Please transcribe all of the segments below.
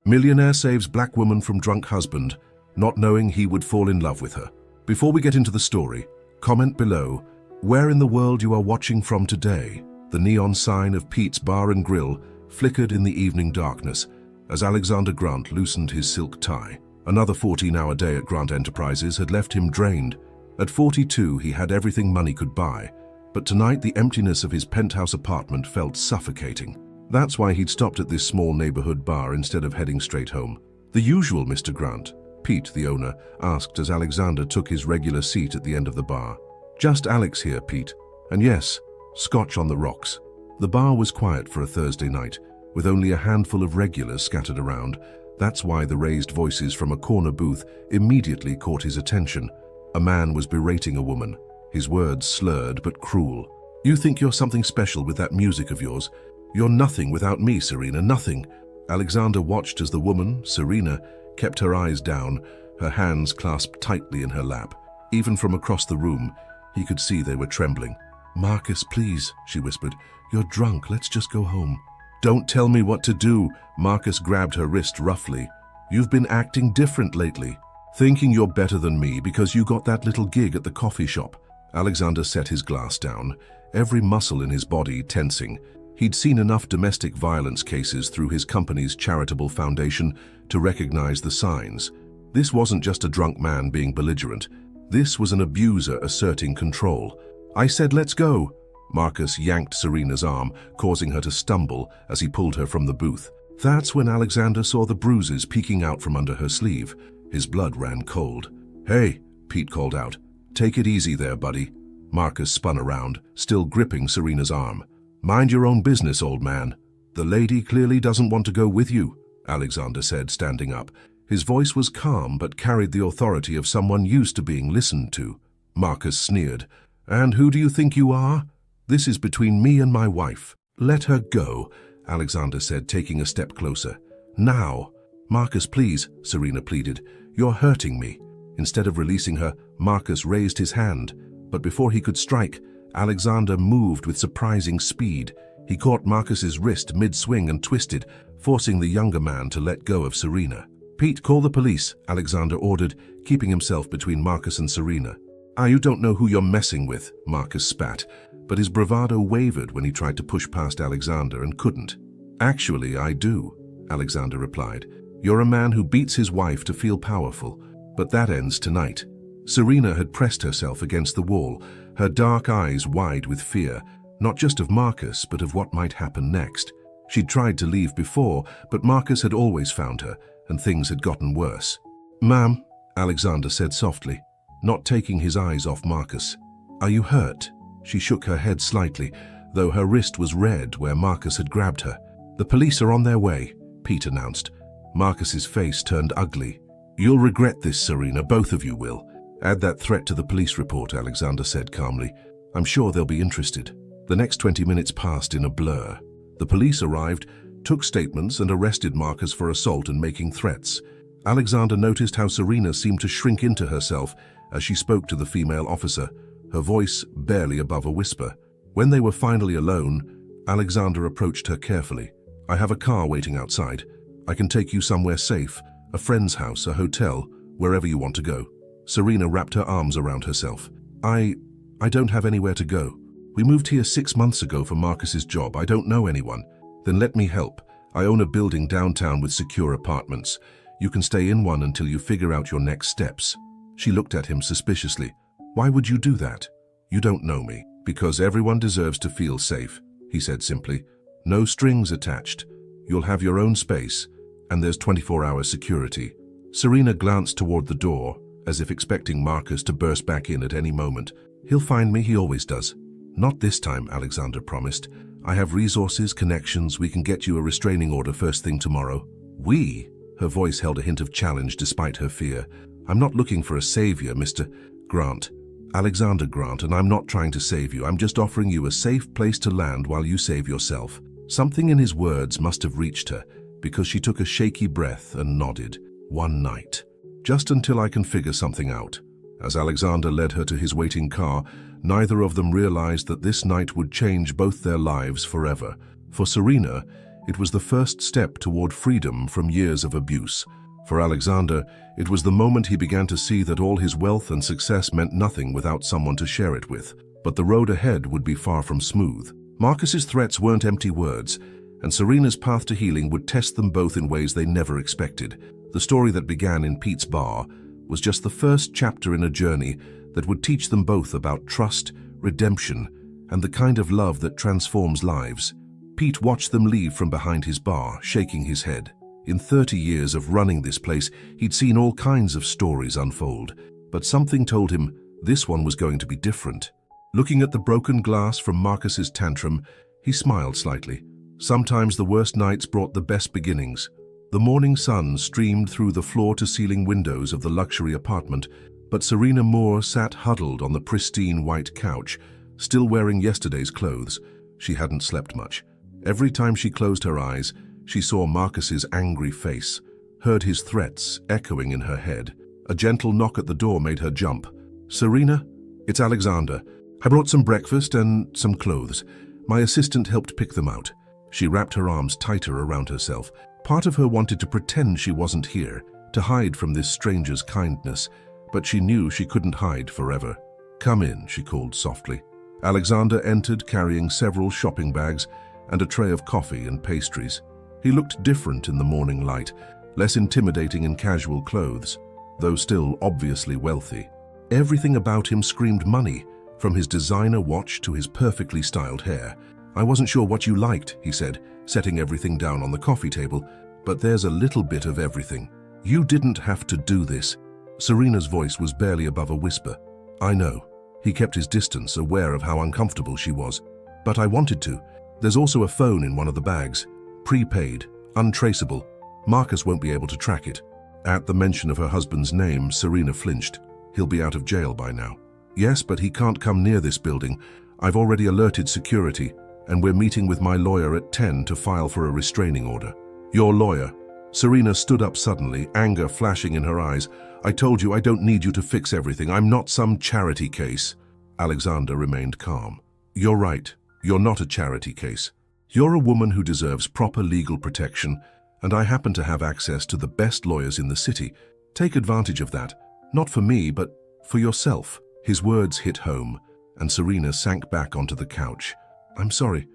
Millionaire saves black woman from drunk husband, not knowing he would fall in love with her. Before we get into the story, comment below where in the world you are watching from today. The neon sign of Pete's Bar and Grill flickered in the evening darkness as Alexander Grant loosened his silk tie. Another 14-hour day at Grant Enterprises had left him drained. At 42, he had everything money could buy, but tonight the emptiness of his penthouse apartment felt suffocating. That's why he'd stopped at this small neighborhood bar instead of heading straight home. "The usual, Mr. Grant?" Pete, the owner, asked as Alexander took his regular seat at the end of the bar. "Just Alex here, Pete. And yes, scotch on the rocks." The bar was quiet for a Thursday night, with only a handful of regulars scattered around. That's why the raised voices from a corner booth immediately caught his attention. A man was berating a woman, his words slurred but cruel. "You think you're something special with that music of yours? You're nothing without me, Serena, nothing." Alexander watched as the woman, Serena, kept her eyes down, her hands clasped tightly in her lap. Even from across the room, he could see they were trembling. "Marcus, please," she whispered. "You're drunk, let's just go home." "Don't tell me what to do." Marcus grabbed her wrist roughly. "You've been acting different lately, thinking you're better than me because you got that little gig at the coffee shop." Alexander set his glass down, every muscle in his body tensing. He'd seen enough domestic violence cases through his company's charitable foundation to recognize the signs. This wasn't just a drunk man being belligerent. This was an abuser asserting control. "I said let's go." Marcus yanked Serena's arm, causing her to stumble as he pulled her from the booth. That's when Alexander saw the bruises peeking out from under her sleeve. His blood ran cold. "Hey," Pete called out. "Take it easy there, buddy." Marcus spun around, still gripping Serena's arm. "Mind your own business, old man. The lady clearly doesn't want to go with you," Alexander said, standing up. His voice was calm but carried the authority of someone used to being listened to. Marcus sneered. "And who do you think you are? This is between me and my wife." "Let her go," Alexander said, taking a step closer. "Now." "Marcus, please," Serena pleaded. "You're hurting me." Instead of releasing her, Marcus raised his hand. But before he could strike, Alexander moved with surprising speed. He caught Marcus's wrist mid-swing and twisted, forcing the younger man to let go of Serena. "Pete, call the police," Alexander ordered, keeping himself between Marcus and Serena. "Ah, you don't know who you're messing with," Marcus spat, but his bravado wavered when he tried to push past Alexander and couldn't. "Actually, I do," Alexander replied. "You're a man who beats his wife to feel powerful, but that ends tonight." Serena had pressed herself against the wall, her dark eyes wide with fear, not just of Marcus, but of what might happen next. She'd tried to leave before, but Marcus had always found her, and things had gotten worse. "Ma'am," Alexander said softly, not taking his eyes off Marcus. "Are you hurt?" She shook her head slightly, though her wrist was red where Marcus had grabbed her. "The police are on their way," Pete announced. Marcus's face turned ugly. "You'll regret this, Serena, both of you will." "Add that threat to the police report," Alexander said calmly. "I'm sure they'll be interested." The next 20 minutes passed in a blur. The police arrived, took statements, and arrested Marcus for assault and making threats. Alexander noticed how Serena seemed to shrink into herself as she spoke to the female officer, her voice barely above a whisper. When they were finally alone, Alexander approached her carefully. "I have a car waiting outside. I can take you somewhere safe, a friend's house, a hotel, wherever you want to go." Serena wrapped her arms around herself. I don't have anywhere to go. We moved here 6 months ago for Marcus's job. I don't know anyone." "Then let me help. I own a building downtown with secure apartments. You can stay in one until you figure out your next steps." She looked at him suspiciously. "Why would you do that?" "You don't know me." "Because everyone deserves to feel safe," he said simply. "No strings attached. You'll have your own space, and there's 24-hour security." Serena glanced toward the door, as if expecting Marcus to burst back in at any moment. "He'll find me, he always does." "Not this time," Alexander promised. "I have resources, connections, we can get you a restraining order first thing tomorrow." "We?" Her voice held a hint of challenge despite her fear. "I'm not looking for a savior, Mr. Grant. Alexander Grant, and I'm not trying to save you. I'm just offering you a safe place to land while you save yourself." Something in his words must have reached her, because she took a shaky breath and nodded. "One night. Just until I can figure something out." As Alexander led her to his waiting car, neither of them realized that this night would change both their lives forever. For Serena, It was the first step toward freedom from years of abuse. For Alexander, it was the moment he began to see that all his wealth and success meant nothing without someone to share it with. But the road ahead would be far from smooth. Marcus's threats weren't empty words, and Serena's path to healing would test them both in ways they never expected. The story that began in Pete's bar was just the first chapter in a journey that would teach them both about trust, redemption, and the kind of love that transforms lives. Pete watched them leave from behind his bar, shaking his head. In 30 years of running this place, he'd seen all kinds of stories unfold, but something told him this one was going to be different. Looking at the broken glass from Marcus's tantrum, he smiled slightly. Sometimes the worst nights brought the best beginnings. The morning sun streamed through the floor-to-ceiling windows of the luxury apartment, but Serena Moore sat huddled on the pristine white couch, still wearing yesterday's clothes. She hadn't slept much. Every time she closed her eyes, she saw Marcus's angry face, heard his threats echoing in her head. A gentle knock at the door made her jump. "Serena, it's Alexander. I brought some breakfast and some clothes. My assistant helped pick them out." She wrapped her arms tighter around herself. Part of her wanted to pretend she wasn't here, to hide from this stranger's kindness, but she knew she couldn't hide forever. "Come in," she called softly. Alexander entered carrying several shopping bags and a tray of coffee and pastries. He looked different in the morning light, less intimidating in casual clothes, though still obviously wealthy. Everything about him screamed money, from his designer watch to his perfectly styled hair. "I wasn't sure what you liked," he said, setting everything down on the coffee table, "but there's a little bit of everything. You didn't have to do this." Serena's voice was barely above a whisper. "I know." He kept his distance, aware of how uncomfortable she was. "But I wanted to. There's also a phone in one of the bags. Prepaid, untraceable. Marcus won't be able to track it." At the mention of her husband's name, Serena flinched. "He'll be out of jail by now." "Yes, but he can't come near this building. I've already alerted security, and we're meeting with my lawyer at 10 to file for a restraining order." "Your lawyer?" Serena stood up suddenly, anger flashing in her eyes. "I told you I don't need you to fix everything. I'm not some charity case." Alexander remained calm. "You're right. You're not a charity case. You're a woman who deserves proper legal protection, and I happen to have access to the best lawyers in the city. Take advantage of that. Not for me, but for yourself." His words hit home, and Serena sank back onto the couch. "I'm sorry.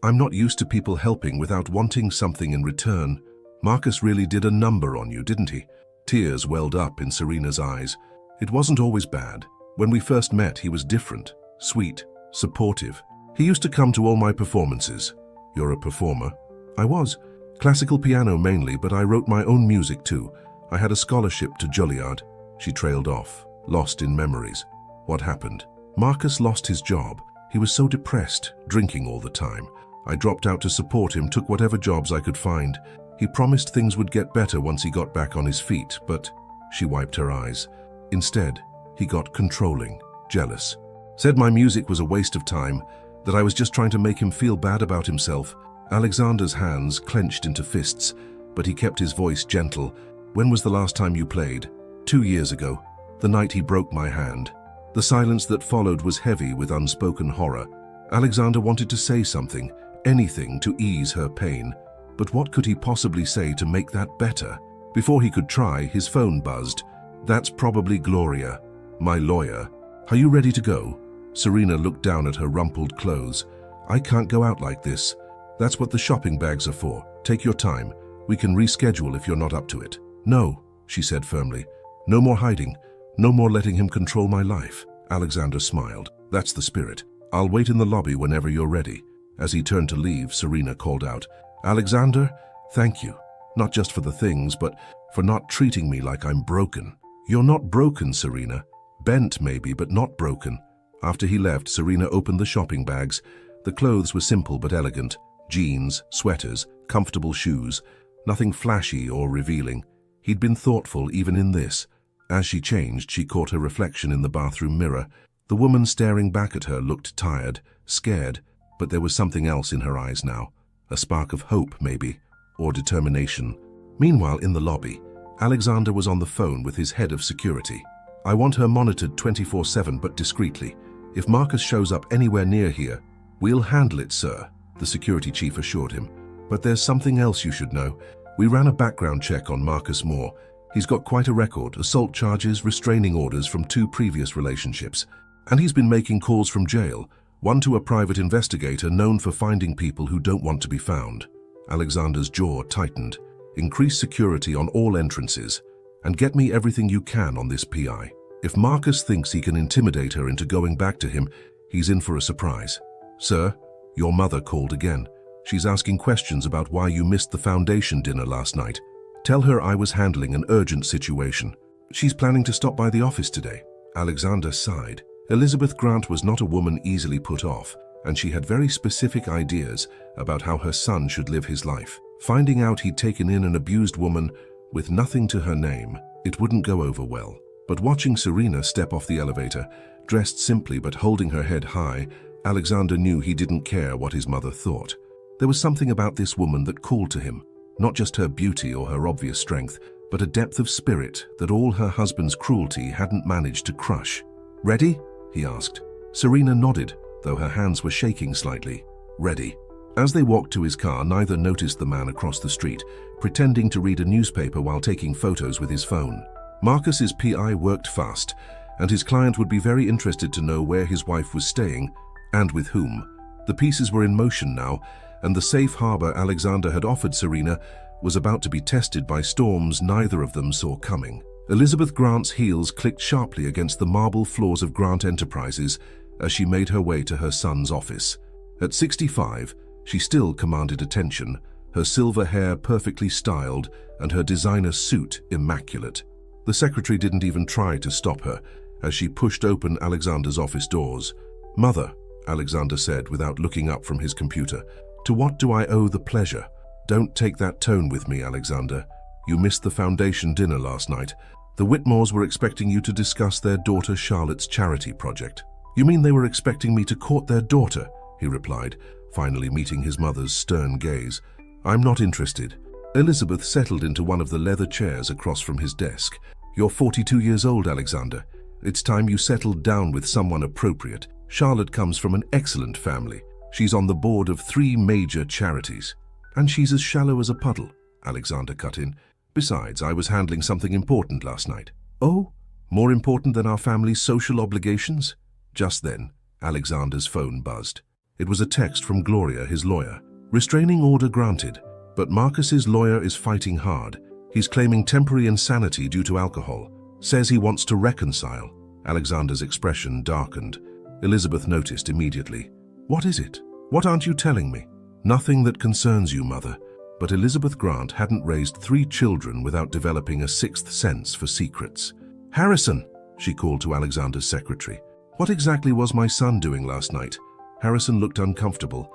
I'm not used to people helping without wanting something in return. Marcus really did a number on you, didn't he?" Tears welled up in Serena's eyes. "It wasn't always bad. When we first met, he was different, sweet, supportive. He used to come to all my performances." "You're a performer?" "I was. Classical piano mainly, but I wrote my own music too. I had a scholarship to Juilliard." She trailed off, lost in memories. "What happened?" "Marcus lost his job. He was so depressed, drinking all the time. I dropped out to support him, took whatever jobs I could find. He promised things would get better once he got back on his feet, but..." She wiped her eyes. "Instead, he got controlling, jealous. Said my music was a waste of time, that I was just trying to make him feel bad about himself." Alexander's hands clenched into fists, but he kept his voice gentle. "When was the last time you played?" 2 years ago, the night he broke my hand." The silence that followed was heavy with unspoken horror. Alexander wanted to say something, anything to ease her pain. But what could he possibly say to make that better? Before he could try, his phone buzzed. "That's probably Gloria, my lawyer. Are you ready to go?" Serena looked down at her rumpled clothes. "I can't go out like this." "That's what the shopping bags are for. Take your time. We can reschedule if you're not up to it." "No," she said firmly. "No more hiding. No more letting him control my life." Alexander smiled. "That's the spirit. I'll wait in the lobby whenever you're ready." As he turned to leave, Serena called out, "Alexander, thank you. Not just for the things, but for not treating me like I'm broken." "You're not broken, Serena. Bent maybe, but not broken." After he left, Serena opened the shopping bags. The clothes were simple but elegant. Jeans, sweaters, comfortable shoes. Nothing flashy or revealing. He'd been thoughtful even in this. As she changed, she caught her reflection in the bathroom mirror. The woman staring back at her looked tired, scared, but there was something else in her eyes now. A spark of hope, maybe, or determination. Meanwhile, in the lobby, Alexander was on the phone with his head of security. "I want her monitored 24/7, but discreetly. If Marcus shows up anywhere near here, we'll handle it, sir," the security chief assured him. But there's something else you should know. We ran a background check on Marcus Moore. He's got quite a record, assault charges, restraining orders from 2 previous relationships. And he's been making calls from jail, one to a private investigator known for finding people who don't want to be found. Alexander's jaw tightened. Increase security on all entrances, and get me everything you can on this PI. If Marcus thinks he can intimidate her into going back to him, he's in for a surprise. Sir, your mother called again. She's asking questions about why you missed the foundation dinner last night. Tell her I was handling an urgent situation. She's planning to stop by the office today. Alexander sighed. Elizabeth Grant was not a woman easily put off, and she had very specific ideas about how her son should live his life. Finding out he'd taken in an abused woman with nothing to her name, it wouldn't go over well. But watching Serena step off the elevator, dressed simply but holding her head high, Alexander knew he didn't care what his mother thought. There was something about this woman that called to him, not just her beauty or her obvious strength, but a depth of spirit that all her husband's cruelty hadn't managed to crush. "Ready?" he asked. Serena nodded, though her hands were shaking slightly. "Ready." As they walked to his car, neither noticed the man across the street, pretending to read a newspaper while taking photos with his phone. Marcus's PI worked fast, and his client would be very interested to know where his wife was staying and with whom. The pieces were in motion now, and the safe harbor Alexander had offered Serena was about to be tested by storms neither of them saw coming. Elizabeth Grant's heels clicked sharply against the marble floors of Grant Enterprises as she made her way to her son's office. At 65, she still commanded attention, her silver hair perfectly styled and her designer suit immaculate. The secretary didn't even try to stop her as she pushed open Alexander's office doors. "Mother," Alexander said without looking up from his computer, "to what do I owe the pleasure?" "Don't take that tone with me, Alexander. You missed the foundation dinner last night. The Whitmores were expecting you to discuss their daughter Charlotte's charity project." "You mean they were expecting me to court their daughter?" he replied, finally meeting his mother's stern gaze. "I'm not interested." Elizabeth settled into one of the leather chairs across from his desk. "You're 42 years old, Alexander. It's time you settled down with someone appropriate. Charlotte comes from an excellent family. She's on the board of 3 major charities." "And she's as shallow as a puddle," Alexander cut in. "Besides, I was handling something important last night." "Oh? More important than our family's social obligations?" Just then, Alexander's phone buzzed. It was a text from Gloria, his lawyer. "Restraining order granted, but Marcus's lawyer is fighting hard. He's claiming temporary insanity due to alcohol. Says he wants to reconcile." Alexander's expression darkened. Elizabeth noticed immediately. "What is it? What aren't you telling me?" "Nothing that concerns you, Mother." But Elizabeth Grant hadn't raised 3 children without developing a 6th sense for secrets. "Harrison," she called to Alexander's secretary. "What exactly was my son doing last night?" Harrison looked uncomfortable.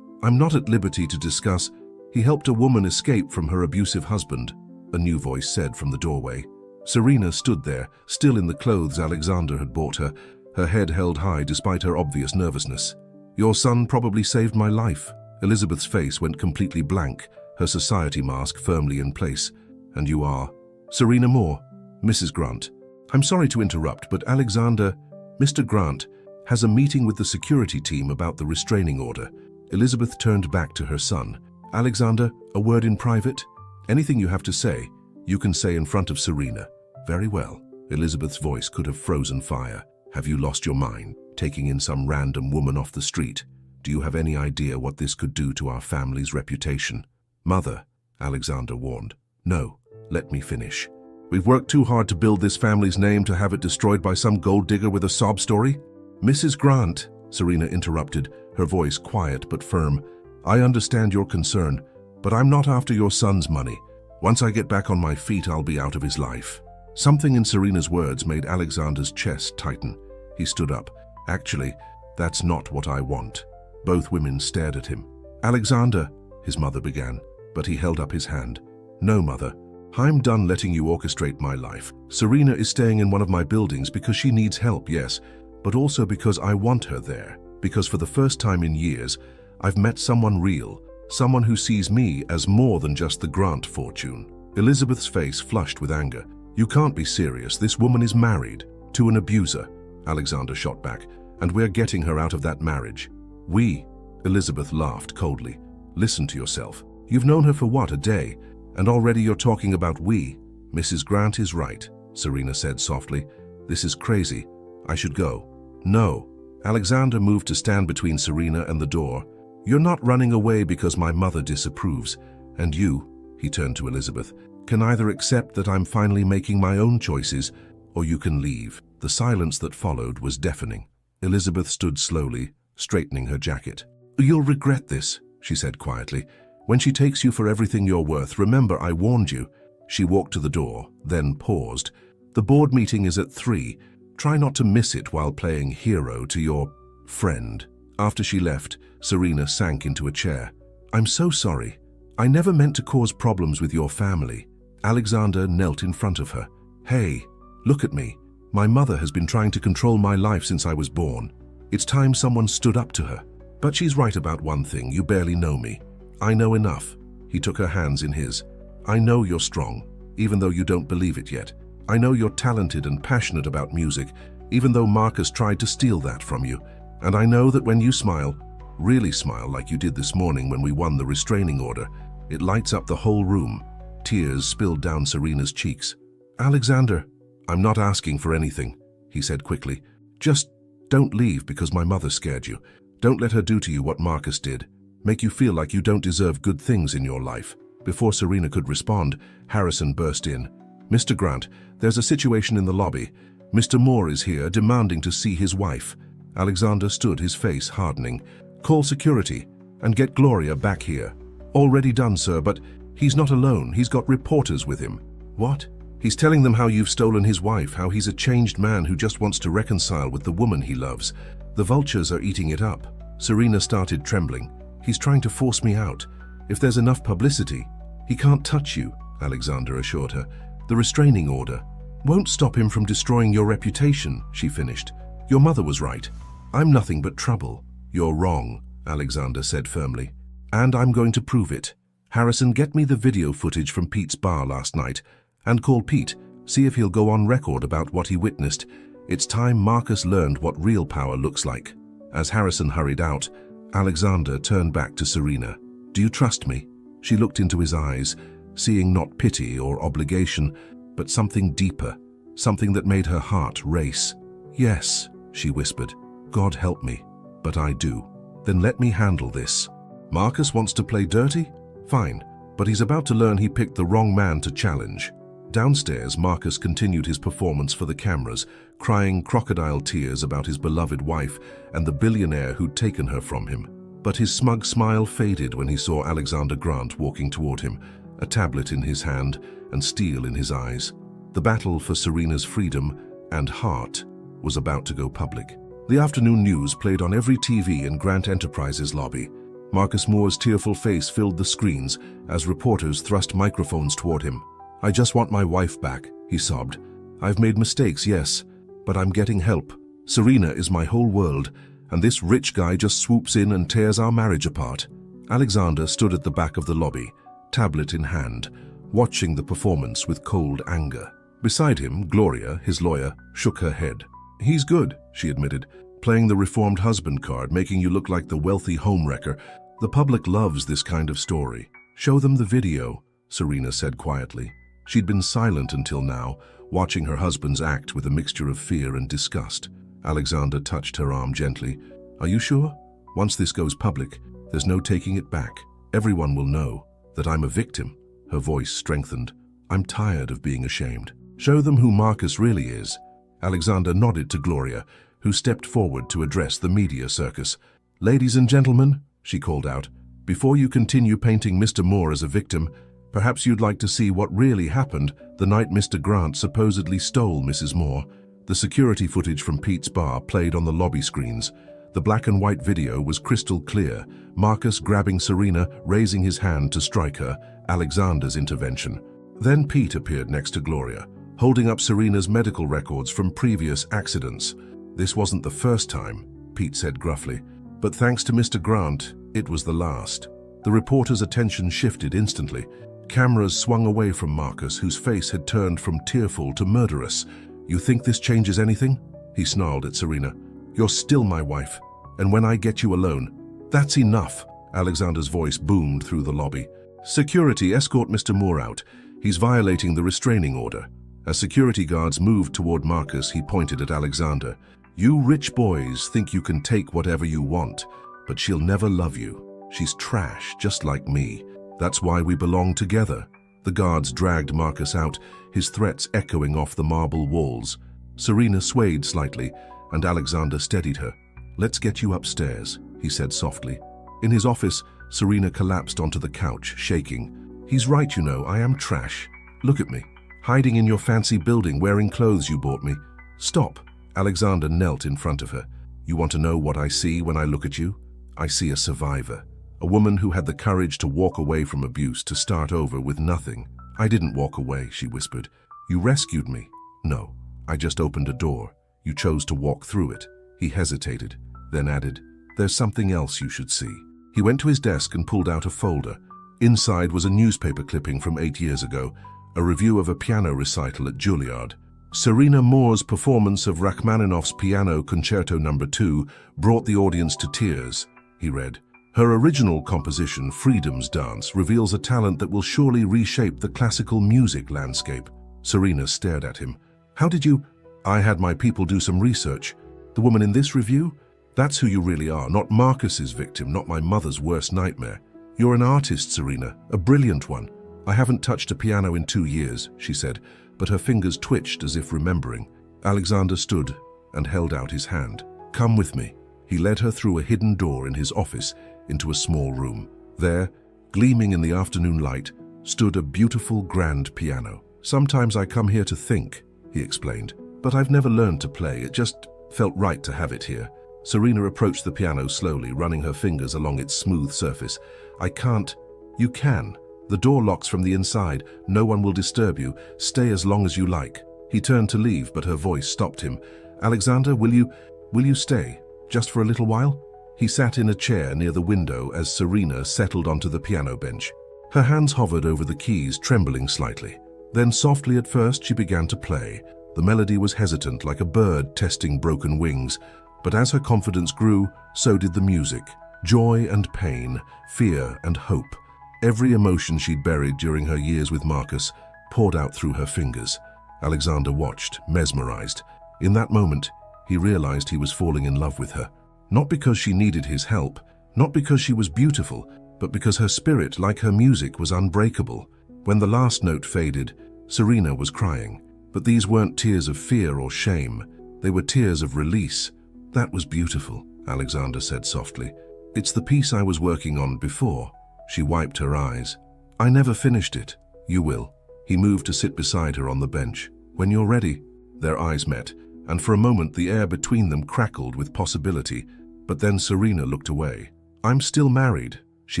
I'm not at liberty to discuss." "He helped a woman escape from her abusive husband," a new voice said from the doorway. Serena stood there, still in the clothes Alexander had bought her, her head held high despite her obvious nervousness. "Your son probably saved my life." Elizabeth's face went completely blank, her society mask firmly in place. "And you are?" "Serena Moore, Mrs. Grant." "I'm sorry to interrupt, but Alexander, Mr. Grant, has a meeting with the security team about the restraining order." Elizabeth turned back to her son. "Alexander, a word in private? Anything you have to say, you can say in front of Serena." "Very well." Elizabeth's voice could have frozen fire. "Have you lost your mind, taking in some random woman off the street? Do you have any idea what this could do to our family's reputation?" "Mother," Alexander warned. "No, let me finish. We've worked too hard to build this family's name to have it destroyed by some gold digger with a sob story." "Mrs. Grant," Serena interrupted, her voice quiet but firm, "I understand your concern, but I'm not after your son's money. Once I get back on my feet, I'll be out of his life." Something in Serena's words made Alexander's chest tighten. He stood up. "Actually, that's not what I want." Both women stared at him. "Alexander," his mother began, but he held up his hand. "No, Mother. I'm done letting you orchestrate my life. Serena is staying in one of my buildings because she needs help, yes, but also because I want her there. Because for the first time in years, I've met someone real, someone who sees me as more than just the Grant fortune." Elizabeth's face flushed with anger. "You can't be serious. This woman is married to an abuser," Alexander shot back, "and we're getting her out of that marriage." "We?" Elizabeth laughed coldly. Listen to yourself. You've known her for what, a day? And already you're talking about we. Mrs. Grant is right, Serena said softly. This is crazy. I should go. No. Alexander moved to stand between Serena and the door. You're not running away because my mother disapproves. And you, he turned to Elizabeth, can either accept that I'm finally making my own choices, or you can leave. The silence that followed was deafening. Elizabeth stood slowly, straightening her jacket. You'll regret this, she said quietly. When she takes you for everything you're worth, remember I warned you. She walked to the door, then paused. The board meeting is at 3. Try not to miss it while playing hero to your friend. After she left, Serena sank into a chair. I'm so sorry. I never meant to cause problems with your family. Alexander knelt in front of her. Hey, look at me. My mother has been trying to control my life since I was born. It's time someone stood up to her. But she's right about one thing, you barely know me. I know enough. He took her hands in his. I know you're strong, even though you don't believe it yet. I know you're talented and passionate about music, even though Marcus tried to steal that from you. And I know that when you smile, really smile like you did this morning when we won the restraining order, it lights up the whole room. Tears spilled down Serena's cheeks. Alexander, I'm not asking for anything, he said quickly. Just don't leave because my mother scared you. Don't let her do to you what Marcus did. Make you feel like you don't deserve good things in your life. Before Serena could respond, Harrison burst in. Mr. Grant, there's a situation in the lobby. Mr. Moore is here demanding to see his wife. Alexander stood, his face hardening. Call security and get Gloria back here. Already done, sir, but he's not alone. He's got reporters with him. What? He's telling them how you've stolen his wife, how he's a changed man who just wants to reconcile with the woman he loves. The vultures are eating it up. Serena started trembling. He's trying to force me out. If there's enough publicity, he can't touch you, Alexander assured her. The restraining order won't stop him from destroying your reputation, she finished. Your mother was right. I'm nothing but trouble. You're wrong, Alexander said firmly. And I'm going to prove it. Harrison, get me the video footage from Pete's bar last night. And call Pete, see if he'll go on record about what he witnessed. It's time Marcus learned what real power looks like. As Harrison hurried out, Alexander turned back to Serena. Do you trust me? She looked into his eyes, seeing not pity or obligation, but something deeper, something that made her heart race. Yes, she whispered. God help me, but I do. Then let me handle this. Marcus wants to play dirty? Fine, but he's about to learn he picked the wrong man to challenge. Downstairs, Marcus continued his performance for the cameras, crying crocodile tears about his beloved wife and the billionaire who'd taken her from him. But his smug smile faded when he saw Alexander Grant walking toward him, a tablet in his hand and steel in his eyes. The battle for Serena's freedom and heart was about to go public. The afternoon news played on every TV in Grant Enterprises lobby. Marcus Moore's tearful face filled the screens as reporters thrust microphones toward him. I just want my wife back, he sobbed. I've made mistakes, yes, but I'm getting help. Serena is my whole world, and this rich guy just swoops in and tears our marriage apart. Alexander stood at the back of the lobby, tablet in hand, watching the performance with cold anger. Beside him, Gloria, his lawyer, shook her head. He's good, she admitted, playing the reformed husband card, making you look like the wealthy homewrecker. The public loves this kind of story. Show them the video, Serena said quietly. She'd been silent until now, watching her husband's act with a mixture of fear and disgust. Alexander touched her arm gently. Are you sure? Once this goes public, there's no taking it back. Everyone will know that I'm a victim. Her voice strengthened. I'm tired of being ashamed. Show them who Marcus really is. Alexander nodded to Gloria, who stepped forward to address the media circus. Ladies and gentlemen, she called out, before you continue painting Mr. Moore as a victim, perhaps you'd like to see what really happened the night Mr. Grant supposedly stole Mrs. Moore. The security footage from Pete's bar played on the lobby screens. The black and white video was crystal clear, Marcus grabbing Serena, raising his hand to strike her, Alexander's intervention. Then Pete appeared next to Gloria, holding up Serena's medical records from previous accidents. This wasn't the first time, Pete said gruffly, but thanks to Mr. Grant, it was the last. The reporter's attention shifted instantly. Cameras swung away from Marcus, whose face had turned from tearful to murderous. You think this changes anything? He snarled at Serena. You're still my wife, and when I get you alone, that's enough. Alexander's voice boomed through the lobby. "Security, escort Mr. Moore out. He's violating the restraining order." As security guards moved toward Marcus, he pointed at Alexander. "You rich boys think you can take whatever you want, but she'll never love you. She's trash, just like me. That's why we belong together." The guards dragged Marcus out, his threats echoing off the marble walls. Serena swayed slightly, and Alexander steadied her. "Let's get you upstairs," he said softly. In his office, Serena collapsed onto the couch, shaking. "He's right, you know, I am trash. Look at me, hiding in your fancy building, wearing clothes you bought me. Stop." Alexander knelt in front of her. "You want to know what I see when I look at you? I see a survivor. A woman who had the courage to walk away from abuse, to start over with nothing." "I didn't walk away," she whispered. "You rescued me." "No, I just opened a door. You chose to walk through it." He hesitated, then added, "There's something else you should see." He went to his desk and pulled out a folder. Inside was a newspaper clipping from 8 years ago, a review of a piano recital at Juilliard. Serena Moore's performance of Rachmaninoff's Piano Concerto No. 2 brought the audience to tears, he read. Her original composition, Freedom's Dance, reveals a talent that will surely reshape the classical music landscape. Serena stared at him. "How did you—" "I had my people do some research. The woman in this review? That's who you really are, not Marcus's victim, not my mother's worst nightmare. You're an artist, Serena, a brilliant one. I haven't touched a piano in 2 years, she said, but her fingers twitched as if remembering. Alexander stood and held out his hand. "Come with me." He led her through a hidden door in his office into a small room. There, gleaming in the afternoon light, stood a beautiful grand piano. "Sometimes I come here to think," he explained, "but I've never learned to play. It just felt right to have it here." Serena approached the piano slowly, running her fingers along its smooth surface. "I can't." "You can. The door locks from the inside. No one will disturb you. Stay as long as you like." He turned to leave, but her voice stopped him. "Alexander, will you stay? Just for a little while?" He sat in a chair near the window as Serena settled onto the piano bench. Her hands hovered over the keys, trembling slightly. Then softly at first she began to play. The melody was hesitant, like a bird testing broken wings. But as her confidence grew, so did the music. Joy and pain, fear and hope. Every emotion she'd buried during her years with Marcus poured out through her fingers. Alexander watched, mesmerized. In that moment, he realized he was falling in love with her. Not because she needed his help, not because she was beautiful, but because her spirit, like her music, was unbreakable. When the last note faded, Serena was crying. But these weren't tears of fear or shame. They were tears of release. "That was beautiful," Alexander said softly. "It's the piece I was working on before." She wiped her eyes. "I never finished it." "You will." He moved to sit beside her on the bench. "When you're ready." Their eyes met, and for a moment the air between them crackled with possibility. But then Serena looked away. "I'm still married," she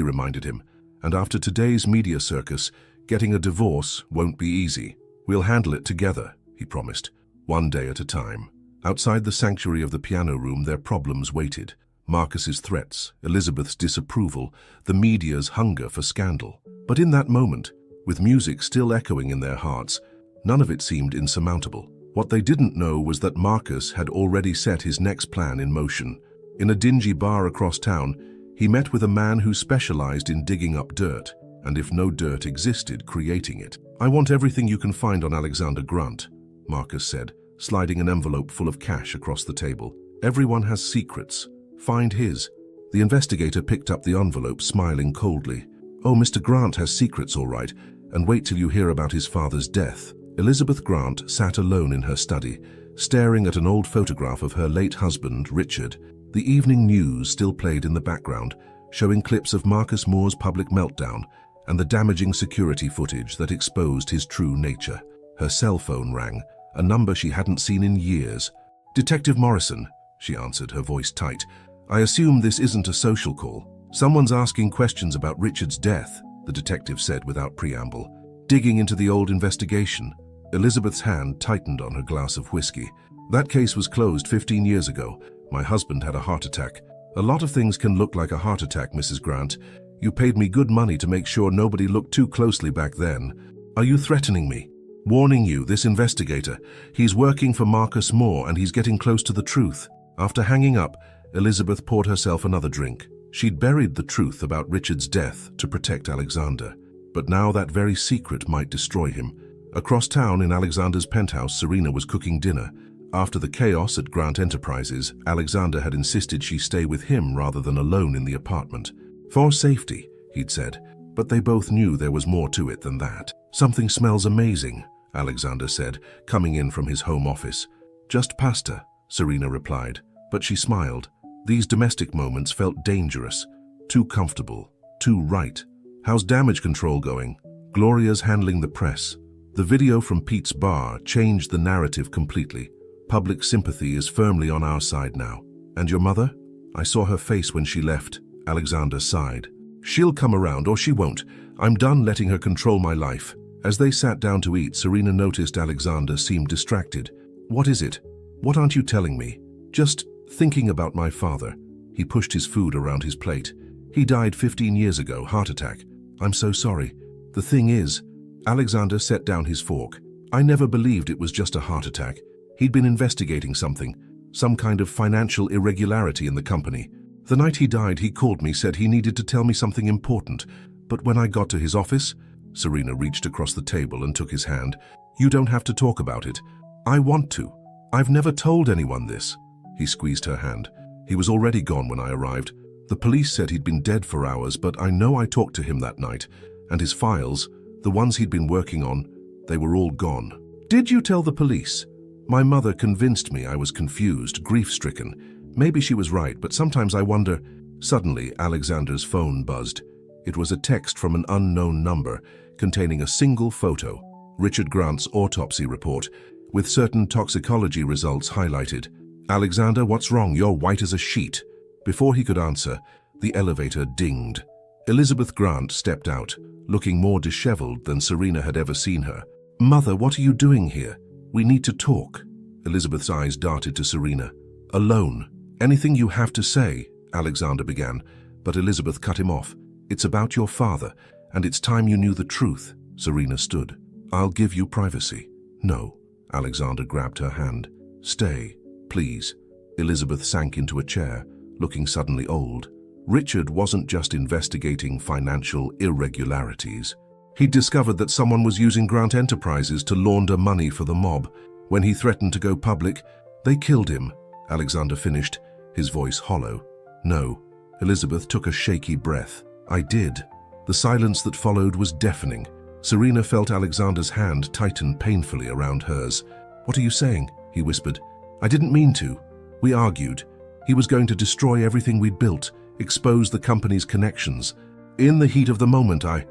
reminded him, "and after today's media circus, getting a divorce won't be easy. We'll handle it together," he promised, "one day at a time." Outside the sanctuary of the piano room, their problems waited. Marcus's threats, Elizabeth's disapproval, the media's hunger for scandal. But in that moment, with music still echoing in their hearts, none of it seemed insurmountable. What they didn't know was that Marcus had already set his next plan in motion. In a dingy bar across town, he met with a man who specialized in digging up dirt, and if no dirt existed, creating it. "I want everything you can find on Alexander Grant," Marcus said, sliding an envelope full of cash across the table. "Everyone has secrets. Find his." The investigator picked up the envelope, smiling coldly. "Oh, Mr. Grant has secrets, all right, and wait till you hear about his father's death." Elizabeth Grant sat alone in her study, staring at an old photograph of her late husband, Richard. The evening news still played in the background, showing clips of Marcus Moore's public meltdown and the damaging security footage that exposed his true nature. Her cell phone rang, a number she hadn't seen in years. "Detective Morrison," she answered, her voice tight. "I assume this isn't a social call." "Someone's asking questions about Richard's death," the detective said without preamble. "Digging into the old investigation." Elizabeth's hand tightened on her glass of whiskey. "That case was closed 15 years ago. My husband had a heart attack. A lot of things can look like a heart attack, Mrs. Grant. You paid me good money to make sure nobody looked too closely back then. Are you threatening me?" "Warning you, this investigator. He's working for Marcus Moore and he's getting close to the truth." After hanging up, Elizabeth poured herself another drink. She'd buried the truth about Richard's death to protect Alexander, but now that very secret might destroy him. Across town in Alexander's penthouse, Serena was cooking dinner. After the chaos at Grant Enterprises, Alexander had insisted she stay with him rather than alone in the apartment. For safety, he'd said, but they both knew there was more to it than that. Something smells amazing, Alexander said, coming in from his home office. Just pasta, Serena replied, but she smiled. These domestic moments felt dangerous, too comfortable, too right. How's damage control going? Gloria's handling the press. The video from Pete's bar changed the narrative completely. Public sympathy is firmly on our side now. And your mother? I saw her face when she left. Alexander sighed. She'll come around or she won't. I'm done letting her control my life. As they sat down to eat, Serena noticed Alexander seemed distracted. What is it? What aren't you telling me? Just thinking about my father. He pushed his food around his plate. He died 15 years ago, heart attack. I'm so sorry. The thing is, Alexander set down his fork. I never believed it was just a heart attack. He'd been investigating something, some kind of financial irregularity in the company. The night he died, he called me, said he needed to tell me something important. But when I got to his office, Serena reached across the table and took his hand. You don't have to talk about it. I want to. I've never told anyone this. He squeezed her hand. He was already gone when I arrived. The police said he'd been dead for hours, but I know I talked to him that night. And his files, the ones he'd been working on, they were all gone. Did you tell the police? My mother convinced me I was confused, grief-stricken. Maybe she was right, but sometimes I wonder. Suddenly, Alexander's phone buzzed. It was a text from an unknown number containing a single photo, Richard Grant's autopsy report, with certain toxicology results highlighted. Alexander, what's wrong? You're white as a sheet. Before he could answer, the elevator dinged. Elizabeth Grant stepped out, looking more disheveled than Serena had ever seen her. Mother, what are you doing here? We need to talk. Elizabeth's eyes darted to Serena. Alone. Anything you have to say, Alexander began, but Elizabeth cut him off. It's about your father, and it's time you knew the truth. Serena stood. I'll give you privacy. No. Alexander grabbed her hand. Stay, please. Elizabeth sank into a chair, looking suddenly old. Richard wasn't just investigating financial irregularities. He'd discovered that someone was using Grant Enterprises to launder money for the mob. When he threatened to go public, they killed him. Alexander finished, his voice hollow. No. Elizabeth took a shaky breath. I did. The silence that followed was deafening. Serena felt Alexander's hand tighten painfully around hers. What are you saying? He whispered. I didn't mean to. We argued. He was going to destroy everything we'd built, expose the company's connections. In the heat of the moment, I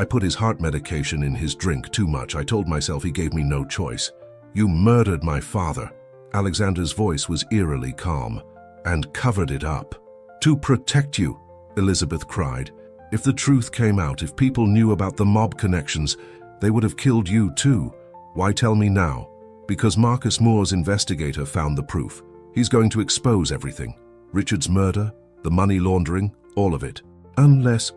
put his heart medication in his drink too much. I told myself he gave me no choice. You murdered my father. Alexander's voice was eerily calm. And covered it up. To protect you, Elizabeth cried. If the truth came out, if people knew about the mob connections, they would have killed you too. Why tell me now? Because Marcus Moore's investigator found the proof. He's going to expose everything. Richard's murder, the money laundering, all of it. Unless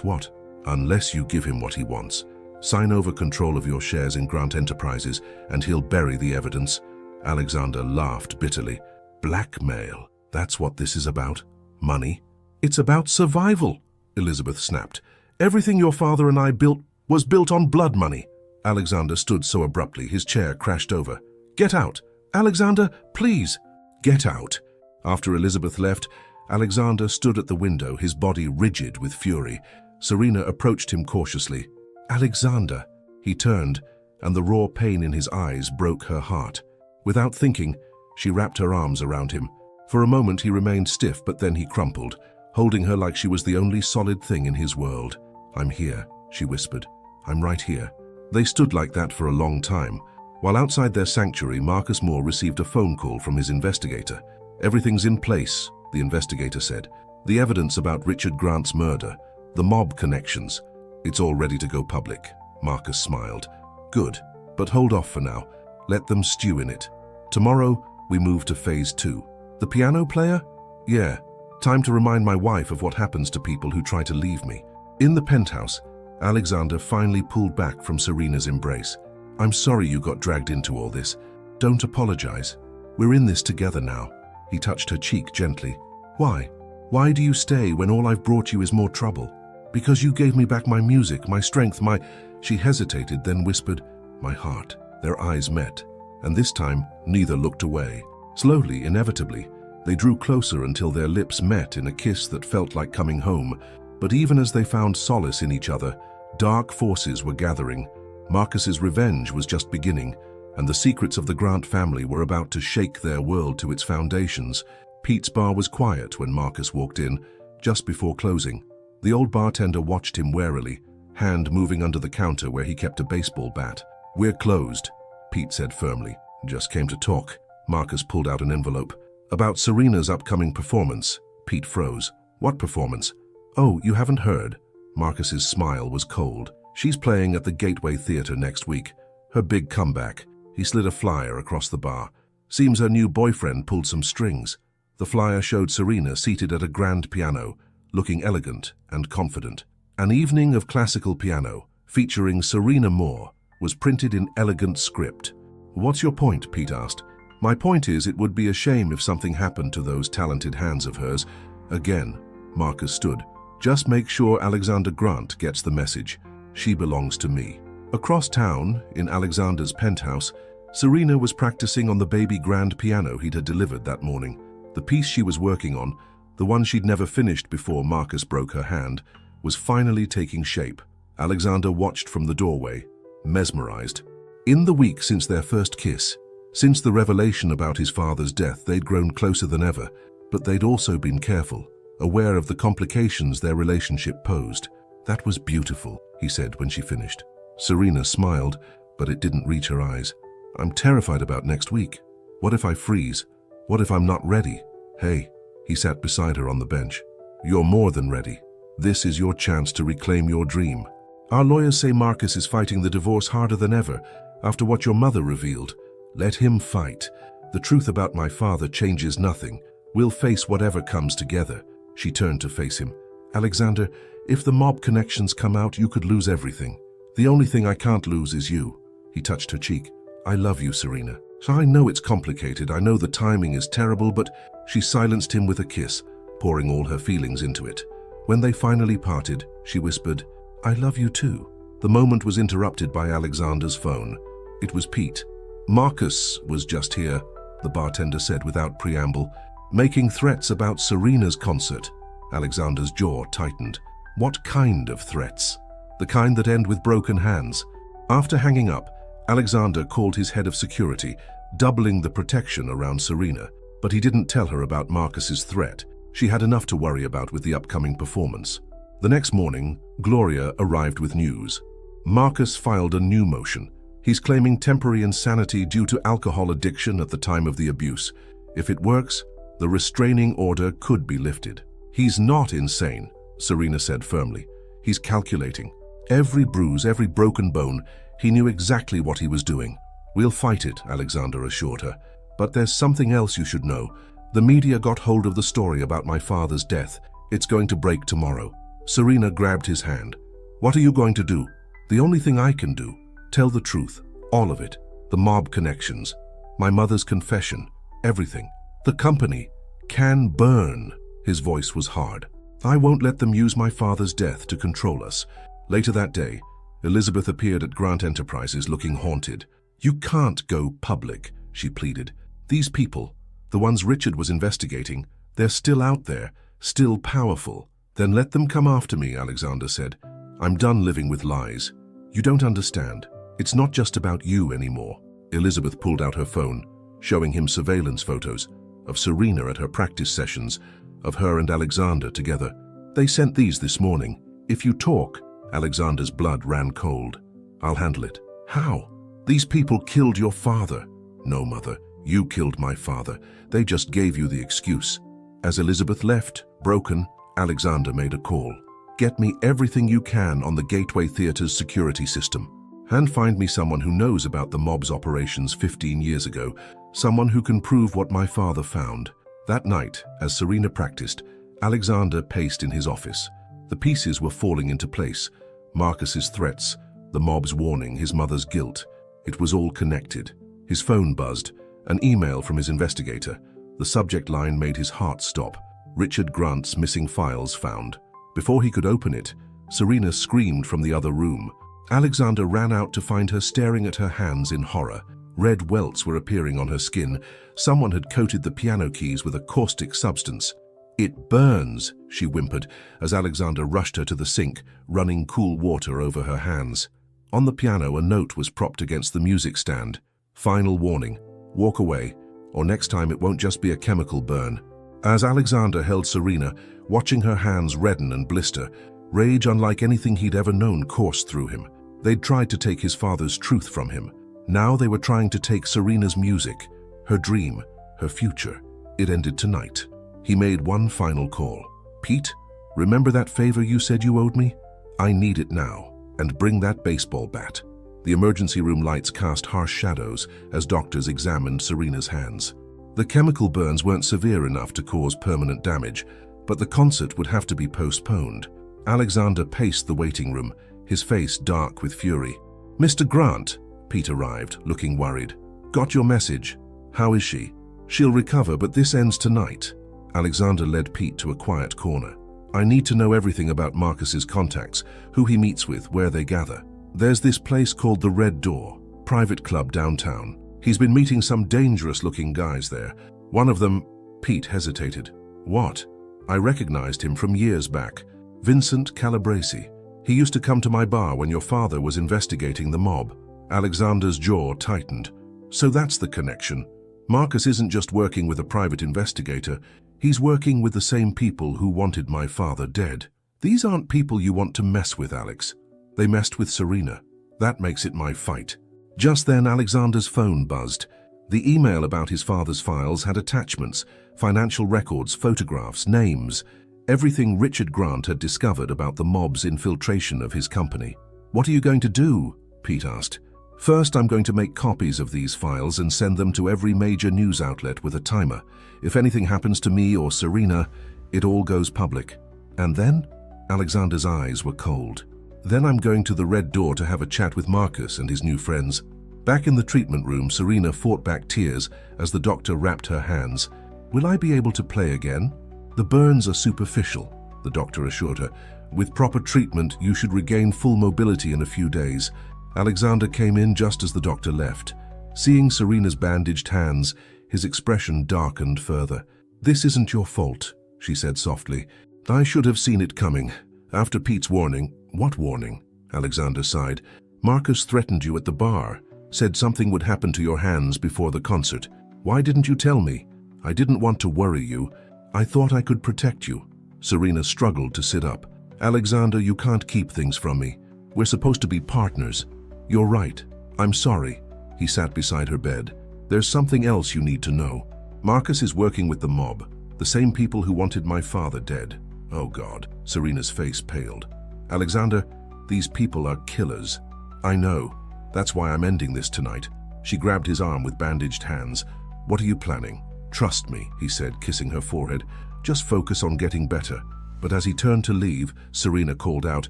what? Unless you give him what he wants. Sign over control of your shares in Grant Enterprises and he'll bury the evidence. Alexander laughed bitterly. Blackmail. That's what this is about. Money. It's about survival, Elizabeth snapped. Everything your father and I built was built on blood money. Alexander stood so abruptly, his chair crashed over. Get out. Alexander, please. Get out. After Elizabeth left, Alexander stood at the window, his body rigid with fury. Serena approached him cautiously. Alexander. He turned, and the raw pain in his eyes broke her heart. Without thinking, she wrapped her arms around him. For a moment he remained stiff, but then he crumpled, holding her like she was the only solid thing in his world. I'm here, she whispered. I'm right here. They stood like that for a long time. While outside their sanctuary, Marcus Moore received a phone call from his investigator. Everything's in place, the investigator said. The evidence about Richard Grant's murder, the mob connections. It's all ready to go public. Marcus smiled. Good, but hold off for now. Let them stew in it. Tomorrow, we move to phase 2. The piano player? Yeah. Time to remind my wife of what happens to people who try to leave me. In the penthouse, Alexander finally pulled back from Serena's embrace. I'm sorry you got dragged into all this. Don't apologize. We're in this together now. He touched her cheek gently. Why? Why do you stay when all I've brought you is more trouble? Because you gave me back my music, my strength, my... She hesitated, then whispered, my heart. Their eyes met, and this time neither looked away. Slowly, inevitably, they drew closer until their lips met in a kiss that felt like coming home. But even as they found solace in each other, dark forces were gathering. Marcus's revenge was just beginning, and the secrets of the Grant family were about to shake their world to its foundations. Pete's bar was quiet when Marcus walked in, just before closing. The old bartender watched him warily, hand moving under the counter where he kept a baseball bat. We're closed, Pete said firmly. Just came to talk. Marcus pulled out an envelope. About Serena's upcoming performance. Pete froze. What performance? Oh, you haven't heard. Marcus's smile was cold. She's playing at the Gateway Theater next week. Her big comeback. He slid a flyer across the bar. Seems her new boyfriend pulled some strings. The flyer showed Serena seated at a grand piano, looking elegant and confident. An evening of classical piano, featuring Serena Moore, was printed in elegant script. What's your point? Pete asked. My point is it would be a shame if something happened to those talented hands of hers. Again, Marcus stood. Just make sure Alexander Grant gets the message. She belongs to me. Across town, in Alexander's penthouse, Serena was practicing on the baby grand piano he'd had delivered that morning. The piece she was working on, the one she'd never finished before Marcus broke her hand, was finally taking shape. Alexander watched from the doorway, mesmerized. In the week since their first kiss, since the revelation about his father's death, they'd grown closer than ever, but they'd also been careful, aware of the complications their relationship posed. That was beautiful, he said when she finished. Serena smiled, but it didn't reach her eyes. I'm terrified about next week. What if I freeze? What if I'm not ready? Hey, he sat beside her on the bench. You're more than ready. This is your chance to reclaim your dream. Our lawyers say Marcus is fighting the divorce harder than ever, after what your mother revealed. Let him fight. The truth about my father changes nothing. We'll face whatever comes together. She turned to face him. Alexander, if the mob connections come out, you could lose everything. The only thing I can't lose is you. He touched her cheek. I love you, Serena. So I know it's complicated. I know the timing is terrible, but she silenced him with a kiss, pouring all her feelings into it. When they finally parted, she whispered, I love you too. The moment was interrupted by Alexander's phone. It was Pete. Marcus was just here, the bartender said without preamble, making threats about Serena's concert. Alexander's jaw tightened. What kind of threats? The kind that end with broken hands. After hanging up, Alexander called his head of security, doubling the protection around Serena. But he didn't tell her about Marcus's threat. She had enough to worry about with the upcoming performance. The next morning, Gloria arrived with news. Marcus filed a new motion. He's claiming temporary insanity due to alcohol addiction at the time of the abuse. If it works, the restraining order could be lifted. He's not insane, Serena said firmly. He's calculating. Every bruise, every broken bone, he knew exactly what he was doing. We'll fight it, Alexander assured her. But there's something else you should know. The media got hold of the story about my father's death. It's going to break tomorrow. Serena grabbed his hand. What are you going to do? The only thing I can do. Tell the truth. All of it. The mob connections. My mother's confession. Everything. The company can burn. His voice was hard. I won't let them use my father's death to control us. Later that day, Elizabeth appeared at Grant Enterprises looking haunted. You can't go public, she pleaded. These people, the ones Richard was investigating, they're still out there, still powerful. Then let them come after me, Alexander said. I'm done living with lies. You don't understand. It's not just about you anymore. Elizabeth pulled out her phone, showing him surveillance photos of Serena at her practice sessions, of her and Alexander together. They sent these this morning. If you talk, Alexander's blood ran cold. I'll handle it. How? These people killed your father. No, Mother, you killed my father. They just gave you the excuse. As Elizabeth left, broken, Alexander made a call. Get me everything you can on the Gateway Theater's security system. And find me someone who knows about the mob's operations 15 years ago, someone who can prove what my father found. That night, as Serena practiced, Alexander paced in his office. The pieces were falling into place. Marcus's threats, the mob's warning, his mother's guilt. It was all connected. His phone buzzed, an email from his investigator. The subject line made his heart stop. Richard Grant's missing files found. Before he could open it, Serena screamed from the other room. Alexander ran out to find her staring at her hands in horror. Red welts were appearing on her skin. Someone had coated the piano keys with a caustic substance. "It burns," she whimpered as Alexander rushed her to the sink, running cool water over her hands. On the piano, a note was propped against the music stand. "Final warning. Walk away, or next time it won't just be a chemical burn." As Alexander held Serena, watching her hands redden and blister, rage unlike anything he'd ever known coursed through him. They'd tried to take his father's truth from him. Now they were trying to take Serena's music, her dream, her future. It ended tonight. He made one final call. "Pete, remember that favor you said you owed me? I need it now, and bring that baseball bat." The emergency room lights cast harsh shadows as doctors examined Serena's hands. The chemical burns weren't severe enough to cause permanent damage, but the concert would have to be postponed. Alexander paced the waiting room, his face dark with fury. "Mr. Grant," Pete arrived, looking worried. "Got your message. How is she?" "She'll recover, but this ends tonight." Alexander led Pete to a quiet corner. "I need to know everything about Marcus's contacts, who he meets with, where they gather. There's this place called the Red Door, private club downtown. He's been meeting some dangerous-looking guys there. One of them..." Pete hesitated. "What?" "I recognized him from years back. Vincent Calabresi. He used to come to my bar when your father was investigating the mob." Alexander's jaw tightened. "So that's the connection. Marcus isn't just working with a private investigator. He's working with the same people who wanted my father dead. These aren't people you want to mess with, Alex. They messed with Serena. That makes it my fight." Just then, Alexander's phone buzzed. The email about his father's files had attachments, financial records, photographs, names, everything Richard Grant had discovered about the mob's infiltration of his company. "What are you going to do?" Pete asked. "First, I'm going to make copies of these files and send them to every major news outlet with a timer. If anything happens to me or Serena, it all goes public. And then?" Alexander's eyes were cold. "Then I'm going to the Red Door to have a chat with Marcus and his new friends." Back in the treatment room, Serena fought back tears as the doctor wrapped her hands. "Will I be able to play again?" "The burns are superficial," the doctor assured her. "With proper treatment, you should regain full mobility in a few days." Alexander came in just as the doctor left. Seeing Serena's bandaged hands, his expression darkened further. "This isn't your fault," she said softly. "I should have seen it coming. After Pete's warning..." "What warning?" Alexander sighed. "Marcus threatened you at the bar, said something would happen to your hands before the concert. Why didn't you tell me?" "I didn't want to worry you. I thought I could protect you." Serena struggled to sit up. "Alexander, you can't keep things from me. We're supposed to be partners." "You're right. I'm sorry." He sat beside her bed. "There's something else you need to know. Marcus is working with the mob, the same people who wanted my father dead." "Oh God." Serena's face paled. "Alexander, these people are killers." "I know. That's why I'm ending this tonight." She grabbed his arm with bandaged hands. "What are you planning?" "Trust me," he said, kissing her forehead. "Just focus on getting better." But as he turned to leave, Serena called out,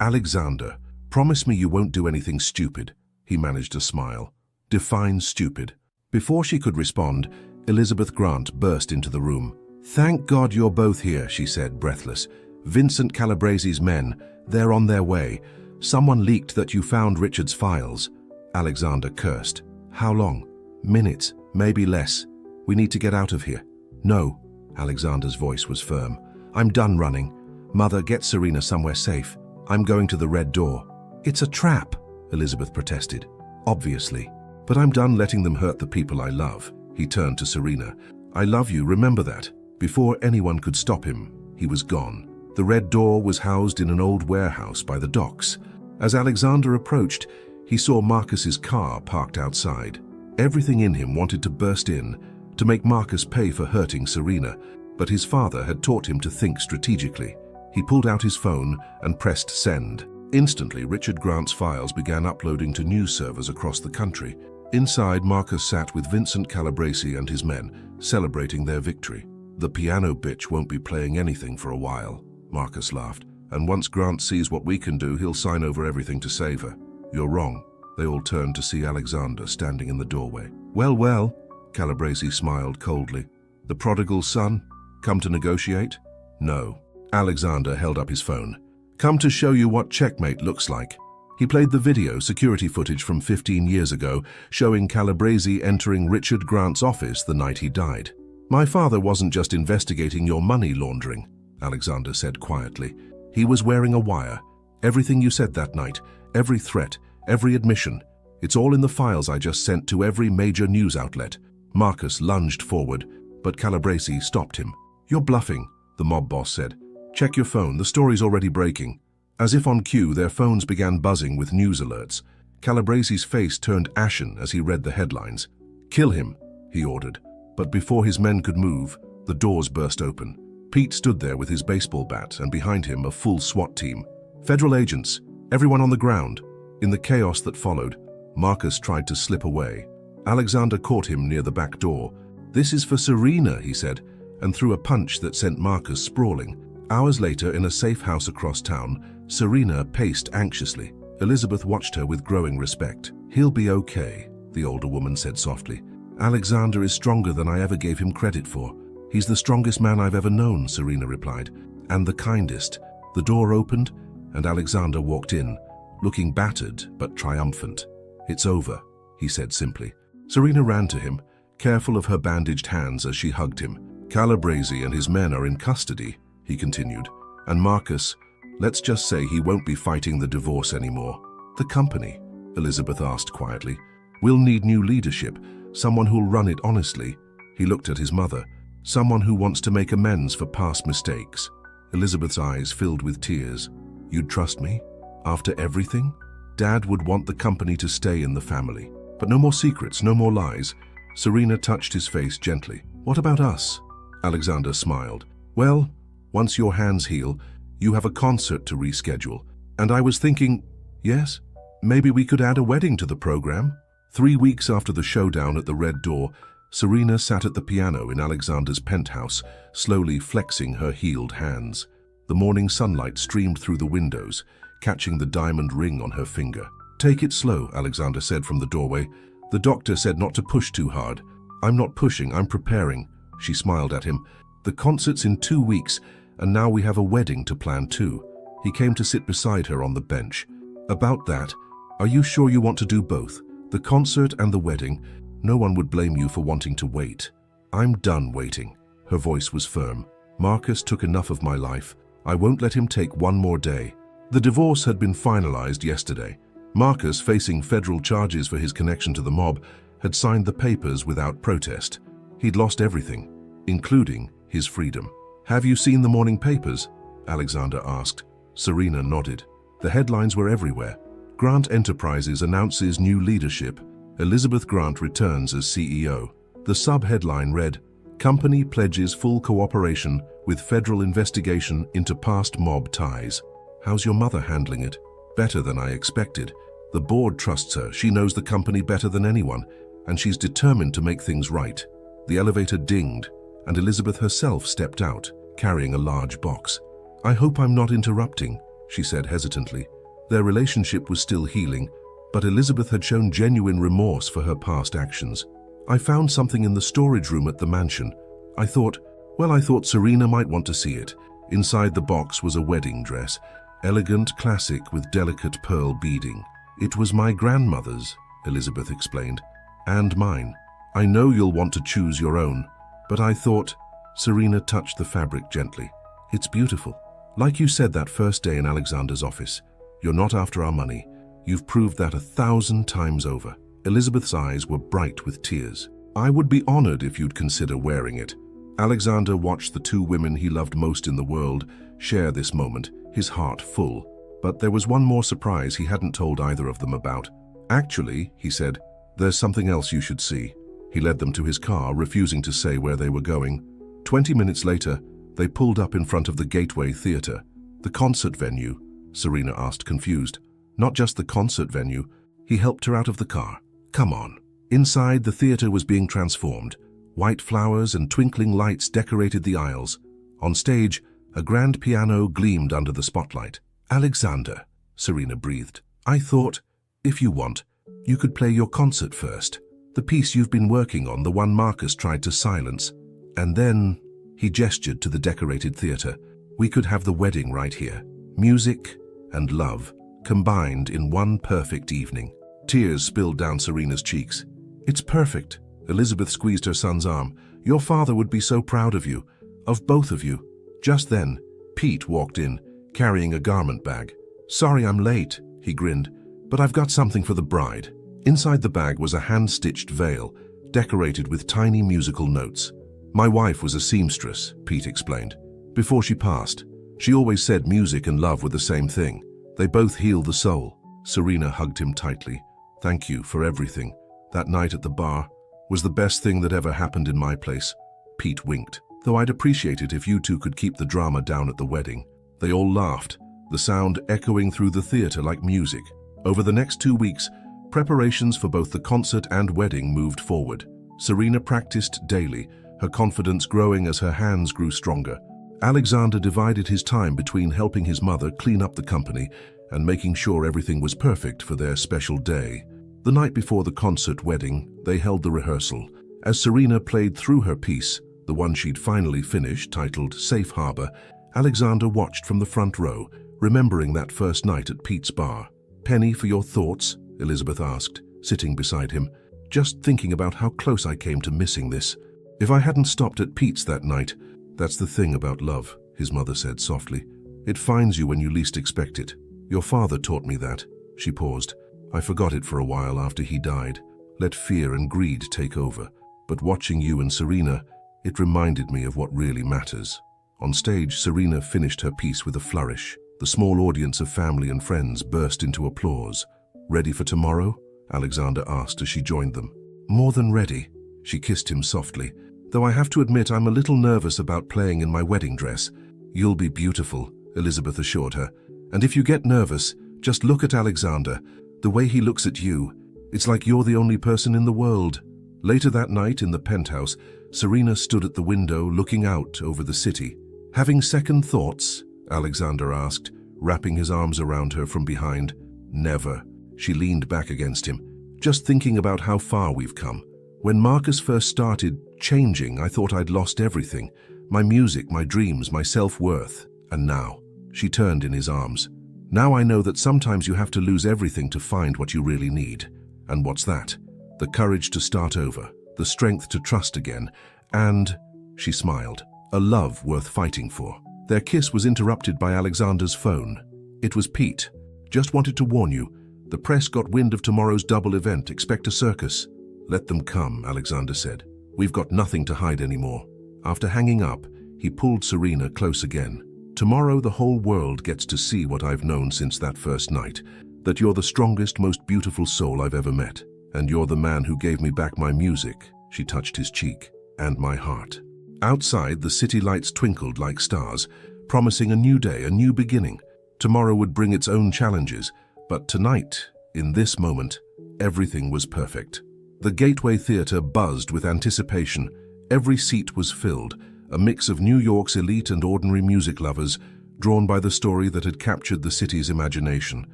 "Alexander, promise me you won't do anything stupid." He managed a smile. "Define stupid." Before she could respond, Elizabeth Grant burst into the room. "Thank God you're both here," she said, breathless. "Vincent Calabresi's men, they're on their way. Someone leaked that you found Richard's files." Alexander cursed. "How long?" "Minutes, maybe less. We need to get out of here." "No." Alexander's voice was firm. "I'm done running. Mother, get Serena somewhere safe. I'm going to the Red Door." "It's a trap," Elizabeth protested. "Obviously. But I'm done letting them hurt the people I love." He turned to Serena. "I love you, remember that." Before anyone could stop him, he was gone. The Red Door was housed in an old warehouse by the docks. As Alexander approached, he saw Marcus's car parked outside. Everything in him wanted to burst in, to make Marcus pay for hurting Serena, but his father had taught him to think strategically. He pulled out his phone and pressed send. Instantly, Richard Grant's files began uploading to news servers across the country. Inside, Marcus sat with Vincent Calabresi and his men, celebrating their victory. "The piano bitch won't be playing anything for a while," Marcus laughed. "And once Grant sees what we can do, he'll sign over everything to save her." "You're wrong." They all turned to see Alexander standing in the doorway. Well, Calabresi smiled coldly. "The prodigal son? Come to negotiate? No. Alexander held up his phone. Come to show you what checkmate looks like. He played the video security footage from 15 years ago, showing Calabrese entering Richard Grant's office the night he died. My father wasn't just investigating your money laundering, Alexander said quietly. He was wearing a wire. Everything you said that night, every threat, every admission, it's all in the files I just sent to every major news outlet. Marcus lunged forward, but Calabrese stopped him. You're bluffing, the mob boss said. Check your phone, the story's already breaking. As if on cue, their phones began buzzing with news alerts. Calabrese's face turned ashen as he read the headlines. Kill him, he ordered. But before his men could move, the doors burst open. Pete stood there with his baseball bat, and behind him a full SWAT team. Federal agents, everyone on the ground. In the chaos that followed, Marcus tried to slip away. Alexander caught him near the back door. This is for Serena, he said, and threw a punch that sent Marcus sprawling. Hours later, in a safe house across town, Serena paced anxiously. Elizabeth watched her with growing respect. He'll be okay, the older woman said softly. Alexander is stronger than I ever gave him credit for. He's the strongest man I've ever known, Serena replied, and the kindest. The door opened, and Alexander walked in, looking battered but triumphant. It's over, he said simply. Serena ran to him, careful of her bandaged hands as she hugged him. Calabrese and his men are in custody, he continued, and Marcus, let's just say he won't be fighting the divorce anymore. The company, Elizabeth asked quietly, will need new leadership, someone who'll run it honestly. He looked at his mother, someone who wants to make amends for past mistakes. Elizabeth's eyes filled with tears. You'd trust me? After everything? Dad would want the company to stay in the family. But no more secrets, no more lies. Serena touched his face gently. What about us? Alexander smiled. Well, once your hands heal, you have a concert to reschedule. And I was thinking, yes, maybe we could add a wedding to the program. 3 weeks after the showdown at the Red Door, Serena sat at the piano in Alexander's penthouse, slowly flexing her healed hands. The morning sunlight streamed through the windows, catching the diamond ring on her finger. Take it slow, Alexander said from the doorway. The doctor said not to push too hard. I'm not pushing, I'm preparing. She smiled at him. The concert's in 2 weeks, and now we have a wedding to plan too. He came to sit beside her on the bench. About that, are you sure you want to do both? The concert and the wedding? No one would blame you for wanting to wait. I'm done waiting. Her voice was firm. Marcus took enough of my life. I won't let him take one more day. The divorce had been finalized yesterday. Marcus, facing federal charges for his connection to the mob, had signed the papers without protest. He'd lost everything, including his freedom. Have you seen the morning papers? Alexander asked. Serena nodded. The headlines were everywhere. Grant Enterprises announces new leadership. Elizabeth Grant returns as CEO. The sub-headline read, Company pledges full cooperation with federal investigation into past mob ties. How's your mother handling it? Better than I expected. The board trusts her. She knows the company better than anyone, and she's determined to make things right. The elevator dinged, and Elizabeth herself stepped out, carrying a large box. I hope I'm not interrupting, she said hesitantly. Their relationship was still healing, but Elizabeth had shown genuine remorse for her past actions. I found something in the storage room at the mansion. I thought Serena might want to see it. Inside the box was a wedding dress, elegant, classic, with delicate pearl beading. It was my grandmother's, Elizabeth explained, and mine. I know you'll want to choose your own, but I thought, Serena touched the fabric gently. It's beautiful. Like you said that first day in Alexander's office. You're not after our money. You've proved that 1,000 times over. Elizabeth's eyes were bright with tears. I would be honored if you'd consider wearing it. Alexander watched the two women he loved most in the world share this moment, his heart full. But there was one more surprise he hadn't told either of them about. Actually, he said, there's something else you should see. He led them to his car, refusing to say where they were going. 20 minutes later, they pulled up in front of the Gateway Theater. The concert venue? Serena asked, confused. Not just the concert venue. He helped her out of the car. Come on. Inside, the theater was being transformed. White flowers and twinkling lights decorated the aisles. On stage, a grand piano gleamed under the spotlight. Alexander, Serena breathed. I thought, if you want, you could play your concert first. The piece you've been working on, the one Marcus tried to silence. And then, He gestured to the decorated theater. "We could have the wedding right here. Music and love combined in one perfect evening." Tears spilled down Serena's cheeks. "It's perfect." Elizabeth squeezed her son's arm. "Your father would be so proud of you, of both of you." Just then, Pete walked in, carrying a garment bag. "Sorry I'm late," he grinned, "but I've got something for the bride." Inside the bag was a hand-stitched veil, decorated with tiny musical notes. "My wife was a seamstress," Pete explained. "Before she passed, she always said music and love were the same thing. They both heal the soul." Serena hugged him tightly. "Thank you for everything. That night at the bar was the best thing that ever happened in my place." Pete winked. "Though I'd appreciate it if you two could keep the drama down at the wedding." They all laughed, the sound echoing through the theater like music. Over the next 2 weeks, preparations for both the concert and wedding moved forward. Serena practiced daily, her confidence growing as her hands grew stronger. Alexander divided his time between helping his mother clean up the company and making sure everything was perfect for their special day. The night before the concert wedding, they held the rehearsal. As Serena played through her piece, the one she'd finally finished, titled Safe Harbor, Alexander watched from the front row, remembering that first night at Pete's bar. "Penny, for your thoughts?" Elizabeth asked, sitting beside him. "Just thinking about how close I came to missing this. If I hadn't stopped at Pete's that night." "That's the thing about love," his mother said softly. "It finds you when you least expect it. Your father taught me that." She paused. "I forgot it for a while after he died. Let fear and greed take over. But watching you and Serena, it reminded me of what really matters." On stage, Serena finished her piece with a flourish. The small audience of family and friends burst into applause. "Ready for tomorrow?" Alexander asked as she joined them. "More than ready." She kissed him softly. "Though I have to admit I'm a little nervous about playing in my wedding dress." "You'll be beautiful," Elizabeth assured her. "And if you get nervous, just look at Alexander. The way he looks at you, it's like you're the only person in the world." Later that night in the penthouse, Serena stood at the window looking out over the city. "Having second thoughts?" Alexander asked, wrapping his arms around her from behind. "Never." She leaned back against him. "Just thinking about how far we've come. When Marcus first started changing, I thought I'd lost everything. My music, my dreams, my self-worth. And now," she turned in his arms, "now I know that sometimes you have to lose everything to find what you really need." "And what's that?" "The courage to start over, the strength to trust again, and," she smiled, "a love worth fighting for." Their kiss was interrupted by Alexander's phone. It was Pete. "Just wanted to warn you. The press got wind of tomorrow's double event. Expect a circus." "Let them come," Alexander said. "We've got nothing to hide anymore." After hanging up, he pulled Serena close again. "Tomorrow the whole world gets to see what I've known since that first night. That you're the strongest, most beautiful soul I've ever met. And you're the man who gave me back my music," she touched his cheek, "and my heart." Outside, the city lights twinkled like stars, promising a new day, a new beginning. Tomorrow would bring its own challenges, but tonight, in this moment, everything was perfect. The Gateway Theater buzzed with anticipation. Every seat was filled, a mix of New York's elite and ordinary music lovers, drawn by the story that had captured the city's imagination.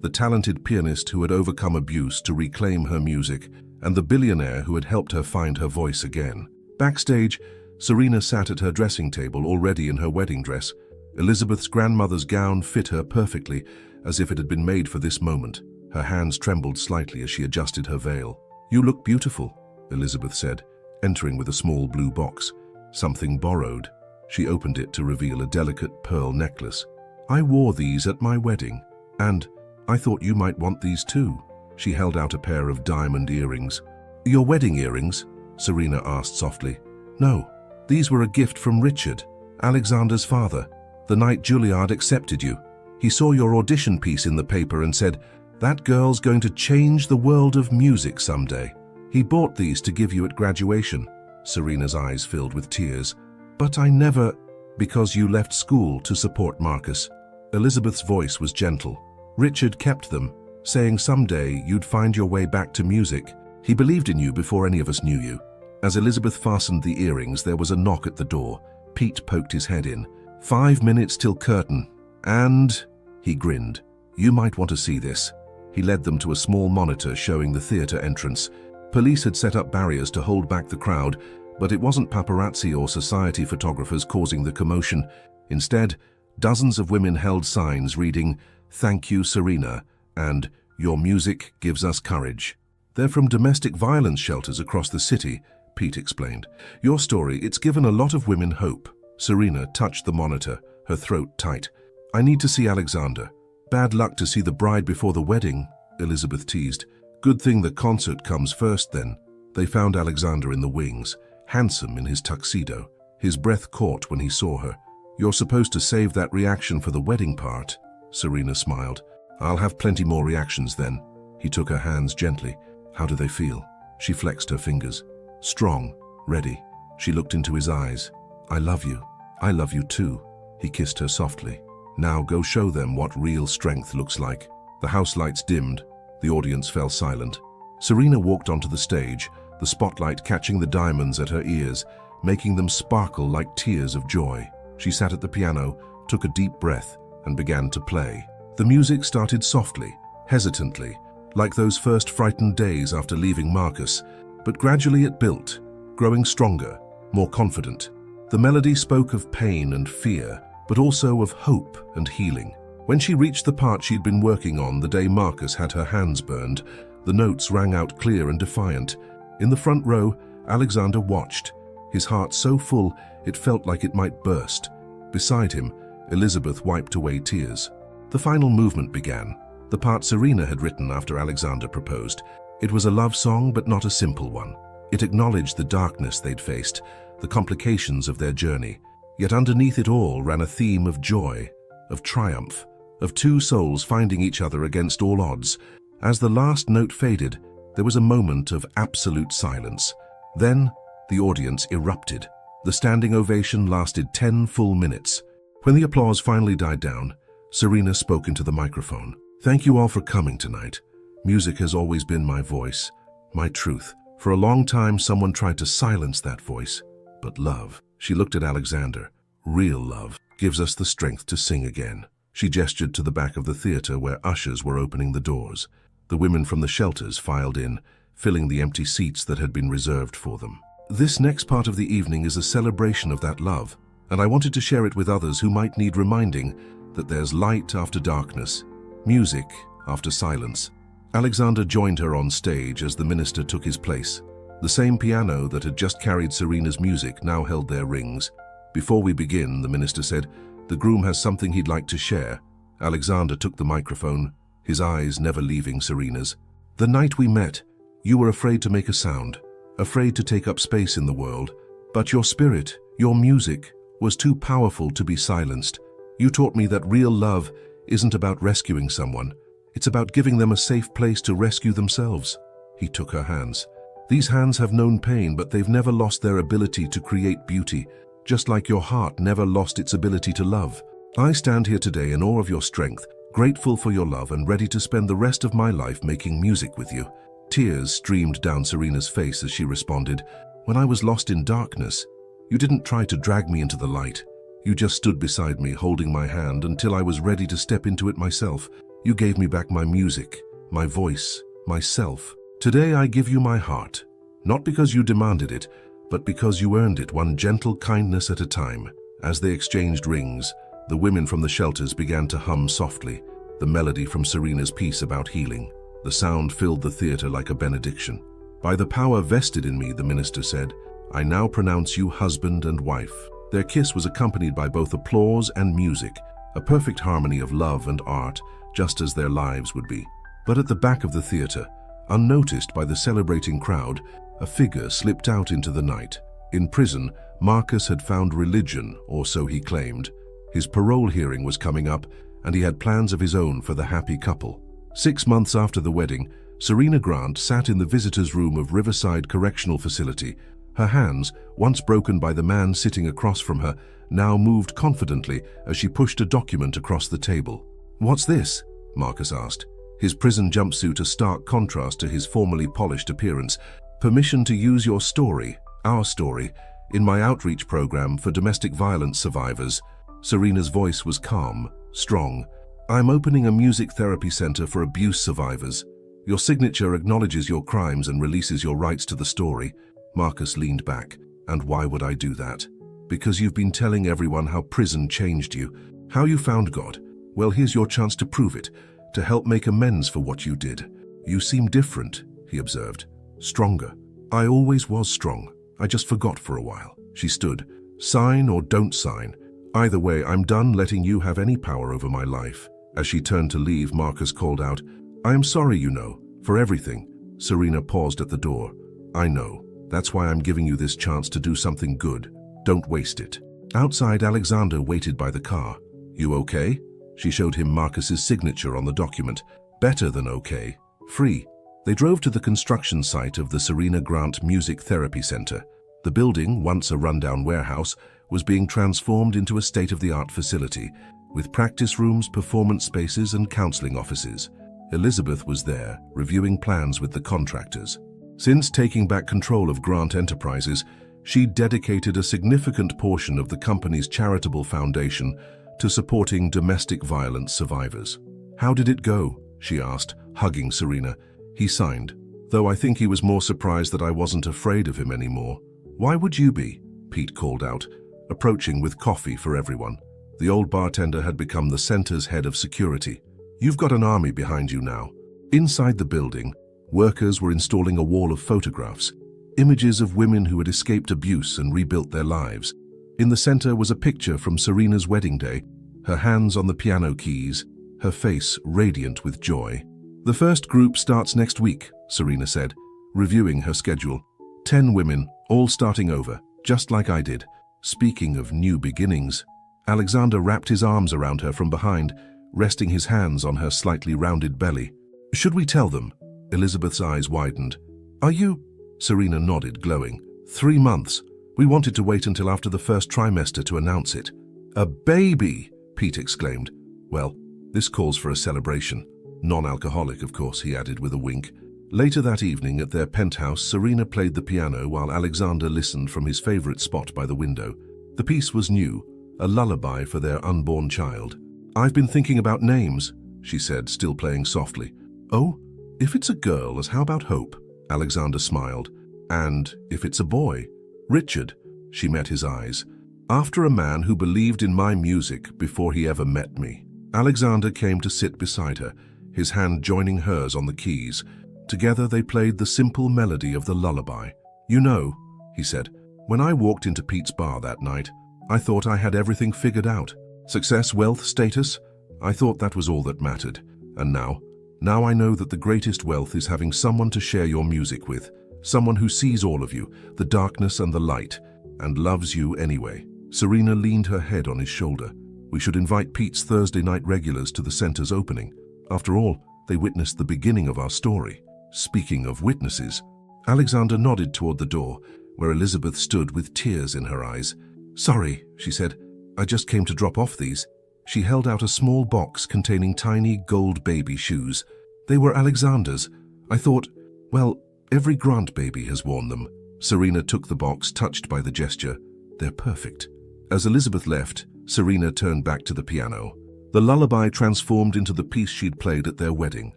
The talented pianist who had overcome abuse to reclaim her music, and the billionaire who had helped her find her voice again. Backstage, Serena sat at her dressing table, already in her wedding dress. Elizabeth's grandmother's gown fit her perfectly, as if it had been made for this moment. Her hands trembled slightly as she adjusted her veil. "You look beautiful," Elizabeth said, entering with a small blue box. "Something borrowed." She opened it to reveal a delicate pearl necklace. "I wore these at my wedding, and I thought you might want these too." She held out a pair of diamond earrings. "Your wedding earrings?" Serena asked softly. "No, these were a gift from Richard, Alexander's father. The night Juilliard accepted you. He saw your audition piece in the paper and said, 'That girl's going to change the world of music someday.' He bought these to give you at graduation." Serena's eyes filled with tears. "But I never—" "Because you left school to support Marcus." Elizabeth's voice was gentle. "Richard kept them, saying someday you'd find your way back to music. He believed in you before any of us knew you." As Elizabeth fastened the earrings, there was a knock at the door. Pete poked his head in. "5 minutes till curtain. And—" he grinned. "You might want to see this." He led them to a small monitor showing the theater entrance. Police had set up barriers to hold back the crowd, But it wasn't paparazzi or society photographers causing the commotion. Instead, dozens of women held signs reading, "Thank you, Serena," and "Your music gives us courage." "They're from domestic violence shelters across the city," Pete explained. "Your story, it's given a lot of women hope." Serena touched the monitor, her throat tight. "I need to see Alexander." "Bad luck to see the bride before the wedding," Elizabeth teased. "Good thing the concert comes first then." They found Alexander in the wings, handsome in his tuxedo. His breath caught when he saw her. "You're supposed to save that reaction for the wedding part," Serena smiled. "I'll have plenty more reactions then." He took her hands gently. "How do they feel?" She flexed her fingers. "Strong, ready." She looked into his eyes. "I love you. I love you too." He kissed her softly. "Now go show them what real strength looks like." The house lights dimmed. The audience fell silent. Serena walked onto the stage, the spotlight catching the diamonds at her ears, making them sparkle like tears of joy. She sat at the piano, took a deep breath, and began to play. The music started softly, hesitantly, like those first frightened days after leaving Marcus, but gradually it built, growing stronger, more confident. The melody spoke of pain and fear, but also of hope and healing. When she reached the part she'd been working on the day Marcus had her hands burned, the notes rang out clear and defiant. In the front row, Alexander watched, his heart so full it felt like it might burst. Beside him, Elizabeth wiped away tears. The final movement began, the part Serena had written after Alexander proposed. It was a love song, but not a simple one. It acknowledged the darkness they'd faced, the complications of their journey. Yet underneath it all ran a theme of joy, of triumph, of two souls finding each other against all odds. As the last note faded, there was a moment of absolute silence. Then, the audience erupted. The standing ovation lasted 10 full minutes. When the applause finally died down, Serena spoke into the microphone. "Thank you all for coming tonight. Music has always been my voice, my truth. For a long time, someone tried to silence that voice. But love," she looked at Alexander, "real love, gives us the strength to sing again." She gestured to the back of the theater where ushers were opening the doors. The women from the shelters filed in, filling the empty seats that had been reserved for them. "This next part of the evening is a celebration of that love, and I wanted to share it with others who might need reminding that there's light after darkness, music after silence." Alexander joined her on stage as the minister took his place. The same piano that had just carried Serena's music now held their rings. "Before we begin," the minister said, "the groom has something he'd like to share." Alexander took the microphone, his eyes never leaving Serena's. "The night we met, you were afraid to make a sound, afraid to take up space in the world. But your spirit, your music, was too powerful to be silenced. You taught me that real love isn't about rescuing someone. It's about giving them a safe place to rescue themselves." He took her hands. "These hands have known pain, but they've never lost their ability to create beauty, just like your heart never lost its ability to love. I stand here today in awe of your strength, grateful for your love and ready to spend the rest of my life making music with you." Tears streamed down Serena's face as she responded, "When I was lost in darkness, you didn't try to drag me into the light. You just stood beside me, holding my hand until I was ready to step into it myself. You gave me back my music, my voice, myself. Today I give you my heart, not because you demanded it, but because you earned it, one gentle kindness at a time." As they exchanged rings, the women from the shelters began to hum softly, the melody from Serena's piece about healing. The sound filled the theater like a benediction. "By the power vested in me," the minister said, "I now pronounce you husband and wife." Their kiss was accompanied by both applause and music, a perfect harmony of love and art, just as their lives would be. But at the back of the theater, unnoticed by the celebrating crowd, a figure slipped out into the night. In prison, Marcus had found religion, or so he claimed. His parole hearing was coming up, and he had plans of his own for the happy couple. 6 months after the wedding, Serena Grant sat in the visitor's room of Riverside Correctional Facility. Her hands, once broken by the man sitting across from her, now moved confidently as she pushed a document across the table. "What's this?" Marcus asked, his prison jumpsuit a stark contrast to his formerly polished appearance. "Permission to use your story, our story, in my outreach program for domestic violence survivors." Serena's voice was calm, strong. "I'm opening a music therapy center for abuse survivors. Your signature acknowledges your crimes and releases your rights to the story." Marcus leaned back. And why would I do that? Because you've been telling everyone how prison changed you, how you found God. Well, here's your chance to prove it, to help make amends for what you did. You seem different, he observed. Stronger. I always was strong. I just forgot for a while. She stood. Sign or don't sign. Either way, I'm done letting you have any power over my life. As she turned to leave, Marcus called out, I am sorry, you know, for everything. Serena paused at the door. I know. That's why I'm giving you this chance to do something good. Don't waste it. Outside, Alexander waited by the car. You okay? She showed him Marcus's signature on the document. Better than okay. Free. They drove to the construction site of the Serena Grant Music Therapy Center. The building, once a rundown warehouse, was being transformed into a state-of-the-art facility, with practice rooms, performance spaces, and counseling offices. Elizabeth was there, reviewing plans with the contractors. Since taking back control of Grant Enterprises, she dedicated a significant portion of the company's charitable foundation to supporting domestic violence survivors. How did it go? She asked, hugging Serena. He signed, though I think he was more surprised that I wasn't afraid of him anymore. Why would you be? Pete called out, approaching with coffee for everyone. The old bartender had become the center's head of security. You've got an army behind you now. Inside the building, workers were installing a wall of photographs, images of women who had escaped abuse and rebuilt their lives. In the center was a picture from Serena's wedding day, her hands on the piano keys, her face radiant with joy. The first group starts next week, Serena said, reviewing her schedule. 10 women, all starting over, just like I did. Speaking of new beginnings, Alexander wrapped his arms around her from behind, resting his hands on her slightly rounded belly. Should we tell them? Elizabeth's eyes widened. Are you? Serena nodded, glowing. 3 months. We wanted to wait until after the first trimester to announce it. A baby, Pete exclaimed. Well, this calls for a celebration. Non-alcoholic, of course, he added with a wink. Later that evening at their penthouse, Serena played the piano while Alexander listened from his favorite spot by the window. The piece was new, a lullaby for their unborn child. I've been thinking about names, she said, still playing softly. Oh, if it's a girl, as how about Hope? Alexander smiled. And if it's a boy? Richard. She met his eyes. After a man who believed in my music before he ever met me. Alexander came to sit beside her, his hand joining hers on the keys. Together they played the simple melody of the lullaby. You know, he said, when I walked into Pete's bar that night, I thought I had everything figured out. Success, wealth, status, I thought that was all that mattered. And now I know that the greatest wealth is having someone to share your music with, someone who sees all of you, the darkness and the light, and loves you anyway. Serena leaned her head on his shoulder. We should invite Pete's Thursday night regulars to the center's opening. After all, they witnessed the beginning of our story. Speaking of witnesses, Alexander nodded toward the door, where Elizabeth stood with tears in her eyes. Sorry, she said, I just came to drop off these. She held out a small box containing tiny gold baby shoes. They were Alexander's. I thought, well, every Grant baby has worn them. Serena took the box, touched by the gesture. They're perfect. As Elizabeth left, Serena turned back to the piano. The lullaby transformed into the piece she'd played at their wedding,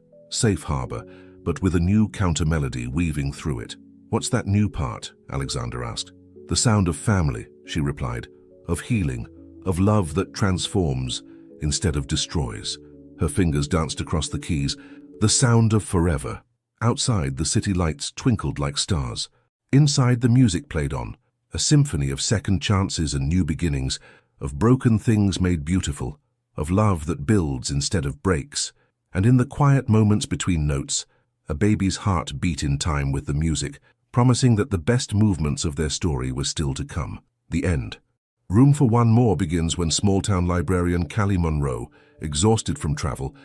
Safe Harbor, but with a new counter-melody weaving through it. What's that new part? Alexander asked. The sound of family, she replied, of healing, of love that transforms instead of destroys. Her fingers danced across the keys. The sound of forever. Outside, the city lights twinkled like stars. Inside, the music played on, a symphony of second chances and new beginnings, of broken things made beautiful, of love that builds instead of breaks. And in the quiet moments between notes, a baby's heart beat in time with the music, promising that the best movements of their story were still to come. The end. Room for one more begins when small-town librarian Callie Monroe, exhausted from travel,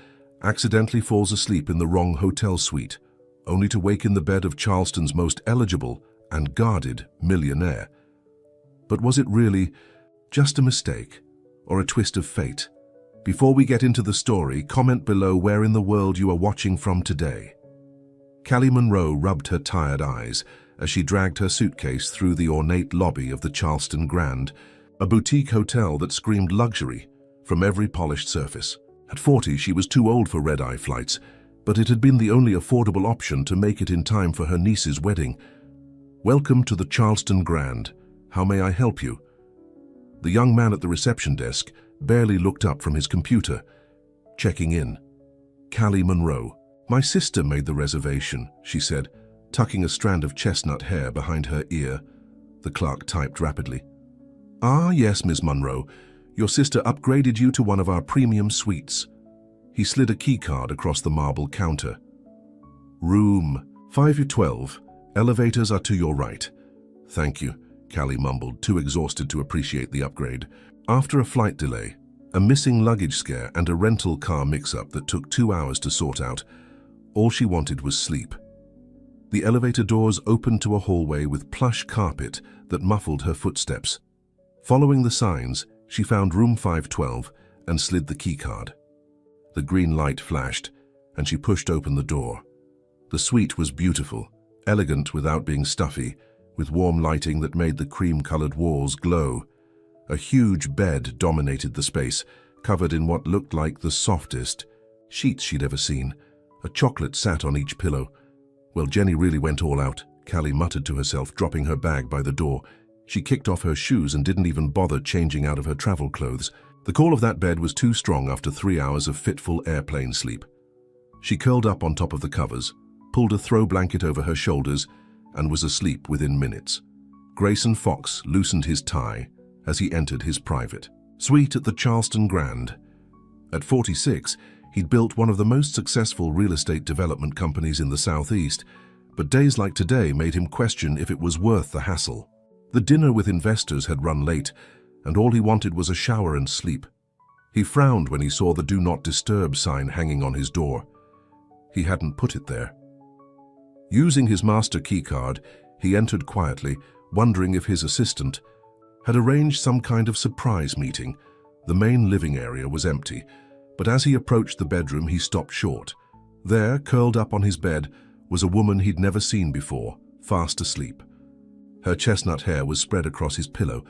accidentally falls asleep in the wrong hotel suite, only to wake in the bed of Charleston's most eligible and guarded millionaire. But was it really just a mistake or a twist of fate? Before we get into the story, comment below where in the world you are watching from today. Callie Monroe rubbed her tired eyes as she dragged her suitcase through the ornate lobby of the Charleston Grand, a boutique hotel that screamed luxury from every polished surface. At 40, she was too old for red-eye flights, but it had been the only affordable option to make it in time for her niece's wedding. Welcome to the Charleston Grand, How may I help you? The young man at the reception desk barely looked up from his computer. Checking in. Callie Monroe. My sister made the reservation, she said, tucking a strand of chestnut hair behind her ear. The clerk typed rapidly. Ah, yes, Ms. Monroe. Your sister upgraded you to one of our premium suites. He slid a keycard across the marble counter. Room 512. Elevators are to your right. Thank you, Callie mumbled, too exhausted to appreciate the upgrade. After a flight delay, a missing luggage scare and a rental car mix-up that took 2 hours to sort out, all she wanted was sleep. The elevator doors opened to a hallway with plush carpet that muffled her footsteps. Following the signs, she found room 512 and slid the keycard. The green light flashed, and she pushed open the door. The suite was beautiful, elegant without being stuffy, with warm lighting that made the cream-colored walls glow. A huge bed dominated the space, covered in what looked like the softest sheets she'd ever seen. A chocolate sat on each pillow. Well, Jenny really went all out, Callie muttered to herself, dropping her bag by the door. She kicked off her shoes and didn't even bother changing out of her travel clothes. The call of that bed was too strong after 3 hours of fitful airplane sleep. She curled up on top of the covers, pulled a throw blanket over her shoulders, and was asleep within minutes. Grayson Fox loosened his tie as he entered his private suite at the Charleston Grand. At 46, he'd built one of the most successful real estate development companies in the Southeast, but days like today made him question if it was worth the hassle. The dinner with investors had run late, and all he wanted was a shower and sleep. He frowned when he saw the "Do Not Disturb" sign hanging on his door. He hadn't put it there. Using his master keycard, he entered quietly, wondering if his assistant had arranged some kind of surprise meeting. The main living area was empty, but as he approached the bedroom, he stopped short. There, curled up on his bed, was a woman he'd never seen before, fast asleep. Her chestnut hair was spread across his pillow,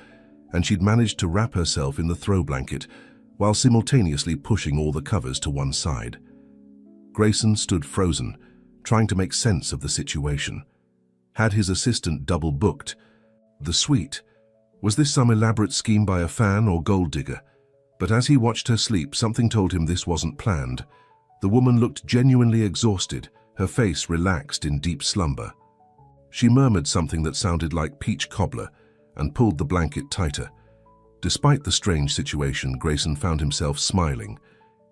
and she'd managed to wrap herself in the throw blanket while simultaneously pushing all the covers to one side. Grayson stood frozen, trying to make sense of the situation. Had his assistant double-booked the suite? Was this some elaborate scheme by a fan or gold digger? But as he watched her sleep, something told him this wasn't planned. The woman looked genuinely exhausted, her face relaxed in deep slumber. She murmured something that sounded like peach cobbler and pulled the blanket tighter. Despite the strange situation, Grayson found himself smiling.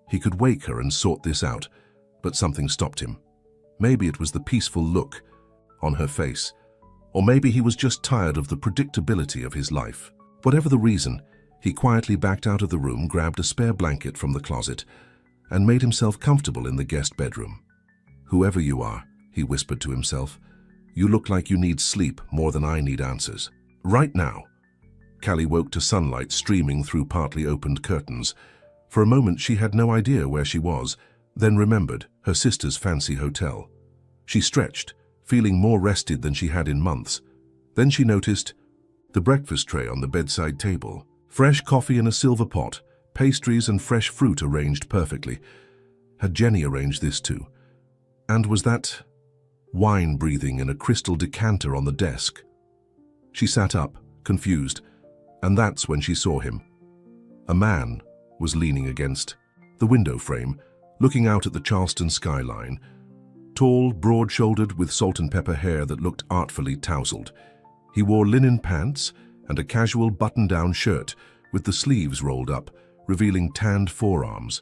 He could wake her and sort this out, but something stopped him. Maybe it was the peaceful look on her face, or maybe he was just tired of the predictability of his life. Whatever the reason, he quietly backed out of the room, grabbed a spare blanket from the closet, and made himself comfortable in the guest bedroom. "Whoever you are," he whispered to himself, "you look like you need sleep more than I need answers. Right now." Callie woke to sunlight streaming through partly opened curtains. For a moment she had no idea where she was, then remembered her sister's fancy hotel. She stretched, feeling more rested than she had in months. Then she noticed the breakfast tray on the bedside table. Fresh coffee in a silver pot, pastries and fresh fruit arranged perfectly. Had Jenny arranged this too? And was that wine breathing in a crystal decanter on the desk? She sat up, confused, and that's when she saw him. A man was leaning against the window frame, looking out at the Charleston skyline. Tall, broad-shouldered, with salt and pepper hair that looked artfully tousled. He wore linen pants and a casual button-down shirt with the sleeves rolled up, revealing tanned forearms.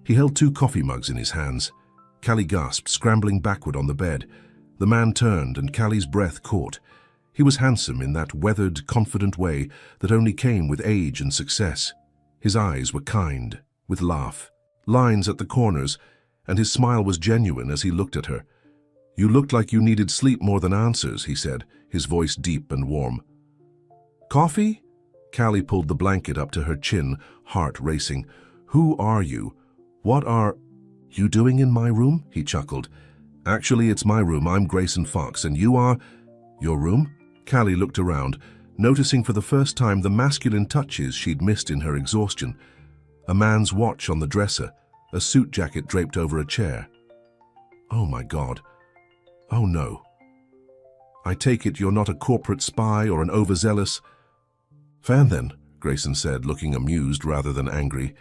He held 2 coffee mugs in his hands. Callie gasped, scrambling backward on the bed. The man turned and Callie's breath caught. He was handsome in that weathered, confident way that only came with age and success. His eyes were kind, with lines at the corners, and his smile was genuine as he looked at her. "You looked like you needed sleep more than answers," he said, his voice deep and warm. "Coffee?" Callie pulled the blanket up to her chin, heart racing. "Who are you? What are you doing in my room?" he chuckled. "Actually, it's my room. I'm Grayson Fox, and you are—" "Your room?" Callie looked around, noticing for the first time the masculine touches she'd missed in her exhaustion. A man's watch on the dresser, a suit jacket draped over a chair. Oh my God. Oh no. I take it you're not a corporate spy or an overzealous fan then, Grayson said, looking amused rather than angry.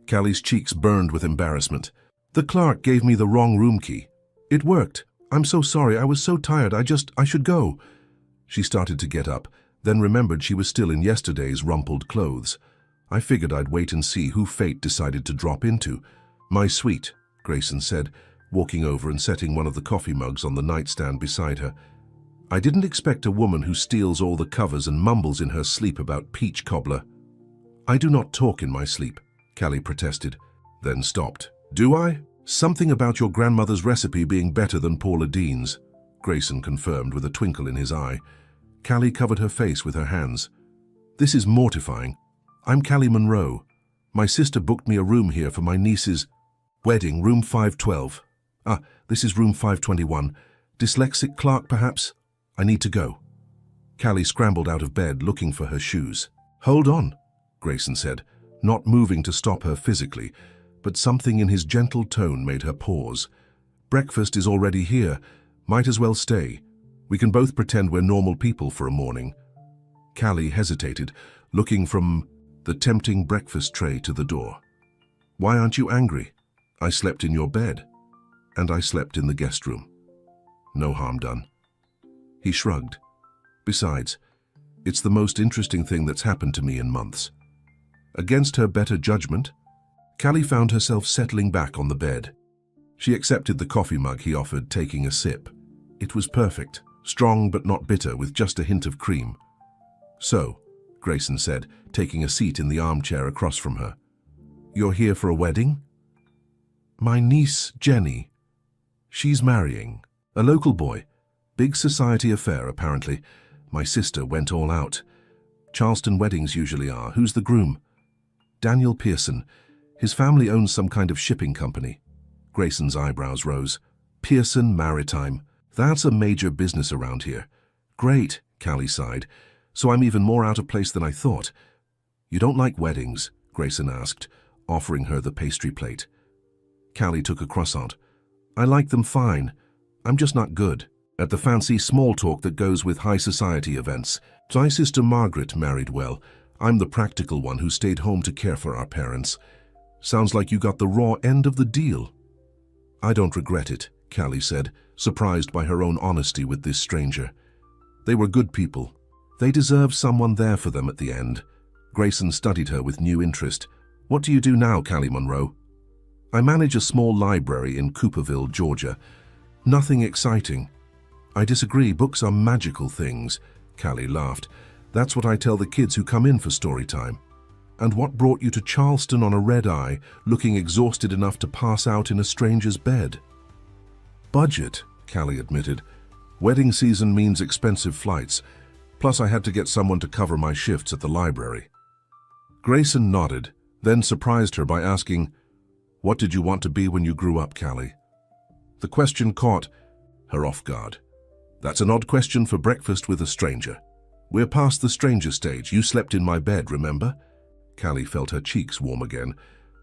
Callie's cheeks burned with embarrassment. The clerk gave me the wrong room key. It worked. I'm so sorry. I was so tired. I should go. She started to get up, then remembered she was still in yesterday's rumpled clothes. I figured I'd wait and see who fate decided to drop into. My sweet, Grayson said, walking over and setting one of the coffee mugs on the nightstand beside her. I didn't expect a woman who steals all the covers and mumbles in her sleep about peach cobbler. I do not talk in my sleep, Callie protested, then stopped. Do I? Something about your grandmother's recipe being better than Paula Dean's, Grayson confirmed with a twinkle in his eye. Callie covered her face with her hands. This is mortifying. I'm Callie Monroe. My sister booked me a room here for my niece's wedding, room 512. This is room 521. Dyslexic clerk, perhaps? I need to go. Callie scrambled out of bed, looking for her shoes. Hold on, Grayson said, not moving to stop her physically, but something in his gentle tone made her pause. Breakfast is already here. Might as well stay. We can both pretend we're normal people for a morning. Callie hesitated, looking from the tempting breakfast tray to the door. Why aren't you angry? I slept in your bed, and I slept in the guest room. No harm done. He shrugged. Besides, it's the most interesting thing that's happened to me in months. Against her better judgment, Callie found herself settling back on the bed. She accepted the coffee mug he offered, taking a sip. It was perfect, strong but not bitter, with just a hint of cream. So, Grayson said, taking a seat in the armchair across from her. You're here for a wedding? My niece, Jenny. She's marrying. A local boy. Big society affair, apparently. My sister went all out. Charleston weddings usually are. Who's the groom? Daniel Pearson. His family owns some kind of shipping company. Grayson's eyebrows rose. Pearson Maritime. That's a major business around here. Great, Callie sighed. So I'm even more out of place than I thought. You don't like weddings? Grayson asked, offering her the pastry plate. Callie took a croissant. I like them fine. I'm just not good at the fancy small talk that goes with high society events. My sister Margaret married well. I'm the practical one who stayed home to care for our parents. Sounds like you got the raw end of the deal. I don't regret it, Callie said, surprised by her own honesty with this stranger. They were good people. They deserved someone there for them at the end. Grayson studied her with new interest. What do you do now, Callie Monroe? I manage a small library in Cooperville, Georgia. Nothing exciting. I disagree. Books are magical things, Callie laughed. That's what I tell the kids who come in for story time. And what brought you to Charleston on a red-eye, looking exhausted enough to pass out in a stranger's bed? Budget, Callie admitted. Wedding season means expensive flights. Plus I had to get someone to cover my shifts at the library. Grayson nodded, then surprised her by asking, What did you want to be when you grew up, Callie? The question caught her off guard. That's an odd question for breakfast with a stranger. We're past the stranger stage. You slept in my bed, remember? Callie felt her cheeks warm again,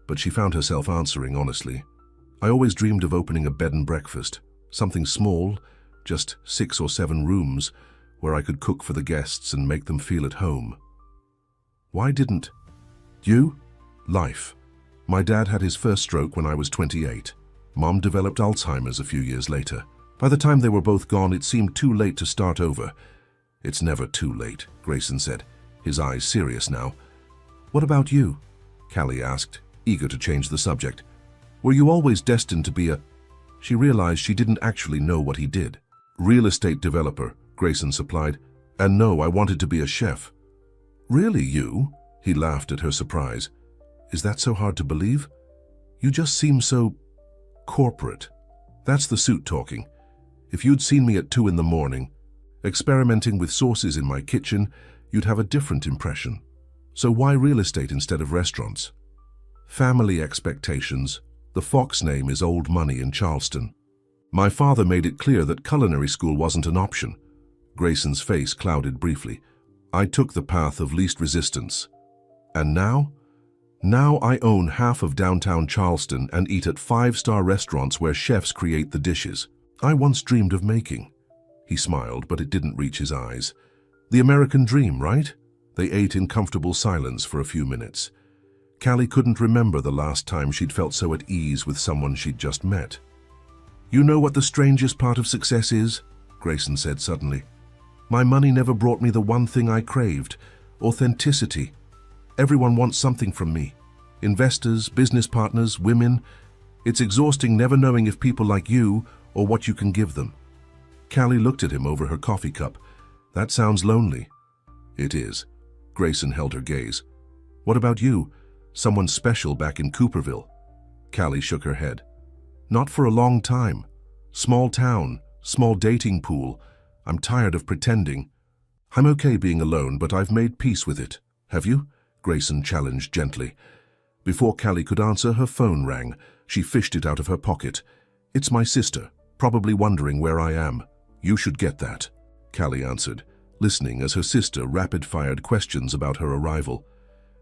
but she found herself answering honestly. I always dreamed of opening a bed and breakfast, something small, just 6 or 7 rooms, where I could cook for the guests and make them feel at home. Why didn't you? Life. My dad had his first stroke when I was 28. Mom developed Alzheimer's a few years later. By the time they were both gone, it seemed too late to start over. It's never too late, Grayson said, his eyes serious now. What about you? Callie asked, eager to change the subject. Were you always destined to be a... She realized she didn't actually know what he did. Real estate developer, Grayson supplied. And no, I wanted to be a chef. Really, you? He laughed at her surprise. Is that so hard to believe? You just seem so... corporate. That's the suit talking. If you'd seen me at 2 in the morning, experimenting with sauces in my kitchen, you'd have a different impression. So why real estate instead of restaurants? Family expectations. The Fox name is old money in Charleston. My father made it clear that culinary school wasn't an option. Grayson's face clouded briefly. I took the path of least resistance. And now? Now I own half of downtown Charleston and eat at 5-star restaurants where chefs create the dishes I once dreamed of making. He smiled, but it didn't reach his eyes. The American dream, right? They ate in comfortable silence for a few minutes. Callie couldn't remember the last time she'd felt so at ease with someone she'd just met. "You know what the strangest part of success is?" Grayson said suddenly. "My money never brought me the one thing I craved: authenticity. Everyone wants something from me. Investors, business partners, women. It's exhausting never knowing if people like you or what you can give them." Callie looked at him over her coffee cup. "That sounds lonely." "It is." Grayson held her gaze. "What about you? Someone special back in Cooperville?" Callie shook her head. "Not for a long time. Small town, small dating pool. I'm tired of pretending." "I'm okay being alone, but I've made peace with it. Have you?" Grayson challenged gently. Before Callie could answer, her phone rang. She fished it out of her pocket. "It's my sister, probably wondering where I am." "You should get that," Callie answered, listening as her sister rapid-fired questions about her arrival.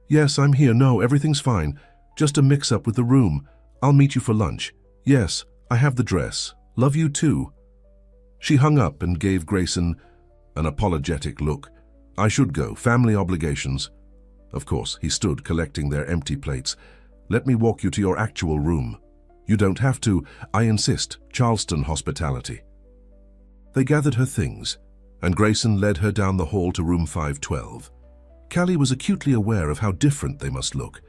"Yes, I'm here. No, everything's fine. Just a mix-up with the room. I'll meet you for lunch. Yes, I have the dress. Love you too." She hung up and gave Grayson an apologetic look. "I should go. Family obligations." Of course, he stood collecting their empty plates. "Let me walk you to your actual room." "You don't have to. I insist. Charleston hospitality." They gathered her things, and Grayson led her down the hall to room 512. Callie was acutely aware of how different they must look.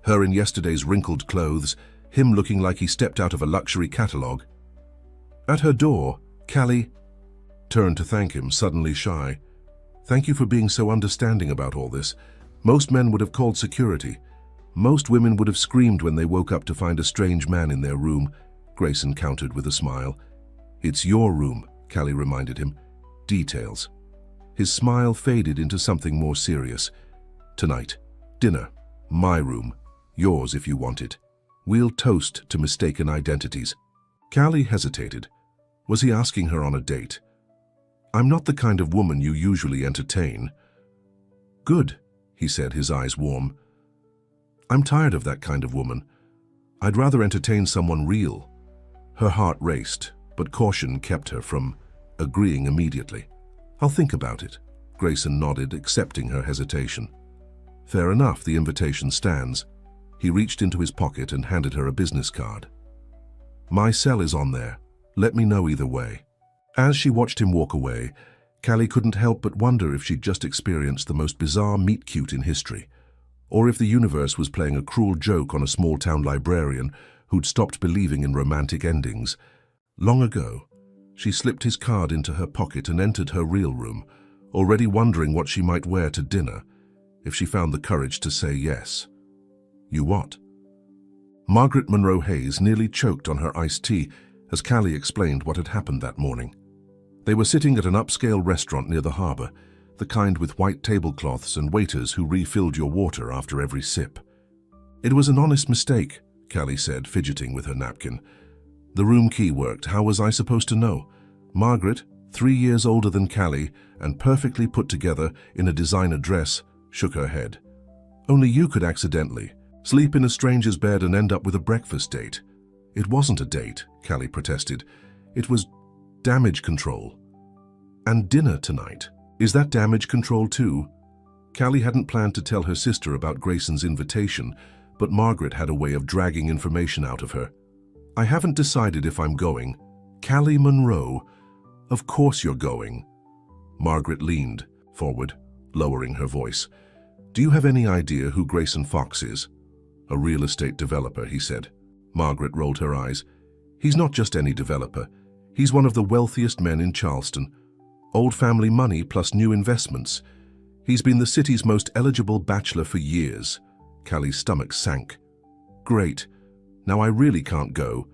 Her in yesterday's wrinkled clothes, him looking like he stepped out of a luxury catalogue. At her door, Callie turned to thank him, suddenly shy. "Thank you for being so understanding about all this. Most men would have called security. Most women would have screamed when they woke up to find a strange man in their room," Grayson countered with a smile. "It's your room," Callie reminded him. "Details." His smile faded into something more serious. "Tonight, dinner. My room. Yours if you want it. We'll toast to mistaken identities." Callie hesitated. Was he asking her on a date? "I'm not the kind of woman you usually entertain." "Good," he said, his eyes warm. "I'm tired of that kind of woman. I'd rather entertain someone real." Her heart raced, but caution kept her from agreeing immediately. "I'll think about it." Grayson nodded, accepting her hesitation. "Fair enough, the invitation stands." He reached into his pocket and handed her a business card. "My cell is on there. Let me know either way." As she watched him walk away, Callie couldn't help but wonder if she'd just experienced the most bizarre meet-cute in history, or if the universe was playing a cruel joke on a small-town librarian who'd stopped believing in romantic endings. Long ago, she slipped his card into her pocket and entered her real room, already wondering what she might wear to dinner if she found the courage to say yes. "You what?" Margaret Monroe Hayes nearly choked on her iced tea as Callie explained what had happened that morning. They were sitting at an upscale restaurant near the harbor, the kind with white tablecloths and waiters who refilled your water after every sip. "It was an honest mistake," Callie said, fidgeting with her napkin. "The room key worked. How was I supposed to know?" Margaret, 3 years older than Callie and perfectly put together in a designer dress, shook her head. "Only you could accidentally sleep in a stranger's bed and end up with a breakfast date." "It wasn't a date," Callie protested. "It was damage control." "And dinner tonight. Is that damage control too?" Callie hadn't planned to tell her sister about Grayson's invitation, but Margaret had a way of dragging information out of her. "I haven't decided if I'm going." "Callie Monroe, of course you're going." Margaret leaned forward, lowering her voice. "Do you have any idea who Grayson Fox is?" "A real estate developer," he said. Margaret rolled her eyes. "He's not just any developer. He's one of the wealthiest men in Charleston. Old family money plus new investments. He's been the city's most eligible bachelor for years." Callie's stomach sank. "Great. Now I really can't go."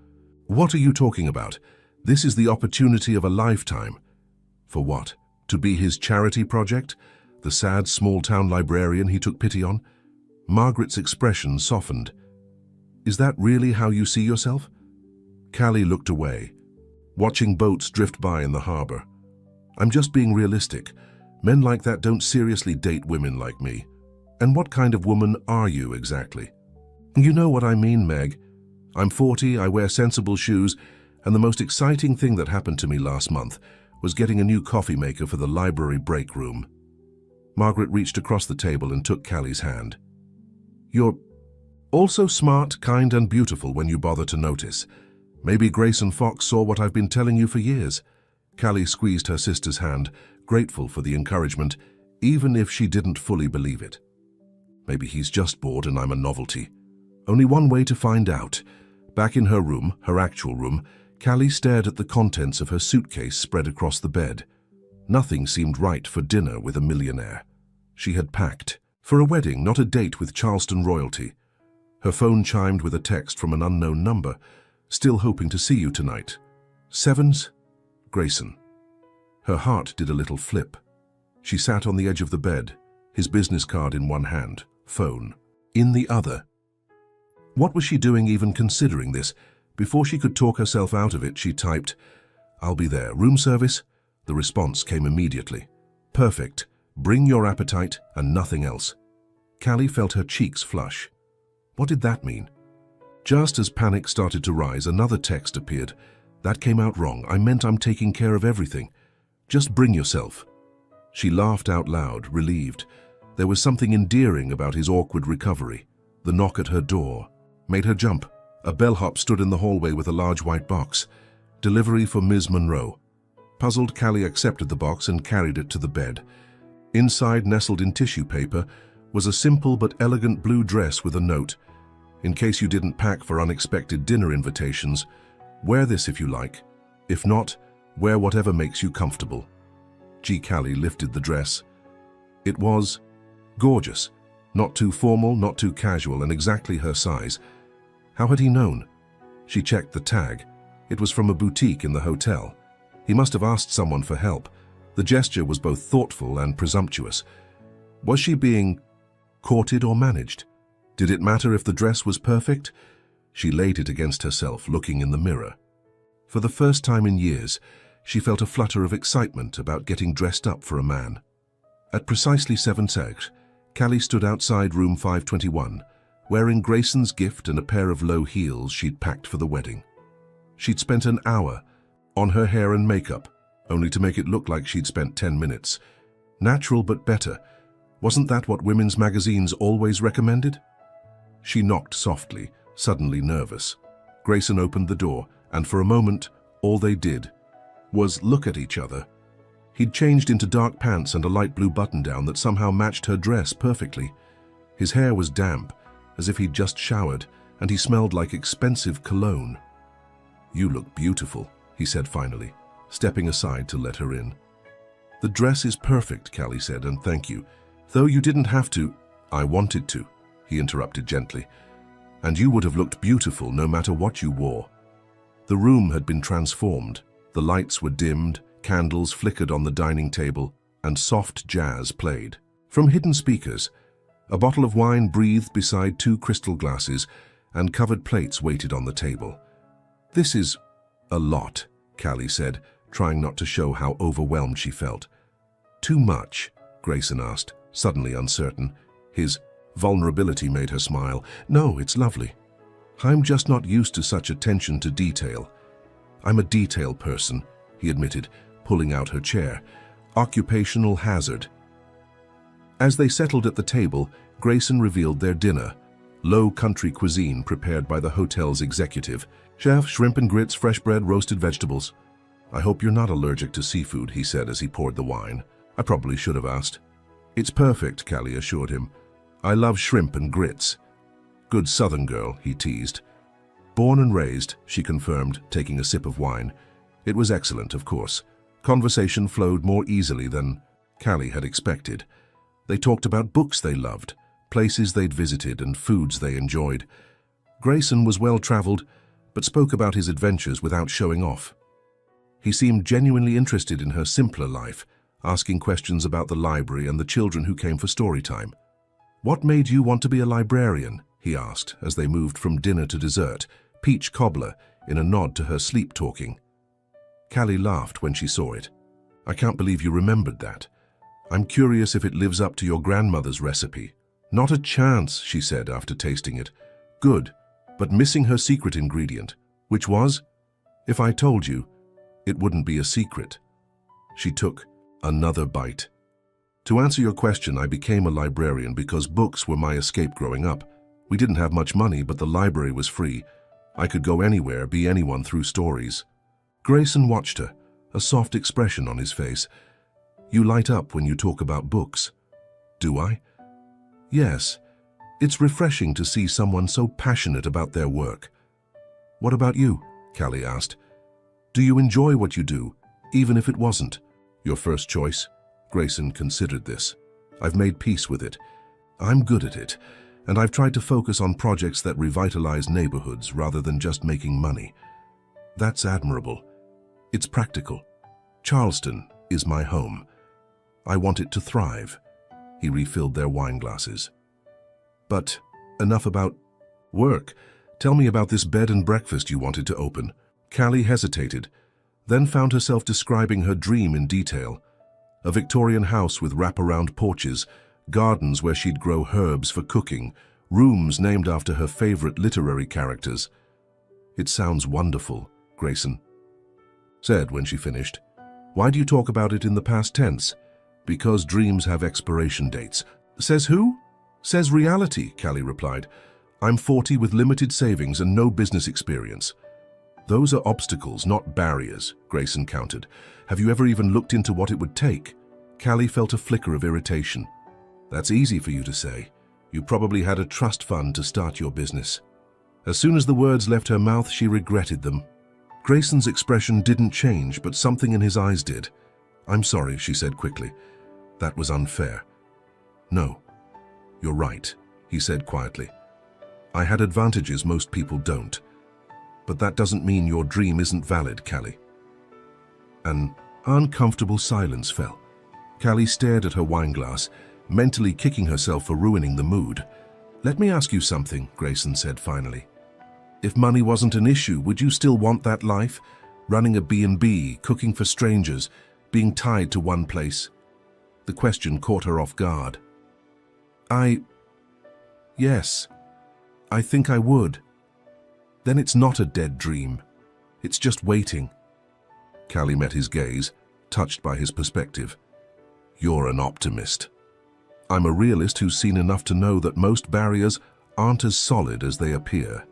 "What are you talking about? This is the opportunity of a lifetime." "For what? To be his charity project? The sad small-town librarian he took pity on?" Margaret's expression softened. "Is that really how you see yourself?" Callie looked away, watching boats drift by in the harbor. "I'm just being realistic. Men like that don't seriously date women like me. And what kind of woman are you exactly?" "You know what I mean, Meg. I'm 40, I wear sensible shoes, and the most exciting thing that happened to me last month was getting a new coffee maker for the library break room. Margaret reached across the table and took Callie's hand. "You're also smart, kind, and beautiful when you bother to notice. Maybe Grayson Fox saw what I've been telling you for years." Callie squeezed her sister's hand, grateful for the encouragement, even if she didn't fully believe it. "Maybe he's just bored and I'm a novelty. Only one way to find out." Back in her room, her actual room, Callie stared at the contents of her suitcase spread across the bed. Nothing seemed right for dinner with a millionaire. She had packed. For a wedding, not a date with Charleston royalty. Her phone chimed with a text from an unknown number. "Still hoping to see you tonight. Sevens? Grayson." Her heart did a little flip. She sat on the edge of the bed, his business card in one hand, phone in the other. What was she doing even considering this? Before she could talk herself out of it, she typed, "I'll be there. Room service?" The response came immediately. "Perfect. Bring your appetite and nothing else." Callie felt her cheeks flush. What did that mean? Just as panic started to rise, another text appeared. "That came out wrong. I meant I'm taking care of everything. Just bring yourself." She laughed out loud, relieved. There was something endearing about his awkward recovery. The knock at her door made her jump. A bellhop stood in the hallway with a large white box. "Delivery for Ms. Monroe." Puzzled, Callie accepted the box and carried it to the bed. Inside, nestled in tissue paper, was a simple but elegant blue dress with a note. "In case you didn't pack for unexpected dinner invitations, wear this if you like. If not, wear whatever makes you comfortable." Callie lifted the dress. It was gorgeous. Not too formal, not too casual, and exactly her size. How had he known? She checked the tag. It was from a boutique in the hotel. He must have asked someone for help. The gesture was both thoughtful and presumptuous. Was she being courted or managed? Did it matter if the dress was perfect? She laid it against herself, looking in the mirror. For the first time in years, she felt a flutter of excitement about getting dressed up for a man. At precisely 7:00, Callie stood outside room 521, wearing Grayson's gift and a pair of low heels she'd packed for the wedding. She'd spent an hour on her hair and makeup, only to make it look like she'd spent 10 minutes. Natural but better. Wasn't that what women's magazines always recommended? She knocked softly, suddenly nervous. Grayson opened the door, and for a moment, all they did was look at each other. He'd changed into dark pants and a light blue button-down that somehow matched her dress perfectly. His hair was damp, as if he'd just showered, and he smelled like expensive cologne. "You look beautiful," he said finally, stepping aside to let her in. "The dress is perfect," Callie said, "and thank you. Though you didn't have to." "I wanted to," he interrupted gently. "And you would have looked beautiful no matter what you wore." The room had been transformed. The lights were dimmed, candles flickered on the dining table, and soft jazz played. From hidden speakers, a bottle of wine breathed beside 2 crystal glasses, and covered plates waited on the table. "This is a lot," Callie said, trying not to show how overwhelmed she felt. "Too much?" Grayson asked, suddenly uncertain. His vulnerability made her smile. "No, it's lovely. I'm just not used to such attention to detail." "I'm a detail person," he admitted, pulling out her chair. "Occupational hazard." As they settled at the table, Grayson revealed their dinner, low country cuisine prepared by the hotel's executive. "Chef, shrimp and grits, fresh bread, roasted vegetables." "I hope you're not allergic to seafood," he said as he poured the wine. "I probably should have asked." "It's perfect," Callie assured him. "I love shrimp and grits." "Good Southern girl," he teased. "Born and raised," she confirmed, taking a sip of wine. It was excellent, of course. Conversation flowed more easily than Callie had expected. They talked about books they loved, places they'd visited, and foods they enjoyed. Grayson was well-traveled, but spoke about his adventures without showing off. He seemed genuinely interested in her simpler life, asking questions about the library and the children who came for story time. "What made you want to be a librarian?" he asked as they moved from dinner to dessert, peach cobbler, in a nod to her sleep-talking. Callie laughed when she saw it. "I can't believe you remembered that. I'm curious if it lives up to your grandmother's recipe." "Not a chance," she said after tasting it. "Good, but missing her secret ingredient, which was? If I told you, it wouldn't be a secret." She took another bite. To answer your question, I became a librarian because books were my escape growing up. We didn't have much money, but the library was free. I could go anywhere, be anyone through stories. Grayson watched her, a soft expression on his face. You light up when you talk about books. Do I? Yes. It's refreshing to see someone so passionate about their work. What about you? Callie asked. Do you enjoy what you do, even if it wasn't your first choice? Grayson considered this. I've made peace with it. I'm good at it, and I've tried to focus on projects that revitalize neighborhoods rather than just making money. That's admirable. It's practical. Charleston is my home. I want it to thrive. He refilled their wine glasses. But enough about work. Tell me about this bed and breakfast you wanted to open. Callie hesitated, then found herself describing her dream in detail. A Victorian house with wraparound porches, gardens where she'd grow herbs for cooking, rooms named after her favorite literary characters. It sounds wonderful, Grayson said when she finished. Why do you talk about it in the past tense? Because dreams have expiration dates. Says who? Says reality, Callie replied. I'm 40 with limited savings and no business experience. Those are obstacles, not barriers, Grayson countered. Have you ever even looked into what it would take? Callie felt a flicker of irritation. That's easy for you to say. You probably had a trust fund to start your business. As soon as the words left her mouth, she regretted them. Grayson's expression didn't change, but something in his eyes did. I'm sorry, she said quickly. That was unfair. No, you're right, he said quietly. I had advantages most people don't. But that doesn't mean your dream isn't valid, Callie. An uncomfortable silence fell. Callie stared at her wineglass, mentally kicking herself for ruining the mood. Let me ask you something, Grayson said finally. If money wasn't an issue, would you still want that life? Running a B&B, cooking for strangers, being tied to one place? The question caught her off guard. Yes, I think I would. Then it's not a dead dream. It's just waiting. Callie met his gaze, touched by his perspective. You're an optimist. I'm a realist who's seen enough to know that most barriers aren't as solid as they appear.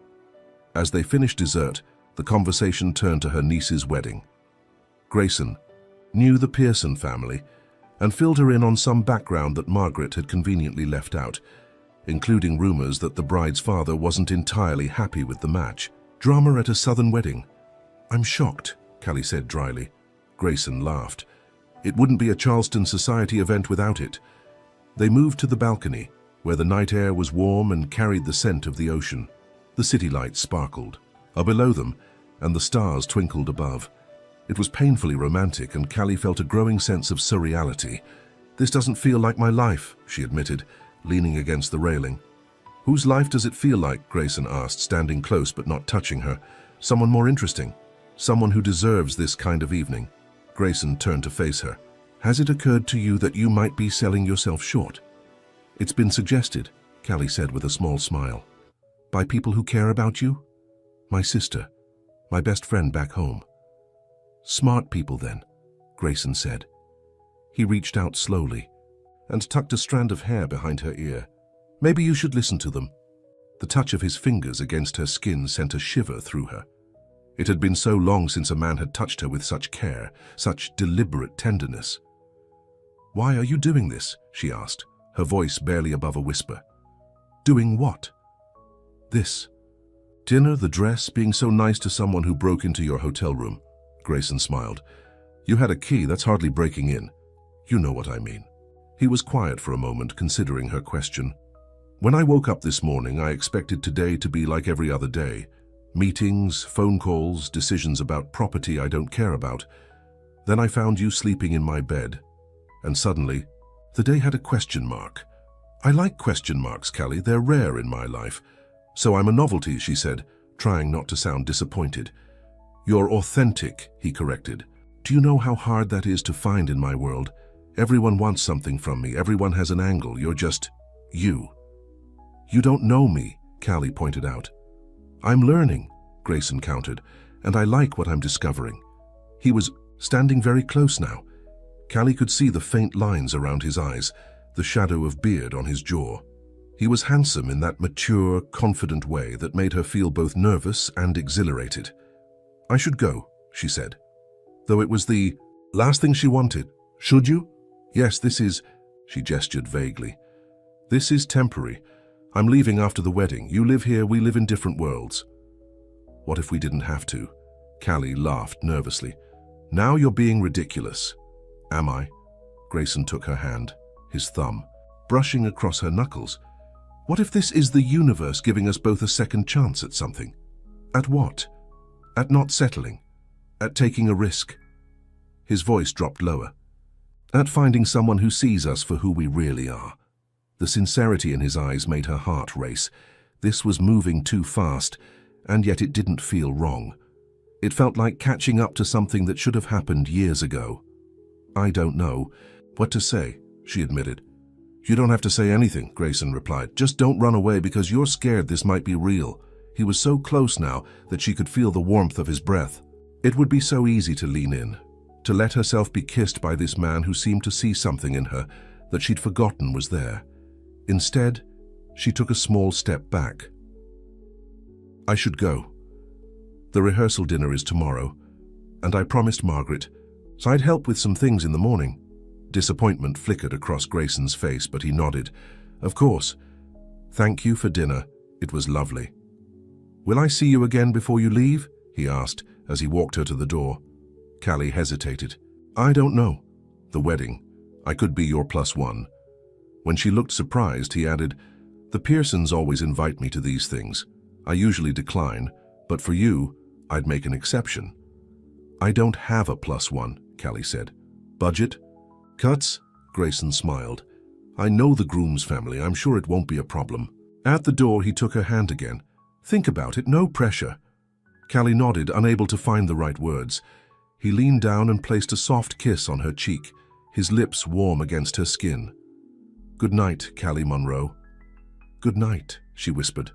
As they finished dessert, the conversation turned to her niece's wedding. Grayson knew the Pearson family and filled her in on some background that Margaret had conveniently left out, including rumors that the bride's father wasn't entirely happy with the match. Drama at a southern wedding. I'm shocked, Callie said dryly. Grayson laughed. It wouldn't be a Charleston society event without it. They moved to the balcony, where the night air was warm and carried the scent of the ocean. The city lights sparkled below them, and the stars twinkled above. It was painfully romantic, and Callie felt a growing sense of surreality. This doesn't feel like my life, she admitted, leaning against the railing. Whose life does it feel like? Grayson asked, standing close but not touching her. Someone more interesting. Someone who deserves this kind of evening. Grayson turned to face her. Has it occurred to you that you might be selling yourself short? It's been suggested, Callie said with a small smile. By people who care about you? My sister, my best friend back home. Smart people then, Grayson said. He reached out slowly and tucked a strand of hair behind her ear. Maybe you should listen to them. The touch of his fingers against her skin sent a shiver through her. It had been so long since a man had touched her with such care, such deliberate tenderness. Why are you doing this? She asked, her voice barely above a whisper. Doing what? This. Dinner, the dress, being so nice to someone who broke into your hotel room. Grayson smiled. You had a key, that's hardly breaking in. You know what I mean. He was quiet for a moment, considering her question. When I woke up this morning, I expected today to be like every other day. Meetings, phone calls, decisions about property I don't care about. Then I found you sleeping in my bed. And suddenly, the day had a question mark. I like question marks, Callie. They're rare in my life. So I'm a novelty, she said, trying not to sound disappointed. You're authentic, he corrected. Do you know how hard that is to find in my world? Everyone wants something from me. Everyone has an angle. You're just you. You don't know me, Callie pointed out. I'm learning, Grayson countered, and I like what I'm discovering. He was standing very close now, Callie could see the faint lines around his eyes, the shadow of beard on his jaw. He was handsome in that mature, confident way that made her feel both nervous and exhilarated. "I should go," she said, though it was the last thing she wanted. "Should you?" "Yes, this is," she gestured vaguely. "This is temporary. I'm leaving after the wedding. You live here, we live in different worlds." "What if we didn't have to?" Callie laughed nervously. "Now you're being ridiculous." "Am I?" Grayson took her hand, his thumb, brushing across her knuckles. "What if this is the universe giving us both a second chance at something?" "At what?" "At not settling. At taking a risk." His voice dropped lower. "At finding someone who sees us for who we really are." The sincerity in his eyes made her heart race. This was moving too fast, and yet it didn't feel wrong. It felt like catching up to something that should have happened years ago. "I don't know what to say," she admitted. "You don't have to say anything," Grayson replied. "Just don't run away because you're scared this might be real." He was so close now that she could feel the warmth of his breath. It would be so easy to lean in, to let herself be kissed by this man who seemed to see something in her that she'd forgotten was there. Instead, she took a small step back. "I should go. The rehearsal dinner is tomorrow, and I promised Margaret, so I'd help with some things in the morning." Disappointment flickered across Grayson's face, but he nodded. "Of course. Thank you for dinner. It was lovely." "Will I see you again before you leave?" he asked as he walked her to the door. Callie hesitated. "I don't know. The wedding. I could be your +1. When she looked surprised, he added, "The Pearsons always invite me to these things. I usually decline, but for you, I'd make an exception." "I don't have a +1, Callie said. "Budget? Cuts?" Grayson smiled. "I know the groom's family. I'm sure it won't be a problem." At the door, he took her hand again. "Think about it, no pressure." Callie nodded, unable to find the right words. He leaned down and placed a soft kiss on her cheek, his lips warm against her skin. "Good night, Callie Monroe." "Good night," she whispered,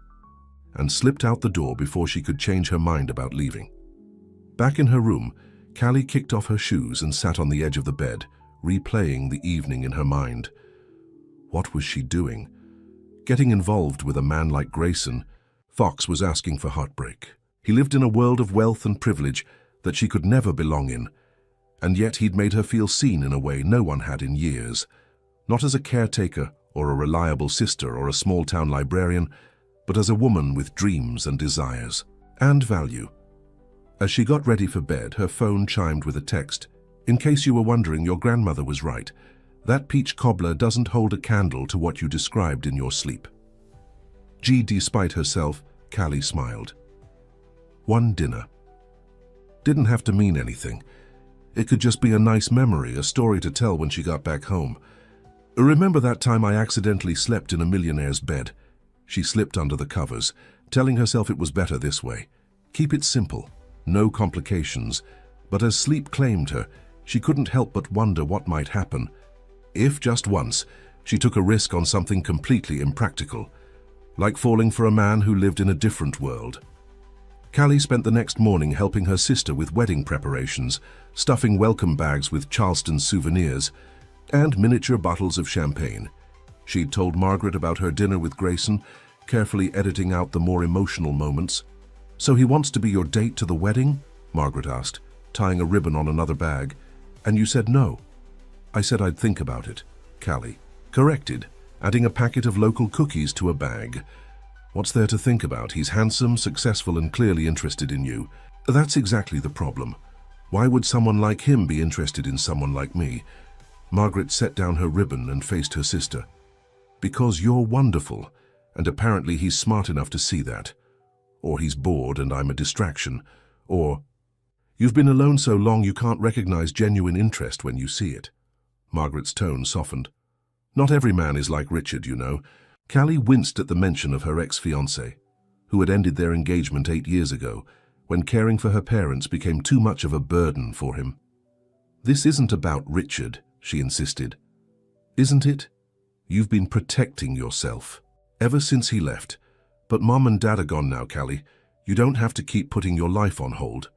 and slipped out the door before she could change her mind about leaving. Back in her room, Callie kicked off her shoes and sat on the edge of the bed, replaying the evening in her mind. What was she doing? Getting involved with a man like Grayson? Fox was asking for heartbreak. He lived in a world of wealth and privilege that she could never belong in, and yet he'd made her feel seen in a way no one had in years. Not as a caretaker or a reliable sister or a small-town librarian, but as a woman with dreams and desires, and value. As she got ready for bed, her phone chimed with a text. "In case you were wondering, your grandmother was right. That peach cobbler doesn't hold a candle to what you described in your sleep." Despite herself, Callie smiled. One dinner. Didn't have to mean anything. It could just be a nice memory, a story to tell when she got back home. "Remember that time I accidentally slept in a millionaire's bed?" She slipped under the covers, telling herself it was better this way. Keep it simple, no complications. But as sleep claimed her, she couldn't help but wonder what might happen. If just once, she took a risk on something completely impractical, like falling for a man who lived in a different world. Callie spent the next morning helping her sister with wedding preparations, stuffing welcome bags with Charleston souvenirs, and miniature bottles of champagne. She'd told Margaret about her dinner with Grayson, carefully editing out the more emotional moments. "So he wants to be your date to the wedding?" Margaret asked, tying a ribbon on another bag. "And you said no." "I said I'd think about it," Callie corrected, adding a packet of local cookies to a bag. "What's there to think about? He's handsome, successful, and clearly interested in you. That's exactly the problem. Why would someone like him be interested in someone like me?" Margaret set down her ribbon and faced her sister. "Because you're wonderful, and apparently he's smart enough to see that. Or he's bored and I'm a distraction. Or you've been alone so long you can't recognize genuine interest when you see it." Margaret's tone softened. "Not every man is like Richard, you know." Callie winced at the mention of her ex-fiancé, who had ended their engagement 8 years ago, when caring for her parents became too much of a burden for him. "This isn't about Richard," she insisted. "Isn't it? You've been protecting yourself ever since he left. But Mom and Dad are gone now, Callie. You don't have to keep putting your life on hold."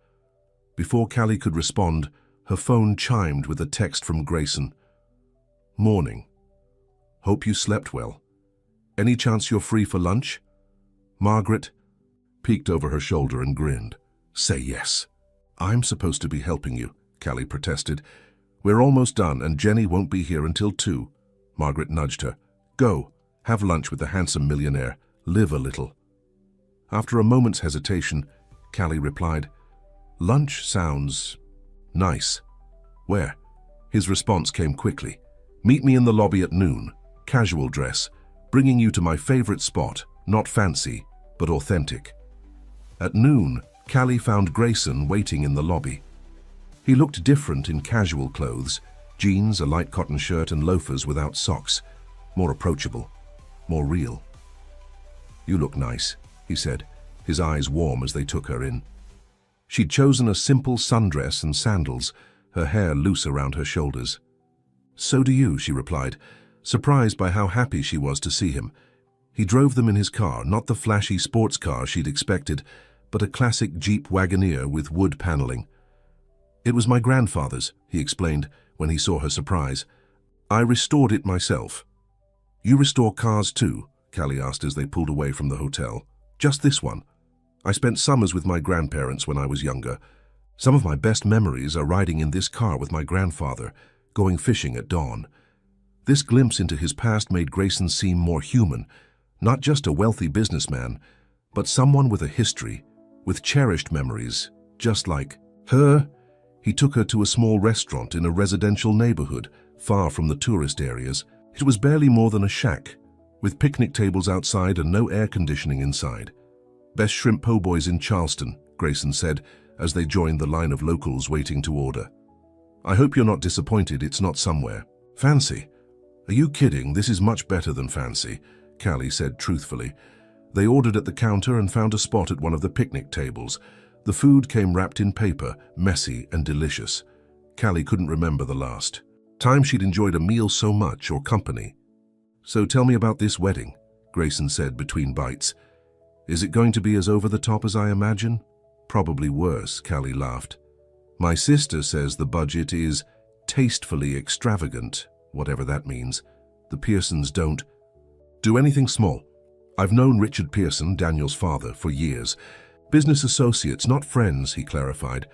Before Callie could respond, Her phone chimed with a text from Grayson. Morning. Hope you slept well. Any chance you're free for lunch? Margaret peeked over her shoulder and grinned. Say yes. I'm supposed to be helping you, Callie protested. We're almost done and Jenny won't be here until 2. Margaret nudged her. Go, have lunch with the handsome millionaire. Live a little. After a moment's hesitation, Callie replied, Lunch sounds nice. Where? His response came quickly. Meet me in the lobby at noon. Casual dress. Bringing you to my favorite spot. Not fancy, but authentic. At noon, Callie found Grayson waiting in the lobby. He looked different in casual clothes, jeans, a light cotton shirt, and loafers without socks. More approachable, more real. You look nice, he said, his eyes warm as they took her in. She'd chosen a simple sundress and sandals, her hair loose around her shoulders. So do you, she replied, surprised by how happy she was to see him. He drove them in his car, not the flashy sports car she'd expected, but a classic Jeep Wagoneer with wood paneling. It was my grandfather's, he explained when he saw her surprise. I restored it myself. You restore cars too? Callie asked as they pulled away from the hotel. Just this one. I spent summers with my grandparents when I was younger. Some of my best memories are riding in this car with my grandfather, going fishing at dawn. This glimpse into his past made Grayson seem more human, not just a wealthy businessman, but someone with a history, with cherished memories, just like her. He took her to a small restaurant in a residential neighborhood, far from the tourist areas. It was barely more than a shack, with picnic tables outside and no air conditioning inside. Best shrimp po' boys in Charleston, Grayson said, as they joined the line of locals waiting to order. I hope you're not disappointed it's not somewhere. Fancy? Are you kidding? This is much better than fancy, Callie said truthfully. They ordered at the counter and found a spot at one of the picnic tables. The food came wrapped in paper, messy and delicious. Callie couldn't remember the last time she'd enjoyed a meal so much or company. So tell me about this wedding, Grayson said between bites. Is it going to be as over the top as I imagine? Probably worse, Callie laughed. My sister says the budget is tastefully extravagant, whatever that means. The Pearsons don't do anything small. I've known Richard Pearson, Daniel's father, for years. Business associates, not friends, he clarified.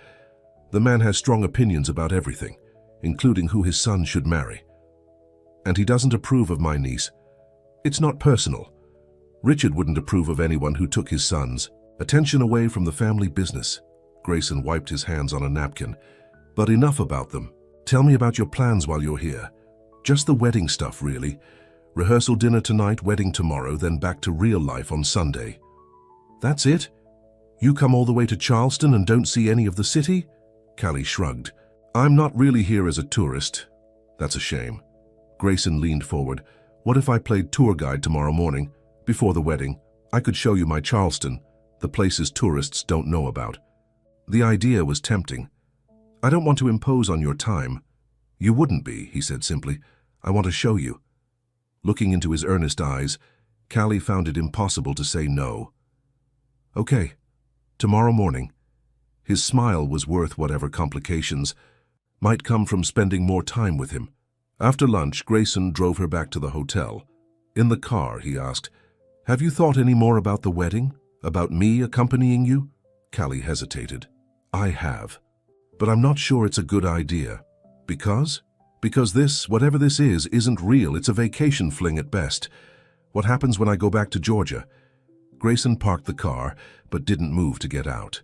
The man has strong opinions about everything, including who his son should marry. And he doesn't approve of my niece. It's not personal. Richard wouldn't approve of anyone who took his son's attention away from the family business. Grayson wiped his hands on a napkin. But enough about them. Tell me about your plans while you're here. Just the wedding stuff, really. Rehearsal dinner tonight, wedding tomorrow, then back to real life on Sunday. That's it? You come all the way to Charleston and don't see any of the city? Callie shrugged. I'm not really here as a tourist. That's a shame. Grayson leaned forward. What if I played tour guide tomorrow morning? Before the wedding, I could show you my Charleston, the places tourists don't know about. The idea was tempting. I don't want to impose on your time. You wouldn't be, he said simply. I want to show you. Looking into his earnest eyes, Callie found it impossible to say no. Okay, tomorrow morning. His smile was worth whatever complications might come from spending more time with him. After lunch, Grayson drove her back to the hotel. In the car, he asked, Have you thought any more about the wedding? About me accompanying you? Callie hesitated. I have. But I'm not sure it's a good idea. Because? Because this, whatever this is, isn't real. It's a vacation fling at best. What happens when I go back to Georgia? Grayson parked the car, but didn't move to get out.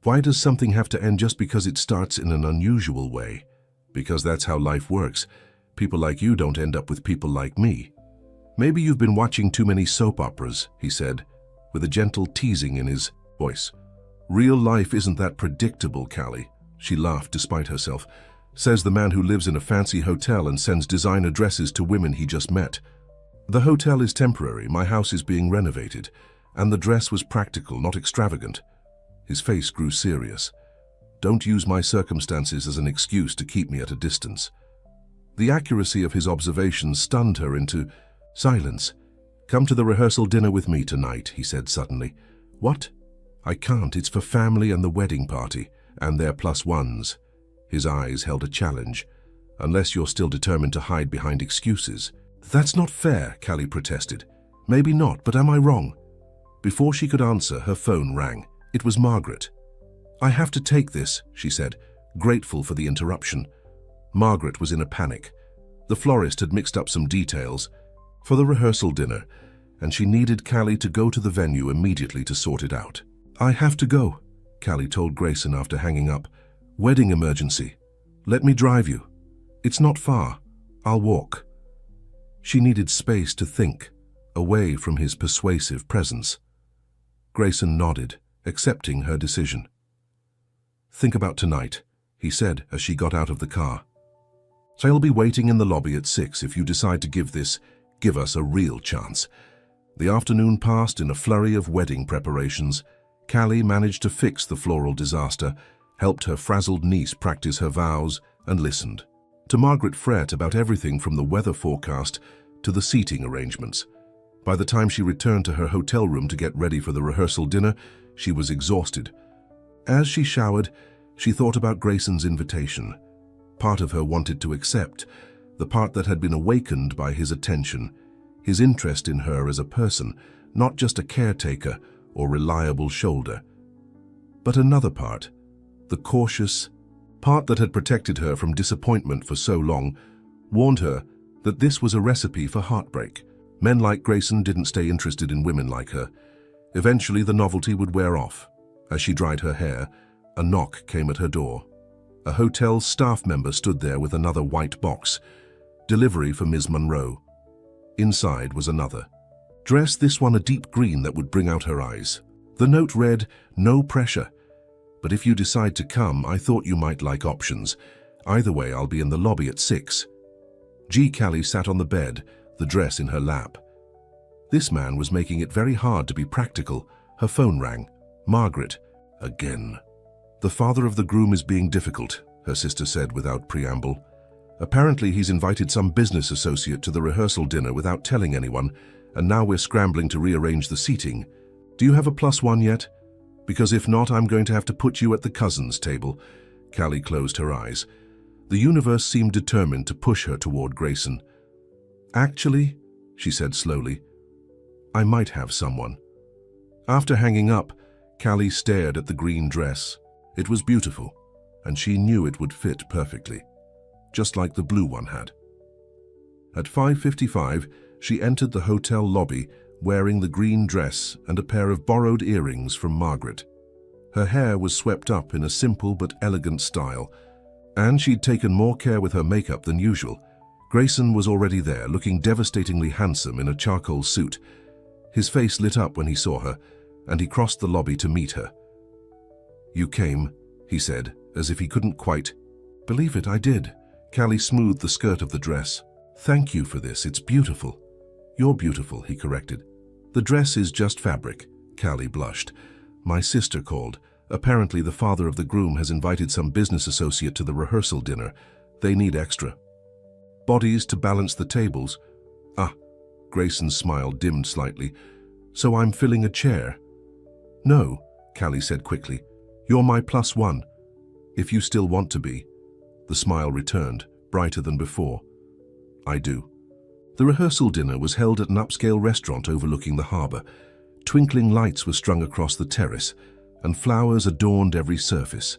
Why does something have to end just because it starts in an unusual way? Because that's how life works. People like you don't end up with people like me. Maybe you've been watching too many soap operas, he said, with a gentle teasing in his voice. Real life isn't that predictable, Callie. She laughed despite herself. Says the man who lives in a fancy hotel and sends designer dresses to women he just met. The hotel is temporary, my house is being renovated, and the dress was practical, not extravagant. His face grew serious. Don't use my circumstances as an excuse to keep me at a distance. The accuracy of his observations stunned her into silence. Come to the rehearsal dinner with me tonight, he said suddenly. What? I can't, it's for family and the wedding party, and their plus ones. His eyes held a challenge. "Unless you're still determined to hide behind excuses." "That's not fair," Callie protested. "Maybe not, but am I wrong?" Before she could answer, her phone rang. It was Margaret. "I have to take this," she said, grateful for the interruption. Margaret was in a panic. The florist had mixed up some details for the rehearsal dinner, and she needed Callie to go to the venue immediately to sort it out. "I have to go," Callie told Grayson after hanging up. "Wedding emergency. Let me drive you. It's not far. I'll walk." She needed space to think, away from his persuasive presence. Grayson nodded, accepting her decision. "Think about tonight," he said as she got out of the car. "I'll be waiting in the lobby at 6 if you decide to give us a real chance." The afternoon passed in a flurry of wedding preparations. Callie managed to fix the floral disaster, helped her frazzled niece practice her vows, and listened to Margaret fret about everything from the weather forecast to the seating arrangements. By the time she returned to her hotel room to get ready for the rehearsal dinner, she was exhausted. As she showered, she thought about Grayson's invitation. Part of her wanted to accept, the part that had been awakened by his attention, his interest in her as a person, not just a caretaker or reliable shoulder. But another part, the cautious part that had protected her from disappointment for so long, warned her that this was a recipe for heartbreak. Men like Grayson didn't stay interested in women like her. Eventually, the novelty would wear off. As she dried her hair, a knock came at her door. A hotel staff member stood there with another white box. Delivery for Ms. Monroe. Inside was another. Dress this one a deep green that would bring out her eyes. The note read, "No pressure. But if you decide to come, I thought you might like options. Either way, I'll be in the lobby at 6. Callie sat on the bed, the dress in her lap. This man was making it very hard to be practical. Her phone rang. Margaret. Again. "The father of the groom is being difficult," her sister said without preamble. "Apparently he's invited some business associate to the rehearsal dinner without telling anyone, and now we're scrambling to rearrange the seating. Do you have a +1 yet? Because if not, I'm going to have to put you at the cousins' table." Callie closed her eyes. The universe seemed determined to push her toward Grayson. "Actually," she said slowly, "I might have someone." After hanging up, Callie stared at the green dress. It was beautiful, and she knew it would fit perfectly, just like the blue one had. At 5:55, she entered the hotel lobby wearing the green dress and a pair of borrowed earrings from Margaret. Her hair was swept up in a simple but elegant style, and she'd taken more care with her makeup than usual. Grayson was already there, looking devastatingly handsome in a charcoal suit. His face lit up when he saw her, and he crossed the lobby to meet her. "You came," he said, as if he couldn't quite believe it. "I did." Callie smoothed the skirt of the dress. "Thank you for this, it's beautiful." "You're beautiful," he corrected. "The dress is just fabric." Callie blushed. "My sister called. Apparently the father of the groom has invited some business associate to the rehearsal dinner. They need extra bodies to balance the tables." "Ah," Grayson's smile dimmed slightly. "So I'm filling a chair?" "No," Callie said quickly. "You're my +1, if you still want to be." The smile returned, brighter than before. "I do." The rehearsal dinner was held at an upscale restaurant overlooking the harbor. Twinkling lights were strung across the terrace, and flowers adorned every surface.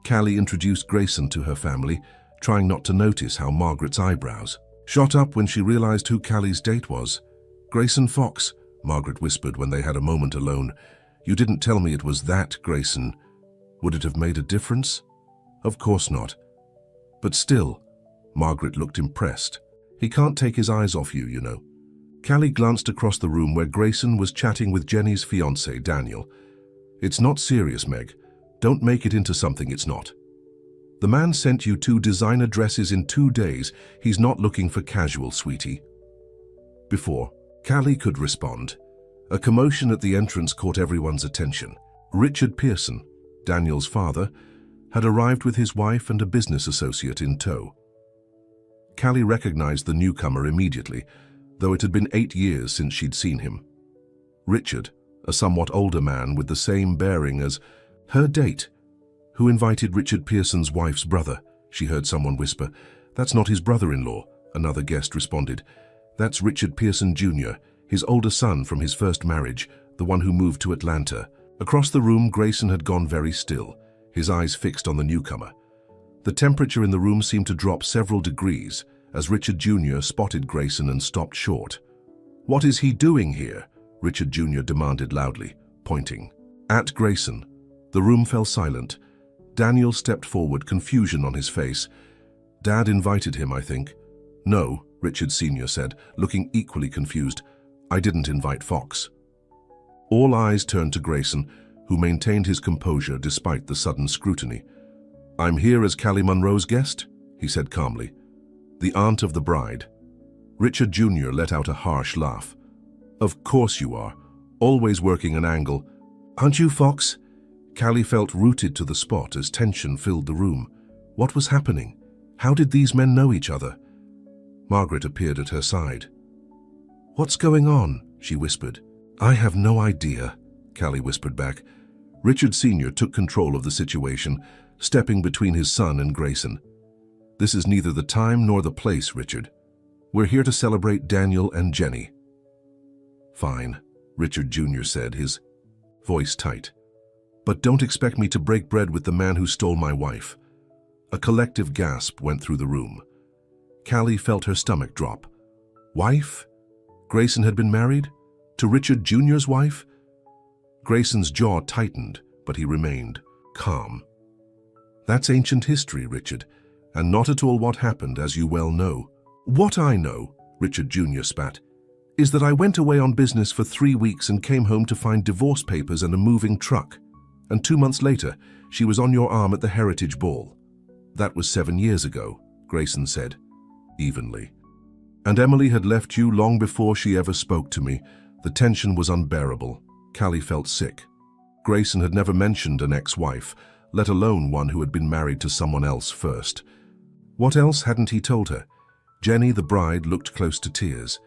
Callie introduced Grayson to her family, trying not to notice how Margaret's eyebrows shot up when she realized who Callie's date was. "Grayson Fox," Margaret whispered when they had a moment alone. "You didn't tell me it was that Grayson. Would it have made a difference?" "Of course not. But still," Margaret looked impressed. "He can't take his eyes off you, you know." Callie glanced across the room where Grayson was chatting with Jenny's fiancé, Daniel. "It's not serious, Meg. Don't make it into something it's not. The man sent you 2 designer dresses in 2 days. He's not looking for casual, sweetie." Before Callie could respond, a commotion at the entrance caught everyone's attention. Richard Pearson, Daniel's father, had arrived with his wife and a business associate in tow. Callie recognized the newcomer immediately, though it had been 8 years since she'd seen him. Richard, a somewhat older man with the same bearing as her date, Who invited Richard Pearson's wife's brother? She heard someone whisper. That's not his brother-in-law, another guest responded. That's Richard Pearson Jr., his older son from his first marriage, the one who moved to Atlanta. Across the room, Grayson had gone very still, his eyes fixed on the newcomer. The temperature in the room seemed to drop several degrees as Richard Jr. spotted Grayson and stopped short. What is he doing here? Richard Jr. demanded loudly, pointing at Grayson. The room fell silent. Daniel stepped forward, confusion on his face. Dad invited him, I think. No, Richard Sr. said, looking equally confused. I didn't invite Fox. All eyes turned to Grayson, who maintained his composure despite the sudden scrutiny. I'm here as Callie Monroe's guest, he said calmly. The aunt of the bride. Richard Jr. let out a harsh laugh. Of course you are, always working an angle. Aren't you, Fox? Callie felt rooted to the spot as tension filled the room. What was happening? How did these men know each other? Margaret appeared at her side. What's going on? She whispered. I have no idea, Callie whispered back. Richard Sr. took control of the situation, stepping between his son and Grayson. This is neither the time nor the place, Richard. We're here to celebrate Daniel and Jenny. Fine, Richard Jr. said, his voice tight. But don't expect me to break bread with the man who stole my wife. A collective gasp went through the room. Callie felt her stomach drop. Wife? Grayson had been married? To Richard Jr.'s wife? Grayson's jaw tightened, but he remained calm. That's ancient history, Richard, and not at all what happened, as you well know. What I know, Richard Jr. spat, is that I went away on business for 3 weeks and came home to find divorce papers and a moving truck. And 2 months later, she was on your arm at the Heritage Ball. That was 7 years ago, Grayson said, evenly. And Emily had left you long before she ever spoke to me. The tension was unbearable. Callie felt sick. Grayson had never mentioned an ex-wife, let alone one who had been married to someone else first. What else hadn't he told her? Jenny, the bride, looked close to tears.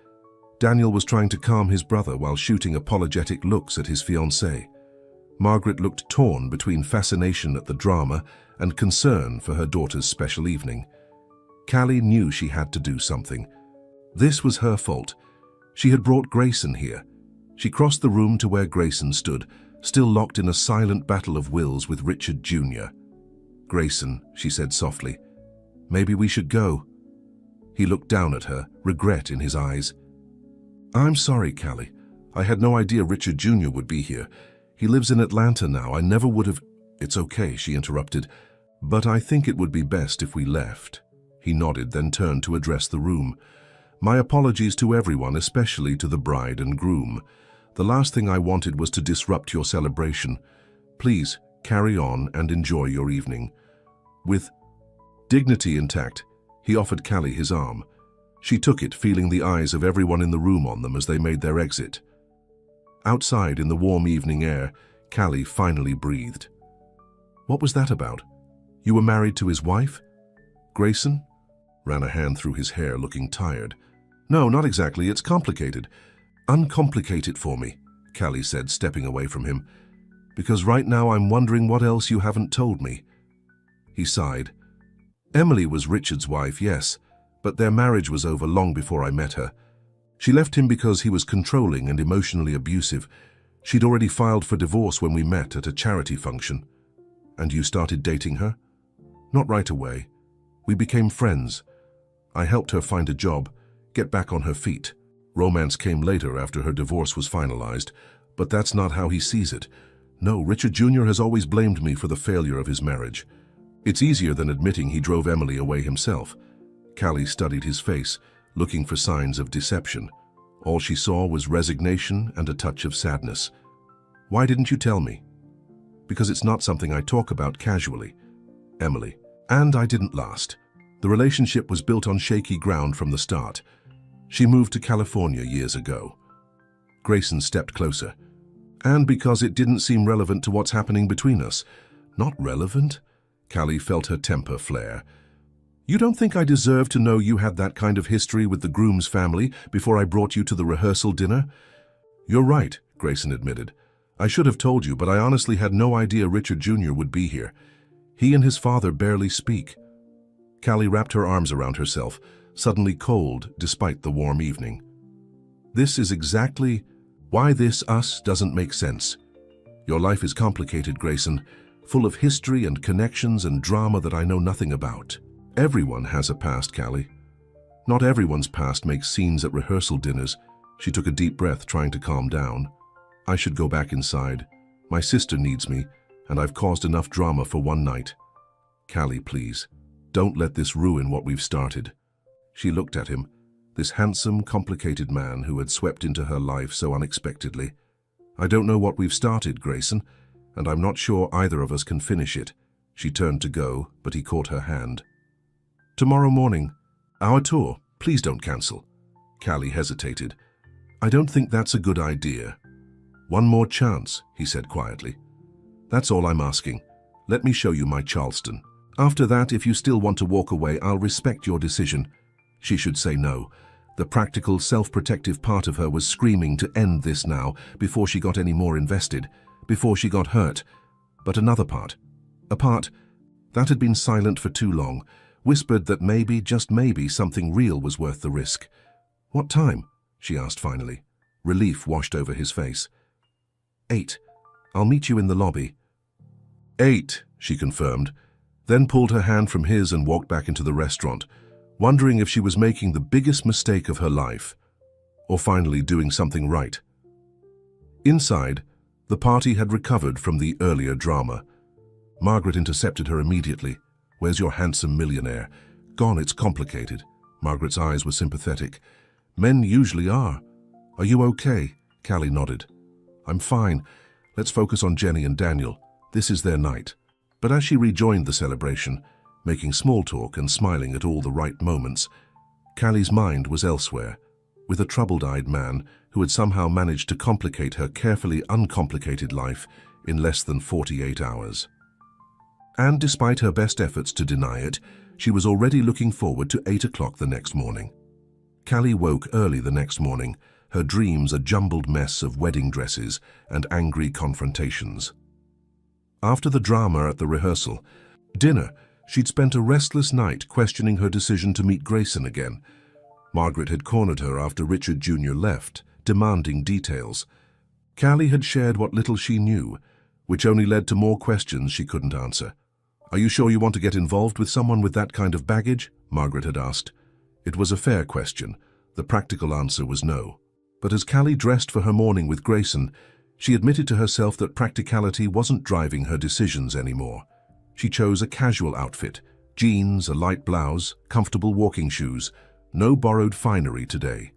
Daniel was trying to calm his brother while shooting apologetic looks at his fiancée. Margaret looked torn between fascination at the drama and concern for her daughter's special evening. Callie knew she had to do something. This was her fault. She had brought Grayson here. She crossed the room to where Grayson stood, still locked in a silent battle of wills with Richard Jr. Grayson, she said softly, maybe we should go. He looked down at her, regret in his eyes. I'm sorry, Callie. I had no idea Richard Jr. would be here. He lives in Atlanta now. I never would have... It's okay, she interrupted. But I think it would be best if we left. He nodded, then turned to address the room. My apologies to everyone, especially to the bride and groom. The last thing I wanted was to disrupt your celebration. Please, carry on and enjoy your evening. With dignity intact, he offered Callie his arm. She took it, feeling the eyes of everyone in the room on them as they made their exit. Outside, in the warm evening air, Callie finally breathed. What was that about? You were married to his wife? Grayson? Ran a hand through his hair, looking tired. No, not exactly. It's complicated. Uncomplicate it for me, Callie said, stepping away from him. Because right now I'm wondering what else you haven't told me. He sighed. Emily was Richard's wife, yes, but their marriage was over long before I met her. She left him because he was controlling and emotionally abusive. She'd already filed for divorce when we met at a charity function. And you started dating her? Not right away. We became friends. I helped her find a job, get back on her feet. Romance came later after her divorce was finalized, but that's not how he sees it. No, Richard Jr. has always blamed me for the failure of his marriage. It's easier than admitting he drove Emily away himself. Callie studied his face, looking for signs of deception. All she saw was resignation and a touch of sadness. Why didn't you tell me? Because it's not something I talk about casually. Emily. And I didn't last. The relationship was built on shaky ground from the start. She moved to California years ago. Grayson stepped closer. And because it didn't seem relevant to what's happening between us. Not relevant? Callie felt her temper flare. You don't think I deserve to know you had that kind of history with the groom's family before I brought you to the rehearsal dinner? You're right, Grayson admitted. I should have told you, but I honestly had no idea Richard Jr. would be here. He and his father barely speak. Callie wrapped her arms around herself, suddenly cold despite the warm evening. This is exactly why this us doesn't make sense. Your life is complicated, Grayson, full of history and connections and drama that I know nothing about. Everyone has a past, Callie. Not everyone's past makes scenes at rehearsal dinners. She took a deep breath, trying to calm down. I should go back inside. My sister needs me, and I've caused enough drama for one night. Callie, please, don't let this ruin what we've started. She looked at him, this handsome, complicated man who had swept into her life so unexpectedly. I don't know what we've started, Grayson, and I'm not sure either of us can finish it. She turned to go, but he caught her hand. Tomorrow morning, our tour. Please don't cancel. Callie hesitated. I don't think that's a good idea. One more chance, he said quietly. That's all I'm asking. Let me show you my Charleston. After that, if you still want to walk away, I'll respect your decision. She should say no. The practical, self-protective part of her was screaming to end this now, before she got any more invested, before she got hurt. But another part, a part that had been silent for too long, whispered that maybe, just maybe, something real was worth the risk. What time? She asked finally. Relief washed over his face. 8. I'll meet you in the lobby. 8, she confirmed, then pulled her hand from his and walked back into the restaurant, wondering if she was making the biggest mistake of her life, or finally doing something right. Inside, the party had recovered from the earlier drama. Margaret intercepted her immediately. Where's your handsome millionaire? Gone, it's complicated. Margaret's eyes were sympathetic. Men usually are. Are you okay? Callie nodded. I'm fine. Let's focus on Jenny and Daniel. This is their night. But as she rejoined the celebration, making small talk and smiling at all the right moments, Callie's mind was elsewhere, with a troubled-eyed man who had somehow managed to complicate her carefully uncomplicated life in less than 48 hours. And despite her best efforts to deny it, she was already looking forward to 8 o'clock the next morning. Callie woke early the next morning, her dreams a jumbled mess of wedding dresses and angry confrontations. After the drama at the rehearsal, dinner, she'd spent a restless night questioning her decision to meet Grayson again. Margaret had cornered her after Richard Jr. left, demanding details. Callie had shared what little she knew, which only led to more questions she couldn't answer. Are you sure you want to get involved with someone with that kind of baggage? Margaret had asked. It was a fair question. The practical answer was no. But as Callie dressed for her morning with Grayson, she admitted to herself that practicality wasn't driving her decisions anymore. She chose a casual outfit, jeans, a light blouse, comfortable walking shoes, no borrowed finery today.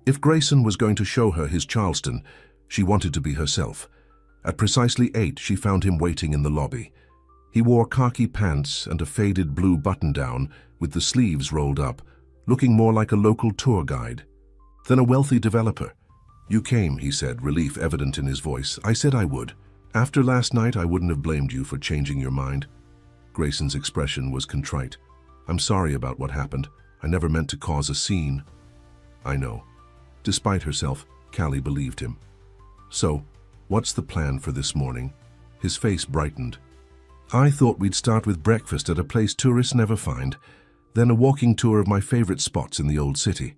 If Grayson was going to show her his Charleston, she wanted to be herself. At precisely 8, she found him waiting in the lobby. He wore khaki pants and a faded blue button-down with the sleeves rolled up, looking more like a local tour guide than a wealthy developer. You came, he said, relief evident in his voice. I said I would. After last night, I wouldn't have blamed you for changing your mind. Grayson's expression was contrite. I'm sorry about what happened. I never meant to cause a scene. I know. Despite herself, Callie believed him. So, what's the plan for this morning? His face brightened. I thought we'd start with breakfast at a place tourists never find, then a walking tour of my favorite spots in the old city.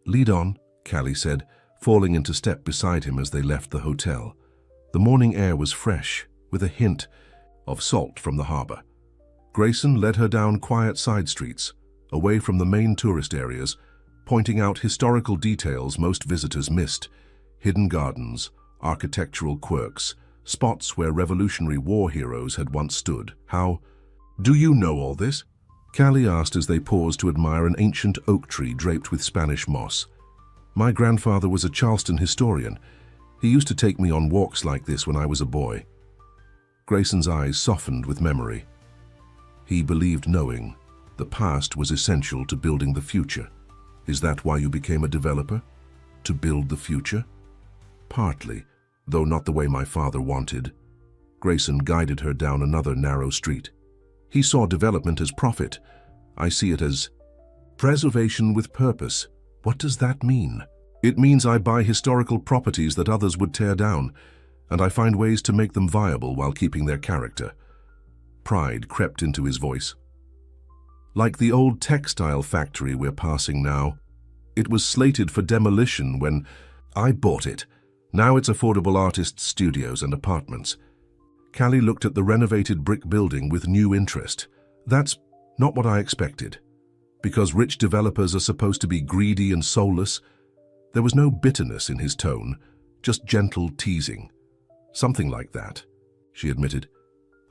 Lead on, Callie said, falling into step beside him as they left the hotel. The morning air was fresh, with a hint of salt from the harbor. Grayson led her down quiet side streets, away from the main tourist areas, pointing out historical details most visitors missed, hidden gardens, architectural quirks, spots where Revolutionary War heroes had once stood. How? Do you know all this? Callie asked as they paused to admire an ancient oak tree draped with Spanish moss. My grandfather was a Charleston historian. He used to take me on walks like this when I was a boy. Grayson's eyes softened with memory. He believed knowing the past was essential to building the future. Is that why you became a developer? To build the future? Partly, though not the way my father wanted. Grayson guided her down another narrow street. He saw development as profit. I see it as preservation with purpose. What does that mean? It means I buy historical properties that others would tear down, and I find ways to make them viable while keeping their character. Pride crept into his voice. Like the old textile factory we're passing now. It was slated for demolition when I bought it. Now it's affordable artists' studios and apartments. Callie looked at the renovated brick building with new interest. That's not what I expected. Because rich developers are supposed to be greedy and soulless. There was no bitterness in his tone, just gentle teasing. Something like that, she admitted.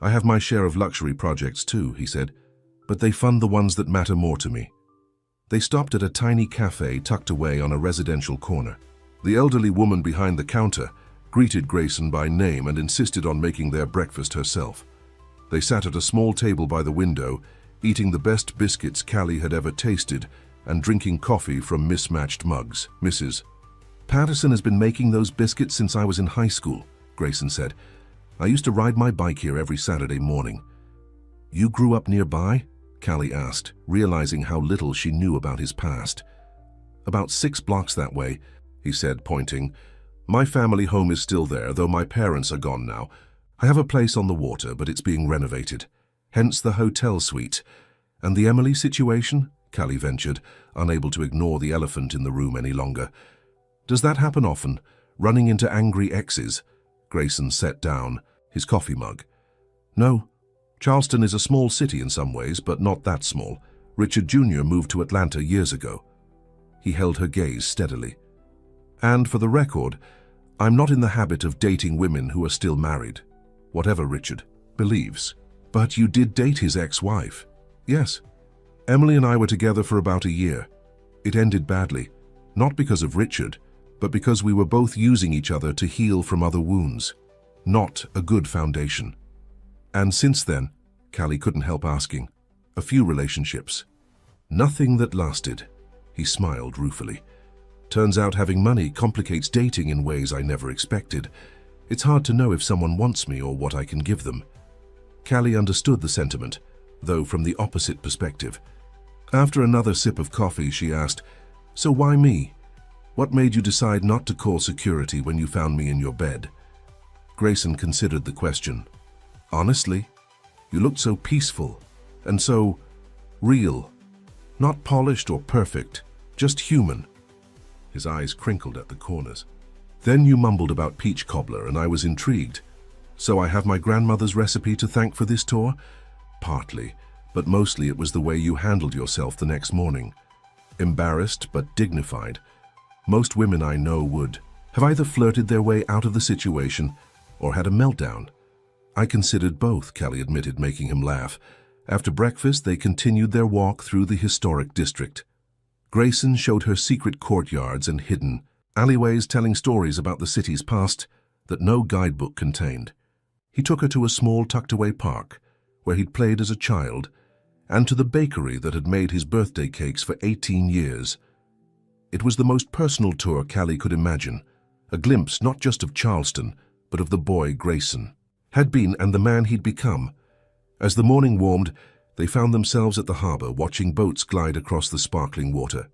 I have my share of luxury projects too, he said, but they fund the ones that matter more to me. They stopped at a tiny cafe tucked away on a residential corner. The elderly woman behind the counter greeted Grayson by name and insisted on making their breakfast herself. They sat at a small table by the window, eating the best biscuits Callie had ever tasted and drinking coffee from mismatched mugs. Mrs. Patterson has been making those biscuits since I was in high school, Grayson said. I used to ride my bike here every Saturday morning. You grew up nearby? Callie asked, realizing how little she knew about his past. About 6 blocks that way, he said, pointing. My family home is still there, though my parents are gone now. I have a place on the water, but it's being renovated. Hence the hotel suite. And the Emily situation? Callie ventured, unable to ignore the elephant in the room any longer. Does that happen often? Running into angry exes? Grayson set down, his coffee mug. No. Charleston is a small city in some ways, but not that small. Richard Jr. moved to Atlanta years ago. He held her gaze steadily. And for the record, I'm not in the habit of dating women who are still married, whatever Richard believes. But you did date his ex-wife. Yes. Emily and I were together for about a year. It ended badly, not because of Richard, but because we were both using each other to heal from other wounds. Not a good foundation. And since then, Callie couldn't help asking, a few relationships. Nothing that lasted. He smiled ruefully. Turns out having money complicates dating in ways I never expected. It's hard to know if someone wants me or what I can give them. Callie understood the sentiment, though from the opposite perspective. After another sip of coffee, she asked, So why me? What made you decide not to call security when you found me in your bed? Grayson considered the question. Honestly, you looked so peaceful and so real. Not polished or perfect, just human. His eyes crinkled at the corners. Then you mumbled about peach cobbler and I was intrigued. So I have my grandmother's recipe to thank for this tour? Partly, but mostly it was the way you handled yourself the next morning. Embarrassed but dignified. Most women I know would have either flirted their way out of the situation or had a meltdown. I considered both, Callie admitted, making him laugh. After breakfast, they continued their walk through the historic district. Grayson showed her secret courtyards and hidden alleyways telling stories about the city's past that no guidebook contained. He took her to a small tucked-away park where he'd played as a child and to the bakery that had made his birthday cakes for 18 years. It was the most personal tour Callie could imagine, a glimpse not just of Charleston, but of the boy Grayson had been and the man he'd become. As the morning warmed, they found themselves at the harbor watching boats glide across the sparkling water.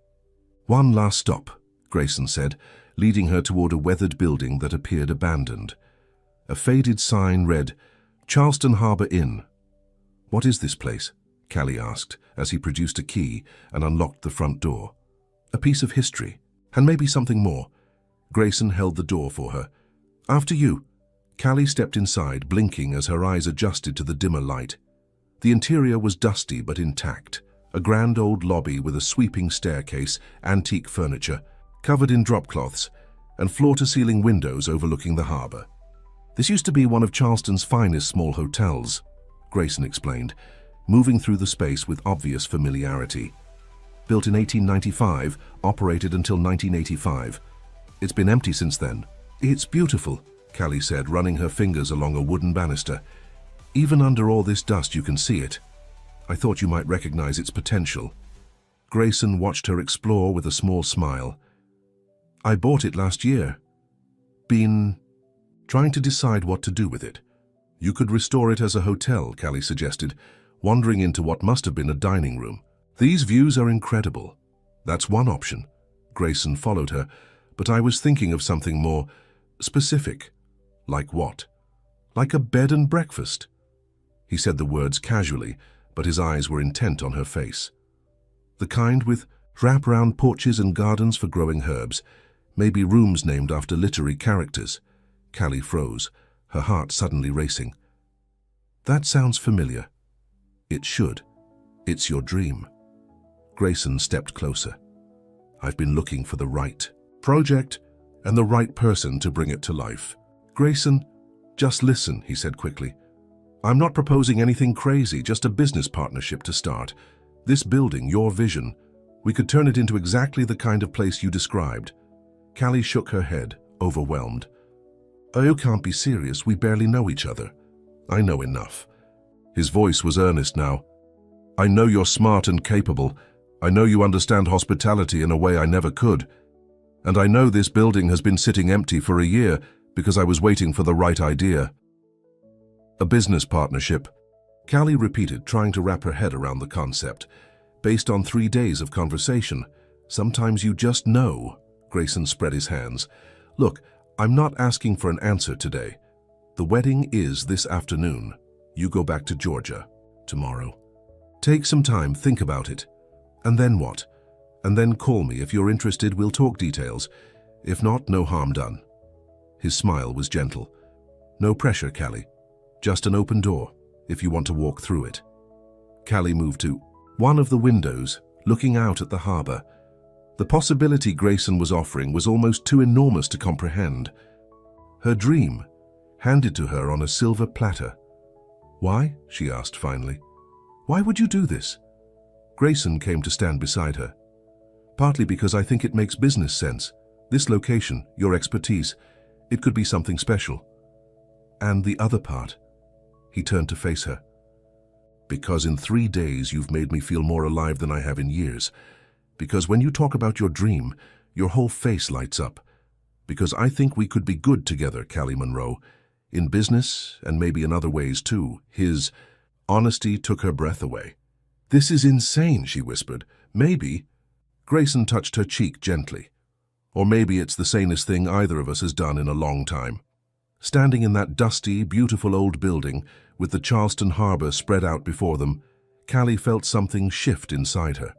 One last stop, Grayson said, leading her toward a weathered building that appeared abandoned. A faded sign read, Charleston Harbor Inn. What is this place? Callie asked as he produced a key and unlocked the front door. A piece of history, and maybe something more. Grayson held the door for her. After you. Callie stepped inside, blinking as her eyes adjusted to the dimmer light. The interior was dusty but intact, a grand old lobby with a sweeping staircase, antique furniture, covered in dropcloths, and floor-to-ceiling windows overlooking the harbor. This used to be one of Charleston's finest small hotels, Grayson explained, moving through the space with obvious familiarity. Built in 1895, operated until 1985. It's been empty since then. It's beautiful, Callie said, running her fingers along a wooden banister. Even under all this dust you can see it. I thought you might recognize its potential. Grayson watched her explore with a small smile. I bought it last year. Been trying to decide what to do with it. You could restore it as a hotel, Callie suggested, wandering into what must have been a dining room. These views are incredible. That's one option. Grayson followed her, but I was thinking of something more specific. Like what? Like a bed and breakfast. He said the words casually, but his eyes were intent on her face. The kind with wrap-round porches and gardens for growing herbs, maybe rooms named after literary characters. Callie froze, her heart suddenly racing. That sounds familiar. It should. It's your dream. Grayson stepped closer. I've been looking for the right project and the right person to bring it to life. Grayson, just listen, he said quickly. I'm not proposing anything crazy, just a business partnership to start. This building, your vision, we could turn it into exactly the kind of place you described. Callie shook her head, overwhelmed. Oh, you can't be serious, we barely know each other. I know enough. His voice was earnest now. I know you're smart and capable. I know you understand hospitality in a way I never could. And I know this building has been sitting empty for a year because I was waiting for the right idea. A business partnership, Callie repeated, trying to wrap her head around the concept. Based on 3 days of conversation, sometimes you just know. Grayson spread his hands. Look, I'm not asking for an answer today. The wedding is this afternoon. You go back to Georgia tomorrow. Take some time, think about it. And then what? And then call me. If you're interested, we'll talk details. If not, no harm done. His smile was gentle. No pressure, Callie. Just an open door, if you want to walk through it. Callie moved to one of the windows, looking out at the harbor. The possibility Grayson was offering was almost too enormous to comprehend. Her dream, handed to her on a silver platter. Why? She asked finally. Why would you do this? Grayson came to stand beside her. Partly because I think it makes business sense. This location, your expertise, it could be something special. And the other part? He turned to face her. Because in 3 days you've made me feel more alive than I have in years. Because when you talk about your dream, your whole face lights up. Because I think we could be good together, Callie Monroe. In business, and maybe in other ways too. His honesty took her breath away. This is insane, she whispered. Maybe. Grayson touched her cheek gently. Or maybe it's the sanest thing either of us has done in a long time. Standing in that dusty, beautiful old building, with the Charleston harbor spread out before them, Callie felt something shift inside her.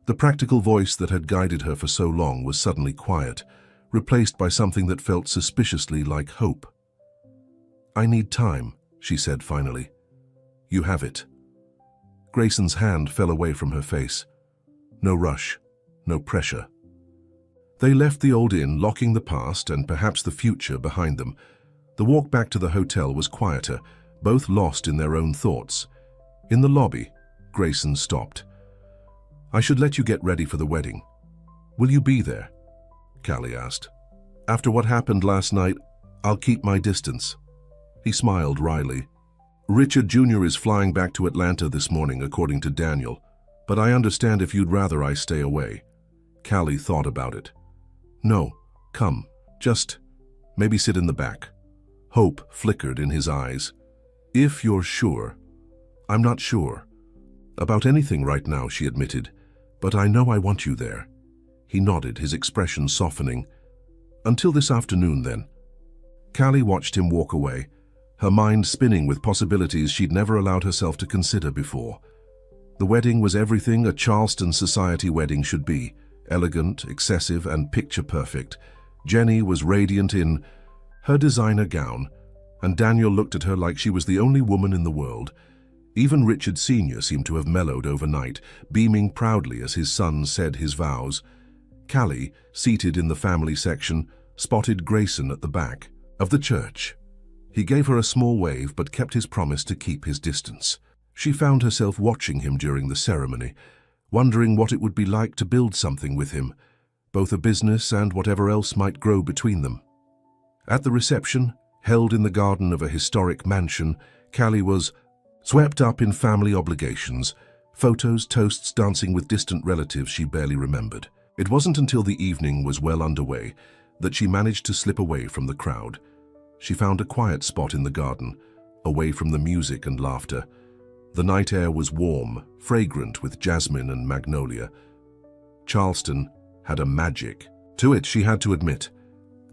The practical voice that had guided her for so long was suddenly quiet, replaced by something that felt suspiciously like hope. I need time, she said finally. You have it. Grayson's hand fell away from her face. No rush, no pressure. They left the old inn, locking the past and perhaps the future behind them. The walk back to the hotel was quieter, both lost in their own thoughts. In the lobby, Grayson stopped. I should let you get ready for the wedding. Will you be there? Callie asked. After what happened last night, I'll keep my distance. He smiled wryly. Richard Jr. is flying back to Atlanta this morning, according to Daniel, but I understand if you'd rather I stay away. Callie thought about it. No, come, just maybe sit in the back. Hope flickered in his eyes. If you're sure. I'm not sure. About anything right now, she admitted, but I know I want you there. He nodded, his expression softening. Until this afternoon, then. Callie watched him walk away, her mind spinning with possibilities she'd never allowed herself to consider before. The wedding was everything a Charleston society wedding should be, elegant, excessive, and picture-perfect. Jenny was radiant in her designer gown, and Daniel looked at her like she was the only woman in the world. Even Richard Sr. seemed to have mellowed overnight, beaming proudly as his son said his vows. Callie, seated in the family section, spotted Grayson at the back of the church. He gave her a small wave but kept his promise to keep his distance. She found herself watching him during the ceremony, wondering what it would be like to build something with him, both a business and whatever else might grow between them. At the reception, held in the garden of a historic mansion, Callie was swept up in family obligations, photos, toasts, dancing with distant relatives she barely remembered. It wasn't until the evening was well underway that she managed to slip away from the crowd. She found a quiet spot in the garden, away from the music and laughter. The night air was warm, fragrant with jasmine and magnolia. Charleston had a magic to it, she had to admit.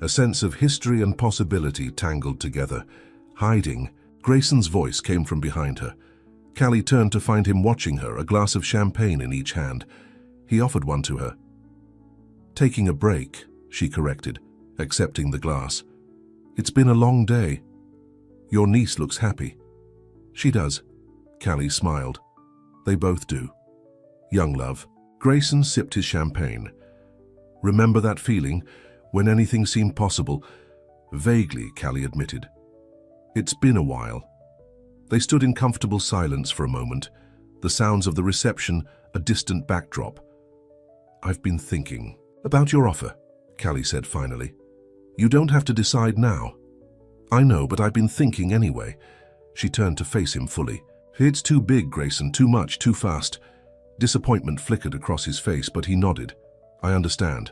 A sense of history and possibility tangled together, hiding Grayson's voice came from behind her. Callie turned to find him watching her, a glass of champagne in each hand. He offered one to her. "Taking a break," she corrected, accepting the glass. "It's been a long day. Your niece looks happy." "She does." Callie smiled. "They both do. Young love." Grayson sipped his champagne. "Remember that feeling when anything seemed possible?" "Vaguely," Callie admitted. "It's been a while." They stood in comfortable silence for a moment, the sounds of the reception a distant backdrop. "I've been thinking about your offer," Callie said finally. "You don't have to decide now." "I know, but I've been thinking anyway." She turned to face him fully. "It's too big, Grayson, too much, too fast." Disappointment flickered across his face, but he nodded. "I understand."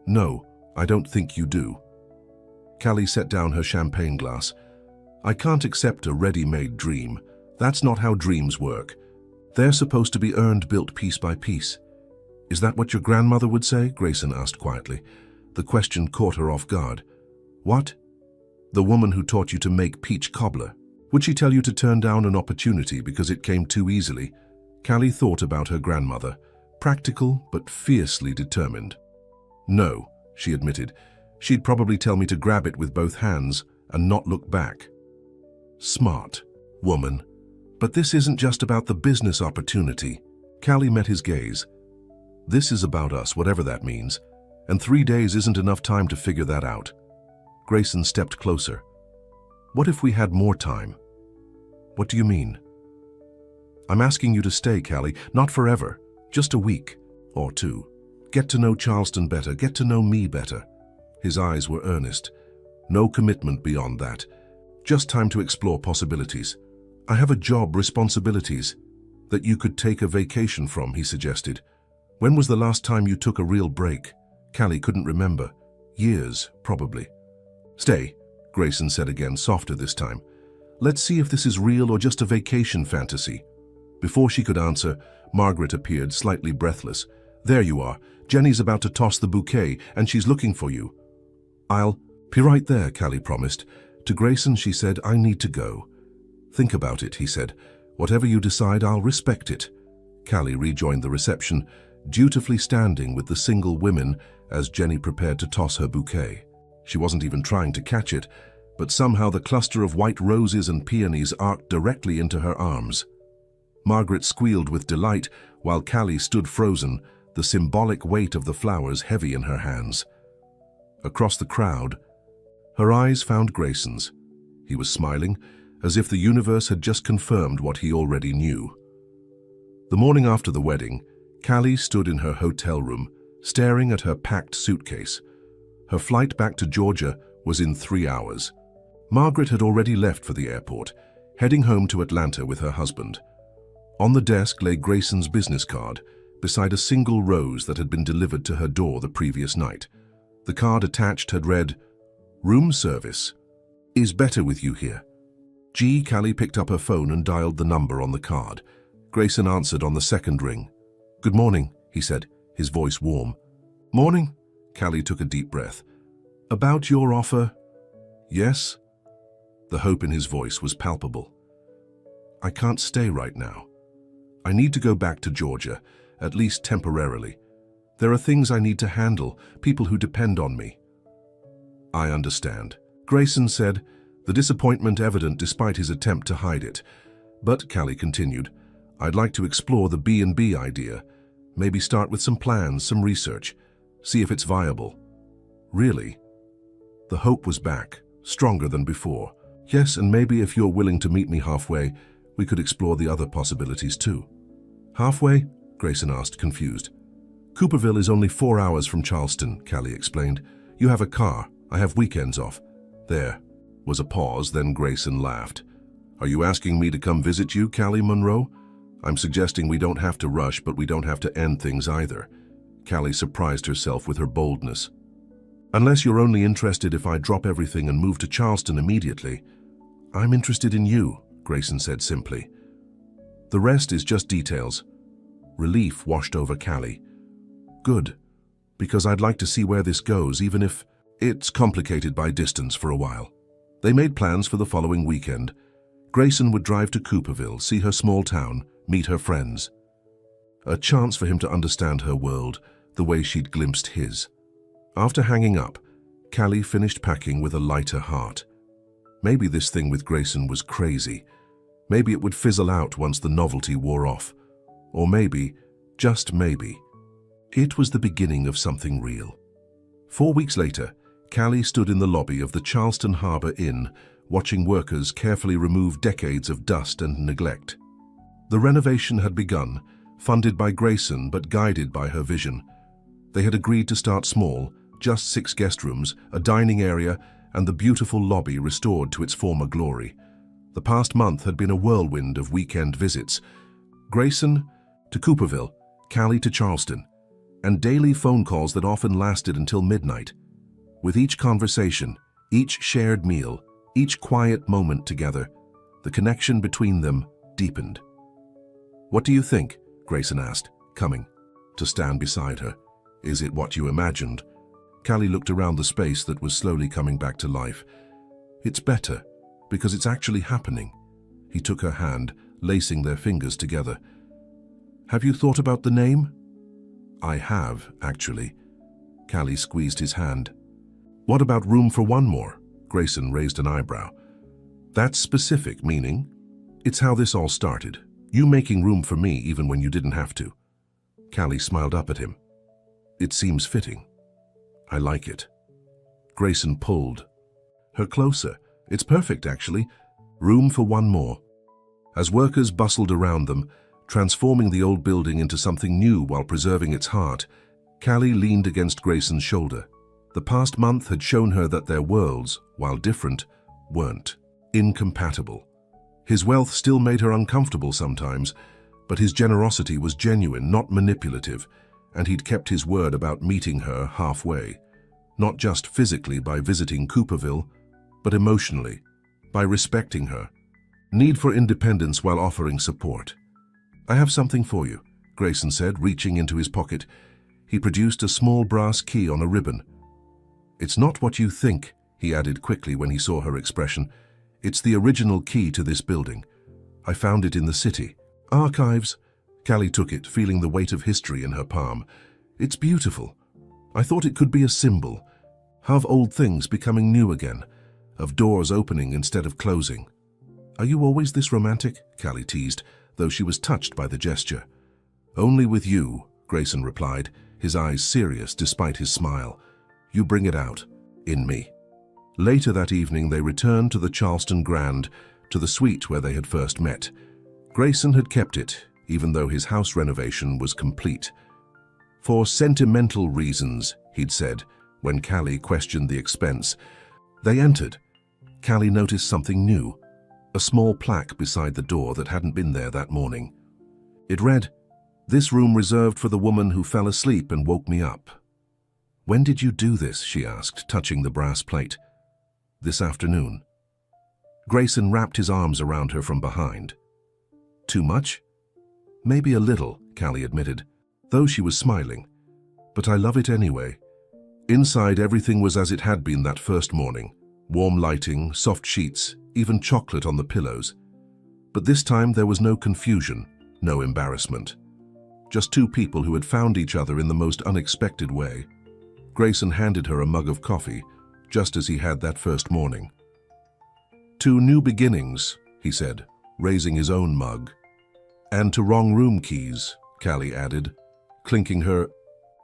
"No, I don't think you do." Callie set down her champagne glass. "I can't accept a ready-made dream. That's not how dreams work. They're supposed to be earned, built piece by piece." "Is that what your grandmother would say?" Grayson asked quietly. The question caught her off guard. "What?" "The woman who taught you to make peach cobbler. Would she tell you to turn down an opportunity because it came too easily?" Callie thought about her grandmother, practical but fiercely determined. "No," she admitted. "She'd probably tell me to grab it with both hands and not look back." "Smart woman. But this isn't just about the business opportunity." Callie met his gaze. "This is about us, whatever that means, and 3 days isn't enough time to figure that out." Grayson stepped closer. "What if we had more time?" "What do you mean?" "I'm asking you to stay, Callie, not forever, just a week or two. Get to know Charleston better, get to know me better." His eyes were earnest. "No commitment beyond that. Just time to explore possibilities." "I have a job, responsibilities." "That you could take a vacation from," he suggested. "When was the last time you took a real break?" Callie couldn't remember. Years, probably. "Stay," Grayson said again, softer this time. "Let's see if this is real or just a vacation fantasy." Before she could answer, Margaret appeared, slightly breathless. "There you are. Jenny's about to toss the bouquet, and she's looking for you." "I'll be right there," Callie promised. To Grayson, she said, "I need to go." "Think about it," he said. "Whatever you decide, I'll respect it." Callie rejoined the reception, dutifully standing with the single women as Jenny prepared to toss her bouquet. She wasn't even trying to catch it, but somehow the cluster of white roses and peonies arced directly into her arms. Margaret squealed with delight, while Callie stood frozen, the symbolic weight of the flowers heavy in her hands. Across the crowd, her eyes found Grayson's. He was smiling, as if the universe had just confirmed what he already knew. The morning after the wedding, Callie stood in her hotel room, staring at her packed suitcase. Her flight back to Georgia was in 3 hours. Margaret had already left for the airport, heading home to Atlanta with her husband. On the desk lay Grayson's business card, beside a single rose that had been delivered to her door the previous night. The card attached had read, "Room service. Is better with you here." Callie picked up her phone and dialed the number on the card. Grayson answered on the second ring. "Good morning," he said, his voice warm. "Morning." Callie took a deep breath. "About your offer?" "Yes." The hope in his voice was palpable. "I can't stay right now. I need to go back to Georgia, at least temporarily. There are things I need to handle, people who depend on me." "I understand," Grayson said, the disappointment evident despite his attempt to hide it. "But," Callie continued, "I'd like to explore the B&B idea. Maybe start with some plans, some research, see if it's viable." "Really?" The hope was back, stronger than before. "Yes, and maybe if you're willing to meet me halfway, we could explore the other possibilities too." "Halfway?" Grayson asked, confused. "Cooperville is only 4 hours from Charleston," Callie explained. "You have a car. I have weekends off." There was a pause, then Grayson laughed. "Are you asking me to come visit you, Callie Monroe? I'm suggesting we don't have to rush, but we don't have to end things either." Callie surprised herself with her boldness. "Unless you're only interested if I drop everything and move to Charleston immediately." "I'm interested in you," Grayson said simply. "The rest is just details." Relief washed over Callie. "Good, because I'd like to see where this goes, even if it's complicated by distance for a while." They made plans for the following weekend. Grayson would drive to Cooperville, see her small town, meet her friends. A chance for him to understand her world the way she'd glimpsed his. After hanging up, Callie finished packing with a lighter heart. Maybe this thing with Grayson was crazy. Maybe it would fizzle out once the novelty wore off. Or maybe, just maybe, it was the beginning of something real. 4 weeks later, Callie stood in the lobby of the Charleston Harbor Inn, watching workers carefully remove decades of dust and neglect. The renovation had begun, funded by Grayson but guided by her vision. They had agreed to start small, just 6 guest rooms, a dining area, and the beautiful lobby restored to its former glory. The past month had been a whirlwind of weekend visits. Grayson to Cooperville, Callie to Charleston, and daily phone calls that often lasted until midnight. With each conversation, each shared meal, each quiet moment together, the connection between them deepened. "What do you think?" Grayson asked, coming to stand beside her. "Is it what you imagined?" Callie looked around the space that was slowly coming back to life. "It's better, because it's actually happening." He took her hand, lacing their fingers together. "Have you thought about the name?" "I have, actually." Callie squeezed his hand. "What about room for one more?" Grayson raised an eyebrow. "That's specific, meaning? It's how this all started. You making room for me even when you didn't have to." Callie smiled up at him. "It seems fitting. I like it." Grayson pulled her closer. "It's perfect, actually. Room for one more." As workers bustled around them, transforming the old building into something new while preserving its heart, Callie leaned against Grayson's shoulder. The past month had shown her that their worlds, while different, weren't incompatible. His wealth still made her uncomfortable sometimes, but his generosity was genuine, not manipulative, and he'd kept his word about meeting her halfway, not just physically by visiting Cooperville, but emotionally, by respecting her. Need for independence while offering support. "I have something for you," Grayson said, reaching into his pocket. He produced a small brass key on a ribbon. "It's not what you think," he added quickly when he saw her expression. "It's the original key to this building. I found it in the city. Archives." Callie took it, feeling the weight of history in her palm. "It's beautiful. I thought it could be a symbol of old things becoming new again, of doors opening instead of closing." "Are you always this romantic?" Callie teased, though she was touched by the gesture. "Only with you," Grayson replied, his eyes serious despite his smile. "You bring it out, in me." Later that evening they returned to the Charleston Grand, to the suite where they had first met. Grayson had kept it, even though his house renovation was complete. "For sentimental reasons," he'd said, when Callie questioned the expense. They entered. Callie noticed something new, a small plaque beside the door that hadn't been there that morning. It read, "This room reserved for the woman who fell asleep and woke me up." "When did you do this?" she asked, touching the brass plate. "This afternoon." Grayson wrapped his arms around her from behind. "Too much?" "Maybe a little," Callie admitted, though she was smiling. "But I love it anyway." Inside, everything was as it had been that first morning. Warm lighting, soft sheets, even chocolate on the pillows. But this time there was no confusion, no embarrassment. Just 2 people who had found each other in the most unexpected way. Grayson handed her a mug of coffee, just as he had that first morning. "To new beginnings," he said, raising his own mug. "And to wrong room keys," Callie added, clinking her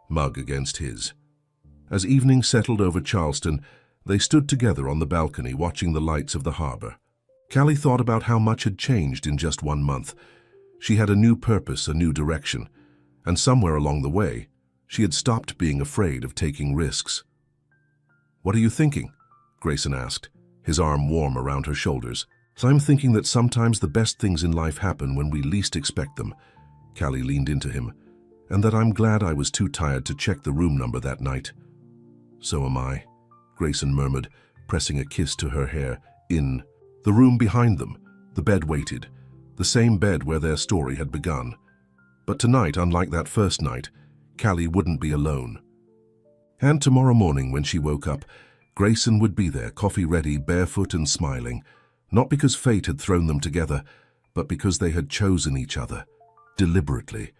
mug against his. As evening settled over Charleston, they stood together on the balcony watching the lights of the harbor. Callie thought about how much had changed in just 1 month. She had a new purpose, a new direction, and somewhere along the way, she had stopped being afraid of taking risks. "What are you thinking?" Grayson asked, his arm warm around her shoulders. "I'm thinking that sometimes the best things in life happen when we least expect them." Callie leaned into him. "And that I'm glad I was too tired to check the room number that night." "So am I," Grayson murmured, pressing a kiss to her hair. In the room behind them, the bed waited, the same bed where their story had begun. But tonight, unlike that first night, Callie wouldn't be alone. And tomorrow morning when she woke up, Grayson would be there, coffee ready, barefoot and smiling, Not because fate had thrown them together, but because they had chosen each other, deliberately,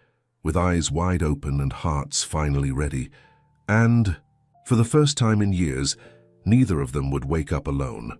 with eyes wide open and hearts finally ready. And, for the first time in years, neither of them would wake up alone.